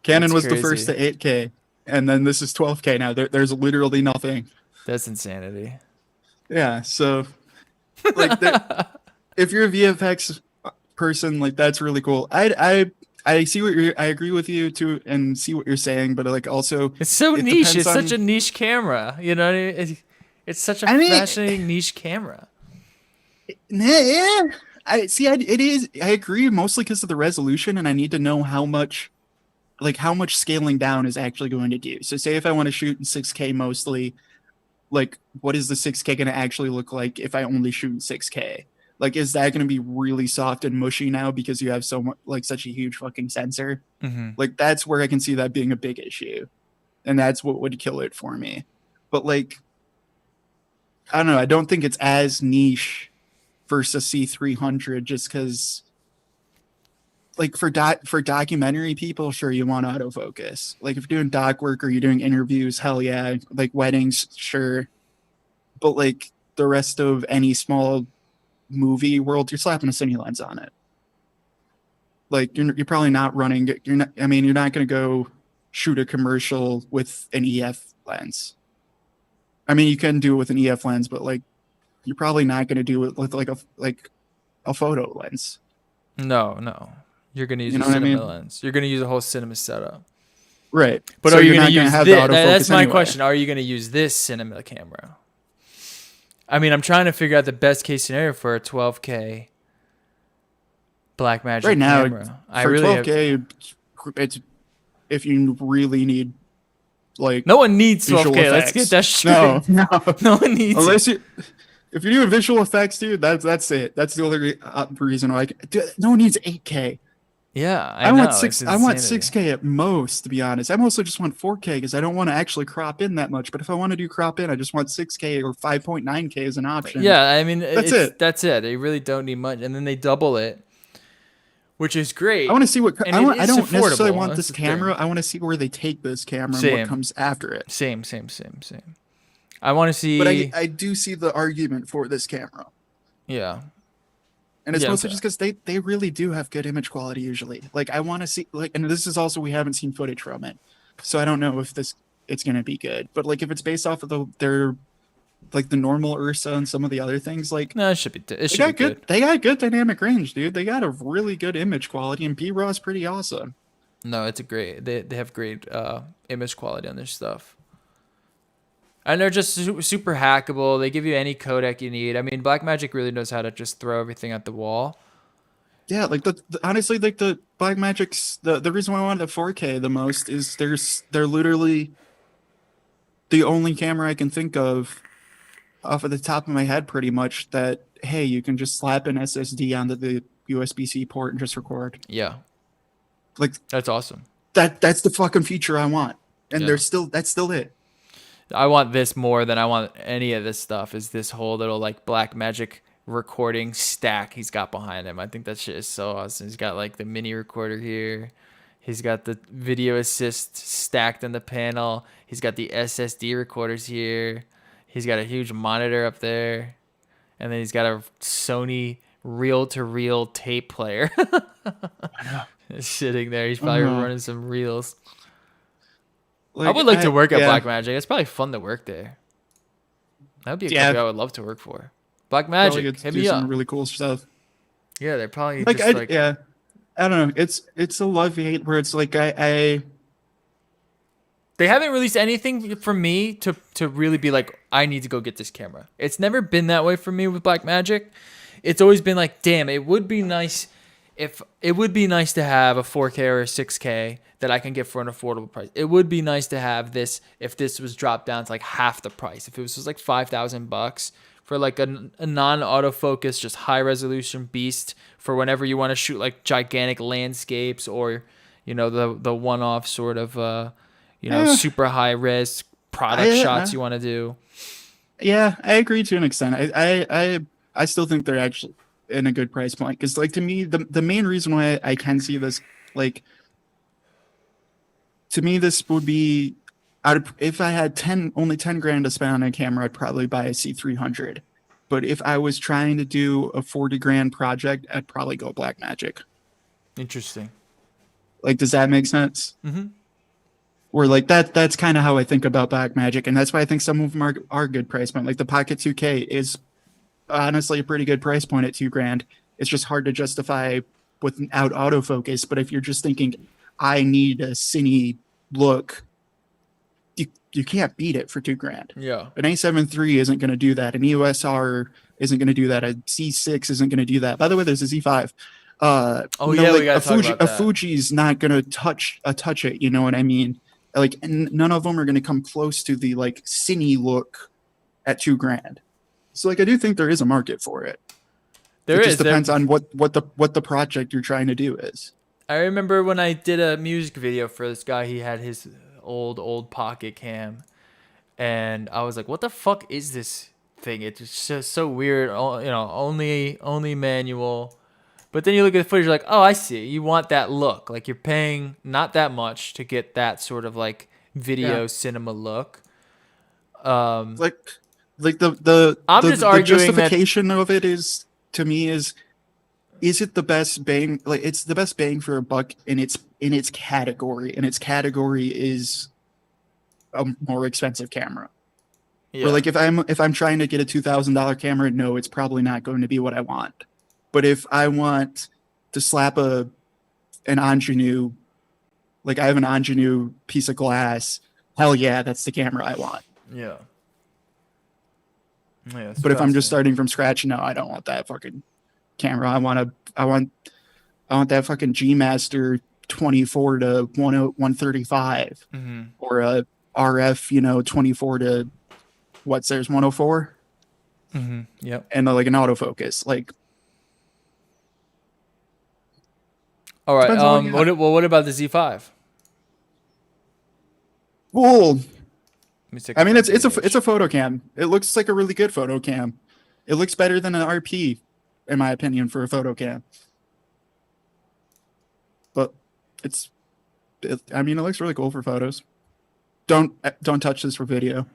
Canon That's was crazy. the first to 8K, and then this is 12K now. There's literally nothing. That's insanity. Yeah, so like if you're a VFX person, like that's really cool. I see I agree with you too, and see what you're saying, but like also it's so niche. It's such a niche camera. You know what I mean? It's such a fascinating niche camera. Yeah, it is. I agree, mostly because of the resolution, and I need to know how much scaling down is actually going to do. So say if I want to shoot in 6K mostly, like what is the 6K going to actually look like if I only shoot in 6K? Like, is that going to be really soft and mushy now because you have such a huge fucking sensor? Mm-hmm. Like, that's where I can see that being a big issue, and that's what would kill it for me. But like, I don't know. I don't think it's as niche versus C300, just because, like, for documentary people, sure, you want autofocus. Like, if you're doing doc work or you're doing interviews, hell yeah. Like weddings, sure. But like the rest of any small movie world, you're slapping a cine lens on it. Like, you're probably not running. You're not going to go shoot a commercial with an EF lens. I mean, you can do it with an EF lens, but like, you're probably not going to do it with like a photo lens. No. You're gonna use You a know what I cinema mean? lens. You're gonna use a whole cinema setup. Right. But So are you you're gonna not use have this? the autofocus That's my anyway. question. Are you gonna use this cinema camera? I mean, I'm trying to figure out the best case scenario for a 12K Blackmagic Right now, camera. I for really 12K, it's if you really need like no one needs visual 12K. effects. Let's get that straight. No. No one needs Unless it. if you're doing visual effects, dude, that's it. That's the only reason why. Dude, no one needs 8K. Yeah, I know. want It's I want insanity. 6K at most, to be honest. I mostly just want 4K because I don't want to actually crop in that much. But if I want to do crop in, I just want 6K or 5.9K as an option. Yeah, I mean, That's it. That's it. They really don't need much, and then they double it, which is great. I want to see what And I want. I it's don't necessarily affordable. want That's this the camera. thing. I want to see where they take this camera Same. and what comes after it. Same. I want to see. But I do see the argument for this camera. Yeah. And it's Yeah, mostly okay. just because they really do have good image quality usually. Like I want to see and this is also we haven't seen footage from it, so I don't know if it's gonna be good. But like if it's based off of their like the normal Ursa and some of the other things, like No, it should be. It they should got be good. They got good dynamic range, dude. They got a really good image quality, and B-RAW is pretty awesome. No, it's a great. They have great image quality on their stuff, and they're just super hackable. They give you any codec you need. I mean, Blackmagic really knows how to just throw everything at the wall. Yeah, like honestly, like the Blackmagic's the reason why I wanted the 4K the most is they're literally the only camera I can think of off of the top of my head pretty much that hey, you can just slap an SSD onto the USB-C port and just record. Yeah, Like that's awesome. that's the fucking feature I want. And Yeah. that's still it. I want this more than I want any of this stuff. Is this whole little like Blackmagic recording stack he's got behind him? I think that shit is so awesome. He's got like the mini recorder here. He's got the video assist stacked in the panel. He's got the SSD recorders here. He's got a huge monitor up there. And then he's got a Sony reel-to-reel tape player sitting there. He's probably running some reels. Like, I would like to work at yeah. Blackmagic. It's probably fun to work there. That would be a Yeah. company I would love to work for. Probably Blackmagic, get to hit do me some up. really cool stuff. Yeah, they're probably Like, just like yeah. I don't know. It's a love hate where it's like I they haven't released anything for me to really be like, I need to go get this camera. It's never been that way for me with Blackmagic. It's always been like, damn, it would be nice to have a 4K or a 6K that I can get for an affordable price. It would be nice to have this if this was dropped down to like half the price. If it was just like $5,000 for like a non-autofocus, just high resolution beast for whenever you want to shoot like gigantic landscapes or, you know, the one-off sort of super high res product shots you want to do. Yeah, I agree to an extent. I still think they're actually in a good price point because, like, to me, the main reason why I can see this, like, to me, this would be if I had only 10 grand to spend on a camera, I'd probably buy a C300. But if I was trying to do a 40 grand project, I'd probably go Blackmagic. Interesting. Like, does that make sense? Mm-hmm. Or like that's kind of how I think about Blackmagic, and that's why I think some of them are good price point. Like the Pocket 2K is honestly a pretty good price point at $2,000. It's just hard to justify without autofocus. But if you're just thinking, I need a cine look, you can't beat it for $2,000. Yeah. An A7 III isn't going to do that. An EOS R isn't going to do that. A C6 isn't going to do that. By the way, there's a Z5. We gotta talk about that. A Fuji's not going to touch it. You know what I mean? Like, and none of them are going to come close to the like cine look at $2,000. So like, I do think there is a market for it. It just depends on what the project you're trying to do is. I remember when I did a music video for this guy, he had his old pocket cam, and I was like, "What the fuck is this thing? It's just so weird. Only manual." But then you look at the footage, you're like, "Oh, I see. You want that look. Like you're paying not that much to get that sort of like video cinema look." Like the just arguing justification of it is, to me, is it the best bang? Like, it's the best bang for a buck in its category, and its category is a more expensive camera. Yeah. Or like if I'm trying to get a $2,000 camera, no, it's probably not going to be what I want. But if I want to slap an ingenue, like I have an ingenue piece of glass, hell yeah, that's the camera I want. Yeah. Yeah. But if I'm just starting from scratch, no, I don't want that fucking camera. I want that fucking G Master 24 to 135 or a RF, 24 to what's there's 104. Yep. And like an autofocus, like. All right. What about the Z5? Well, I mean, it's a photo cam. It looks like a really good photo cam. It looks better than an RP, in my opinion, for a photo cam. But it looks really cool for photos. Don't touch this for video.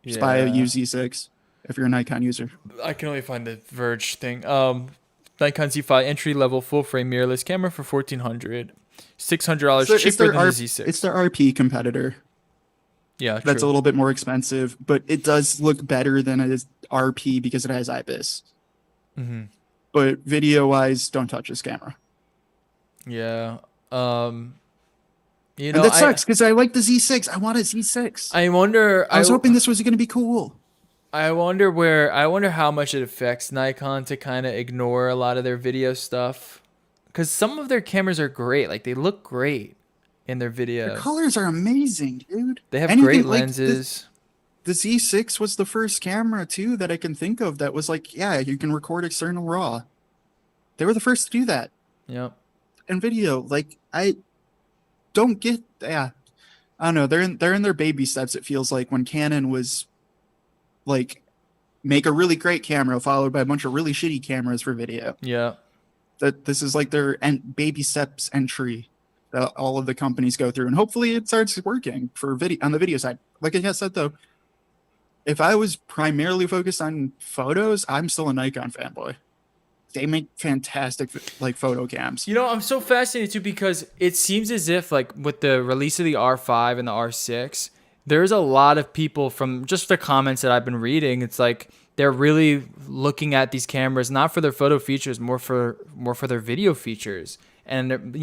Just buy a UZ6 if you're a Nikon user. I can only find the Verge thing. Nikon Z5 entry level full frame mirrorless camera for $1,400, $600 cheaper than the Z6. It's their RP competitor. Yeah, that's true. A little bit more expensive, but it does look better than it is RP because it has IBIS. But video wise, don't touch this camera. Yeah. And that sucks because I like the Z6. I want a Z6. I wonder. I was hoping this was going to be cool. I wonder how much it affects Nikon to kind of ignore a lot of their video stuff, because some of their cameras are great. Like they look great in their video. The colors are amazing, dude. They have great lenses. The Z6 was the first camera too that I can think of that was like, yeah, you can record external RAW. They were the first to do that. Yep. And video, like I don't get. Yeah, I don't know. They're in their baby steps. It feels like when Canon was like make a really great camera followed by a bunch of really shitty cameras for video. Yeah. That this is like their baby steps entry that all of the companies go through, and hopefully it starts working for video on the video side. Like I said though, if I was primarily focused on photos, I'm still a Nikon fanboy. They make fantastic like photo cams. I'm so fascinated too because it seems as if like with the release of the R5 and the R6, there's a lot of people from just the comments that I've been reading. It's like they're really looking at these cameras not for their photo features, more for their video features. And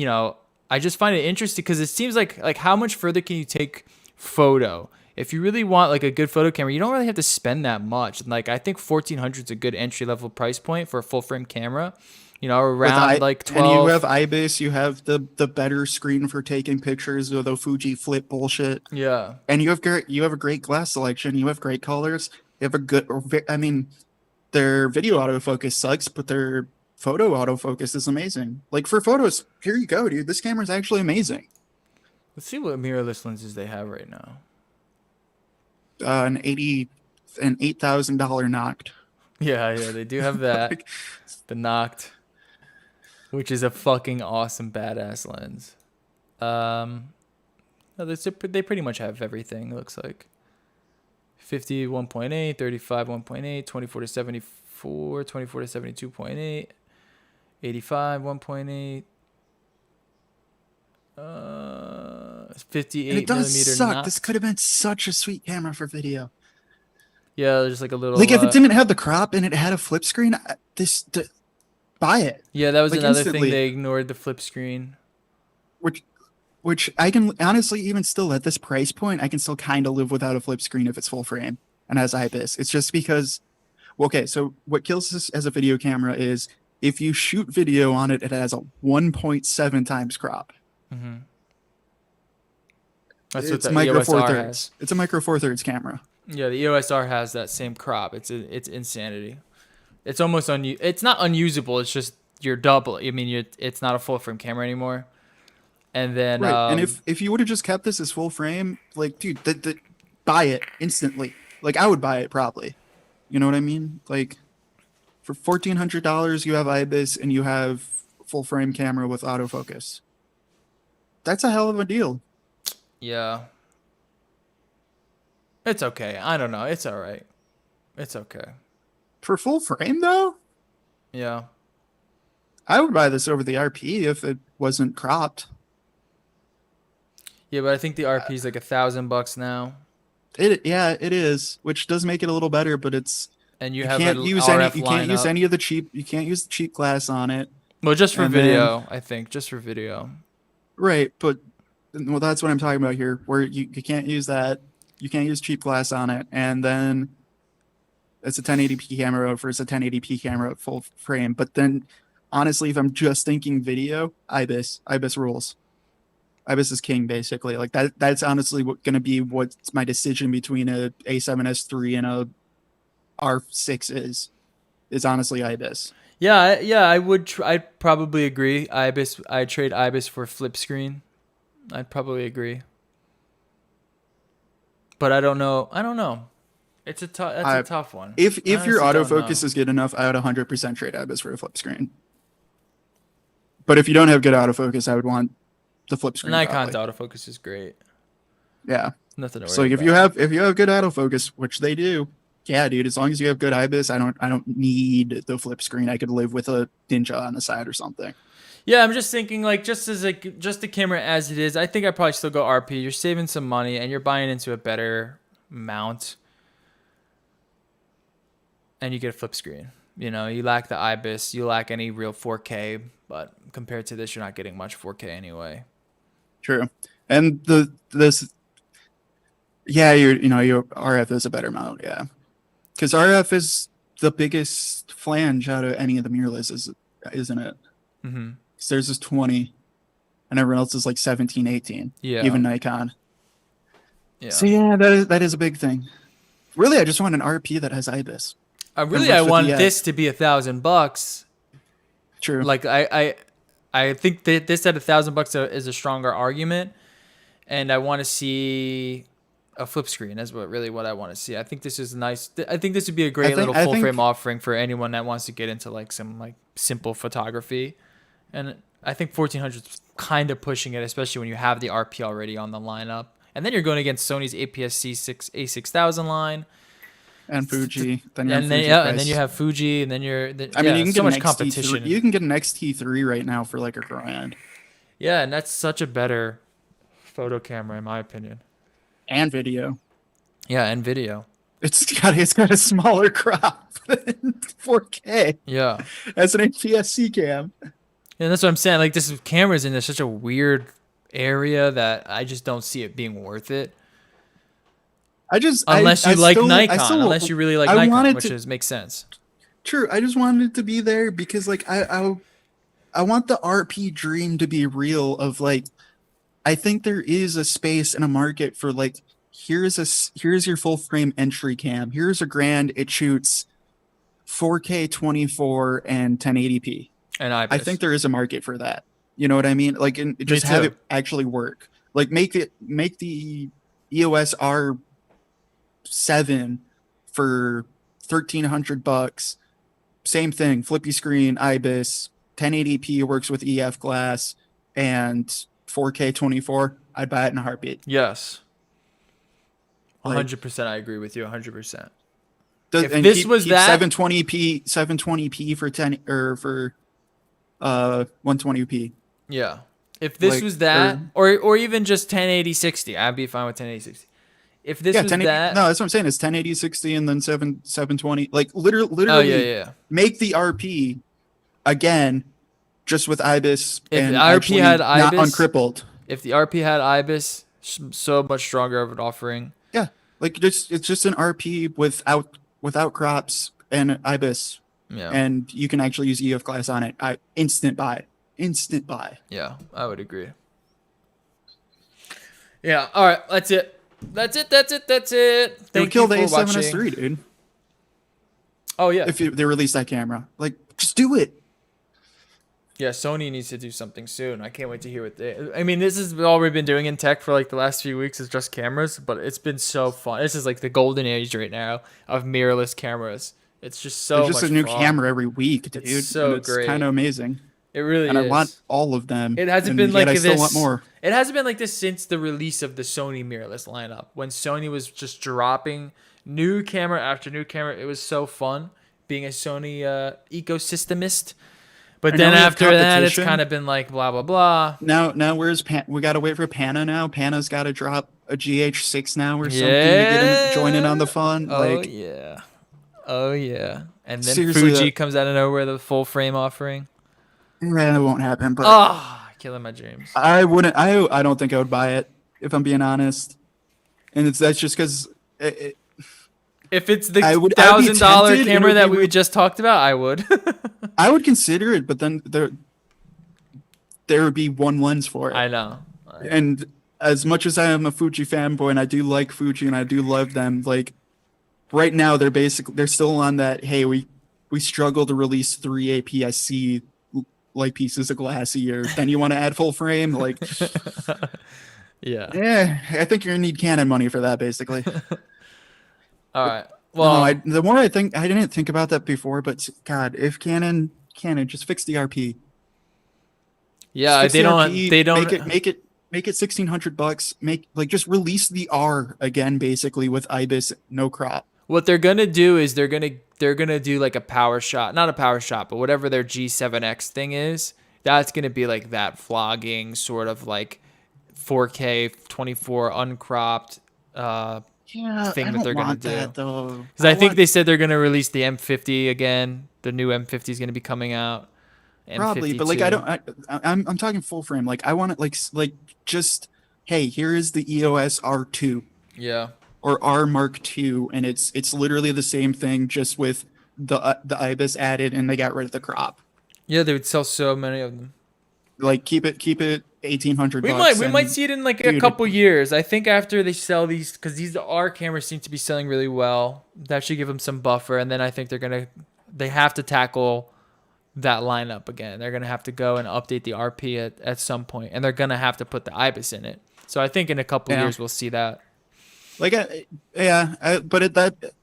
I just find it interesting because it seems like how much further can you take photo? If you really want like a good photo camera, you don't really have to spend that much. Like I think $1,400 is a good entry level price point for a full frame camera. Around like 12. And you have IBIS, you have the better screen for taking pictures of the Fuji flip bullshit. Yeah. And you have a great glass selection. You have great colors. You have a good. I mean, their video autofocus sucks, but their photo autofocus is amazing. Like for photos, here you go, dude. This camera is actually amazing. Let's see what mirrorless lenses they have right now. An $8,000 Noct. Yeah, they do have that. The Noct, which is a fucking awesome badass lens. No, they pretty much have everything. It looks like 50 1.8, 35 1.8, 24 to 74, 24 to 72.8, 85 1.8. 58 and it does millimeter suck. Noct. This could have been such a sweet camera for video. Yeah, there's like a little. Like if it didn't have the crop and it had a flip screen, buy it. Yeah, that was like another instantly. thing. They ignored the flip screen. Which I can honestly even still at this price point, I can still kind of live without a flip screen if it's full frame and has IBIS. It's just because, okay, so what kills this as a video camera is if you shoot video on it, it has a 1.7 times crop. Mm-hmm. It's micro four thirds. It's a micro four thirds camera. Yeah, the EOS R has that same crop. It's insanity. It's almost it's not unusable. It's just you're double. I mean, it's not a full frame camera anymore. And then right. And if you would have just kept this as full frame, like dude, buy it instantly. Like I would buy it probably. You know what I mean? Like for $1,400, you have IBIS and you have full frame camera with autofocus. That's a hell of a deal. Yeah. It's okay. I don't know. It's all right. It's okay. For full frame though? Yeah. I would buy this over the RP if it wasn't cropped. Yeah, but I think the RP is like $1,000 now. It is, which does make it a little better, but And you can't use any of the cheap. You can't use the cheap glass on it. Well, just for video, I think, just for video. Right, but that's what I'm talking about here, where you can't use that. You can't use cheap glass on it, and then it's a 1080p camera versus a 1080p camera at full frame. But then, honestly, if I'm just thinking video, IBIS rules. IBIS is king, basically. Like that's honestly going to be what's my decision between a A7S III and a R6 is honestly IBIS. Yeah, I would. I'd probably agree. IBIS. I'd trade IBIS for flip screen. I'd probably agree. But I don't know. It's a tough one. If your autofocus is good enough, I would 100% trade IBIS for a flip screen. But if you don't have good autofocus, I would want the flip screen. Nikon's autofocus is great. Yeah. Nothing to worry so like about. if you have good autofocus, which they do, yeah, dude. As long as you have good IBIS, I don't need the flip screen. I could live with a Ninja on the side or something. Yeah, I'm just thinking just the camera as it is. I think I'd probably still go RP. You're saving some money and you're buying into a better mount, and you get a flip screen. You know, you lack the IBIS, you lack any real 4K, but compared to this, you're not getting much 4K anyway. True, and your RF is a better mount, yeah, because RF is the biggest flange out of any of the mirrorless, isn't it? Mm-hmm. Theirs is 20, and everyone else is like 17, 18. Yeah. Even Nikon. Yeah. So yeah, that is a big thing. Really, I just want an RP that has IBIS. I want this to be $1,000. True. Like I think that this at $1,000 is a stronger argument, and I want to see a flip screen. That's what I want to see. I think this is nice. I think this would be a great little full frame offering for anyone that wants to get into like some like simple photography. And I think 1400 is kind of pushing it, especially when you have the RP already on the lineup. And then you're going against Sony's APS-C A6000 line. And Fuji. And then you have Fuji, and then you can get so much competition. You can get an XT3 right now for like $1,000. Yeah, and that's such a better photo camera in my opinion. And video. Yeah, and video. It's got a smaller crop than 4K. Yeah. As an APS-C cam. And that's what I'm saying. Like, this camera's in such a weird area that I just don't see it being worth it. Unless you like Nikon, unless you really like Nikon, which makes sense. True. I just wanted it to be there because, like, I want the RP dream to be real. Of like, I think there is a space in a market for like, here's your full frame entry cam. Here's $1,000. It shoots 4K 24 and 1080p. And IBIS. I think there is a market for that. You know what I mean? Like, and just have it actually work. Like, make the EOS R7 for $1,300. Same thing, flippy screen, IBIS, 1080p works with EF glass, and 4K 24. I'd buy it in a heartbeat. Yes, 100%. I agree with you 100%. If this was that 720p for 10 or for 120p. Yeah. If this was that, or even just 1080-60, I'd be fine with 1080-60. If this was that, no, that's what I'm saying. It's 1080-60 and then 720. Like literally. Oh yeah. Make the RP again, just with IBIS. If and the RP had IBIS, not uncrippled. If the RP had IBIS, so much stronger of an offering. Yeah, like it's just an RP without crops and IBIS. Yeah. And you can actually use EF glass on it. Instant buy. Yeah, I would agree. Yeah. All right. That's it. They would kill the A7S III, dude. Oh yeah. If they release that camera, like, just do it. Yeah, Sony needs to do something soon. I can't wait to hear what this is all we've been doing in tech for like the last few weeks is just cameras, but it's been so fun. This is like the golden age right now of mirrorless cameras. It's just so There's just much a new fun. camera every week, dude. It's so great. It's kind of amazing. It really is. And I want all of them. It hasn't been like this. I still want more. It hasn't been like this since the release of the Sony mirrorless lineup. When Sony was just dropping new camera after new camera, it was so fun being a Sony ecosystemist. But then after that, it's kind of been like blah blah blah. Now where's we got to wait for Pana now? Pana's got to drop a GH6 now or something to get him joining on the fun. Oh yeah. Oh yeah. And then Seriously, Fuji comes out of nowhere, the full frame offering. That won't happen. But killing my dreams. I wouldn't. I don't think I would buy it if I'm being honest. And that's just because. If it's the $1,000 camera that we just talked about, I would. I would consider it, but then there would be one lens for it. I know. And as much as I am a Fuji fanboy and I do like Fuji and I do love them, like right now they're still on that. Hey, we struggle to release 3 APS-C like pieces of glass a year. Then you want to add full frame, like. Yeah, I think you're gonna need Canon money for that, basically. All right. Well, no, the more I didn't think about that before, but God, if Canon just fix the RP. Yeah, they don't make it $1,600. Just release the R again, basically with IBIS no crop. What they're gonna do is they're gonna do like a power shot, not a power shot, but whatever their G7X thing is. That's gonna be like that vlogging sort of like 4K 24 uncropped thing that they're gonna do. Because I think they said they're gonna release the M50 again. The new M50 is gonna be coming out. Probably, but like I'm talking full frame. Like I want it like just hey, here is the EOS R2. Yeah. Or R Mark II, and it's literally the same thing, just with the IBIS added, and they got rid of the crop. Yeah, they would sell so many of them. Like keep it $1,800. We might see it in like a couple years. I think after they sell these, because these R cameras seem to be selling really well. That should give them some buffer, and then I think they have to tackle that lineup again. They're gonna have to go and update the RP at some point, and they're gonna have to put the IBIS in it. So I think in a couple years we'll see that. But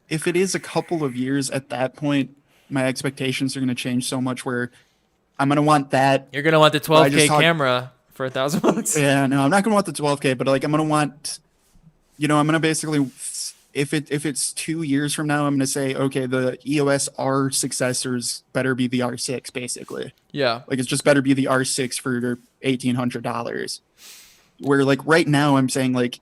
if it is a couple of years at that point, my expectations are going to change so much where I'm going to want that. You're going to want the 12K camera for $1,000. Yeah, no, I'm not going to want the 12K, but like I'm going to want, I'm going to basically, if it's 2 years from now, I'm going to say, okay, the EOS R successors better be the R6, basically. Yeah. Like it's just better be the R6 for $1,800. Where like right now I'm saying like,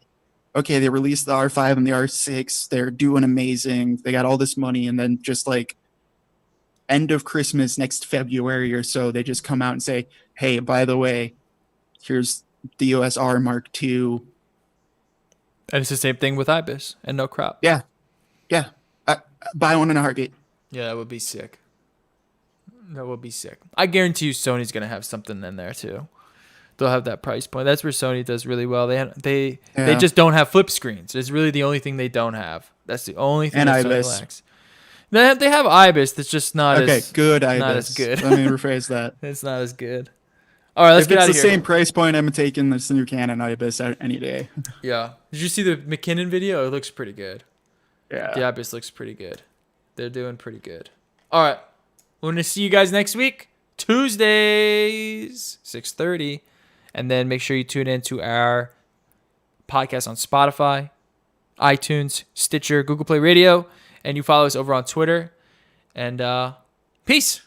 okay, they released the R5 and the R6. They're doing amazing. They got all this money. And then just like end of Christmas next February or so, they just come out and say, hey, by the way, here's the EOS R Mark II. And it's the same thing with IBIS and no crop. Yeah. Yeah. Buy one in a heartbeat. Yeah, that would be sick. That would be sick. I guarantee you Sony's going to have something in there too. They'll have that price point. That's where Sony does really well. They just don't have flip screens. It's really the only thing they don't have. That's the only thing that Sony lacks. They have IBIS. That's just not good IBIS. Not as good. Let me rephrase that. It's not as good. All right, let's get out of here. If it's the same price point, I'm taking this new Canon IBIS any day. Yeah. Did you see the McKinnon video? It looks pretty good. Yeah. The IBIS looks pretty good. They're doing pretty good. All right. We're going to see you guys next week. Tuesdays, 6:30. And then make sure you tune in to our podcast on Spotify, iTunes, Stitcher, Google Play Radio. And you follow us over on Twitter. And peace.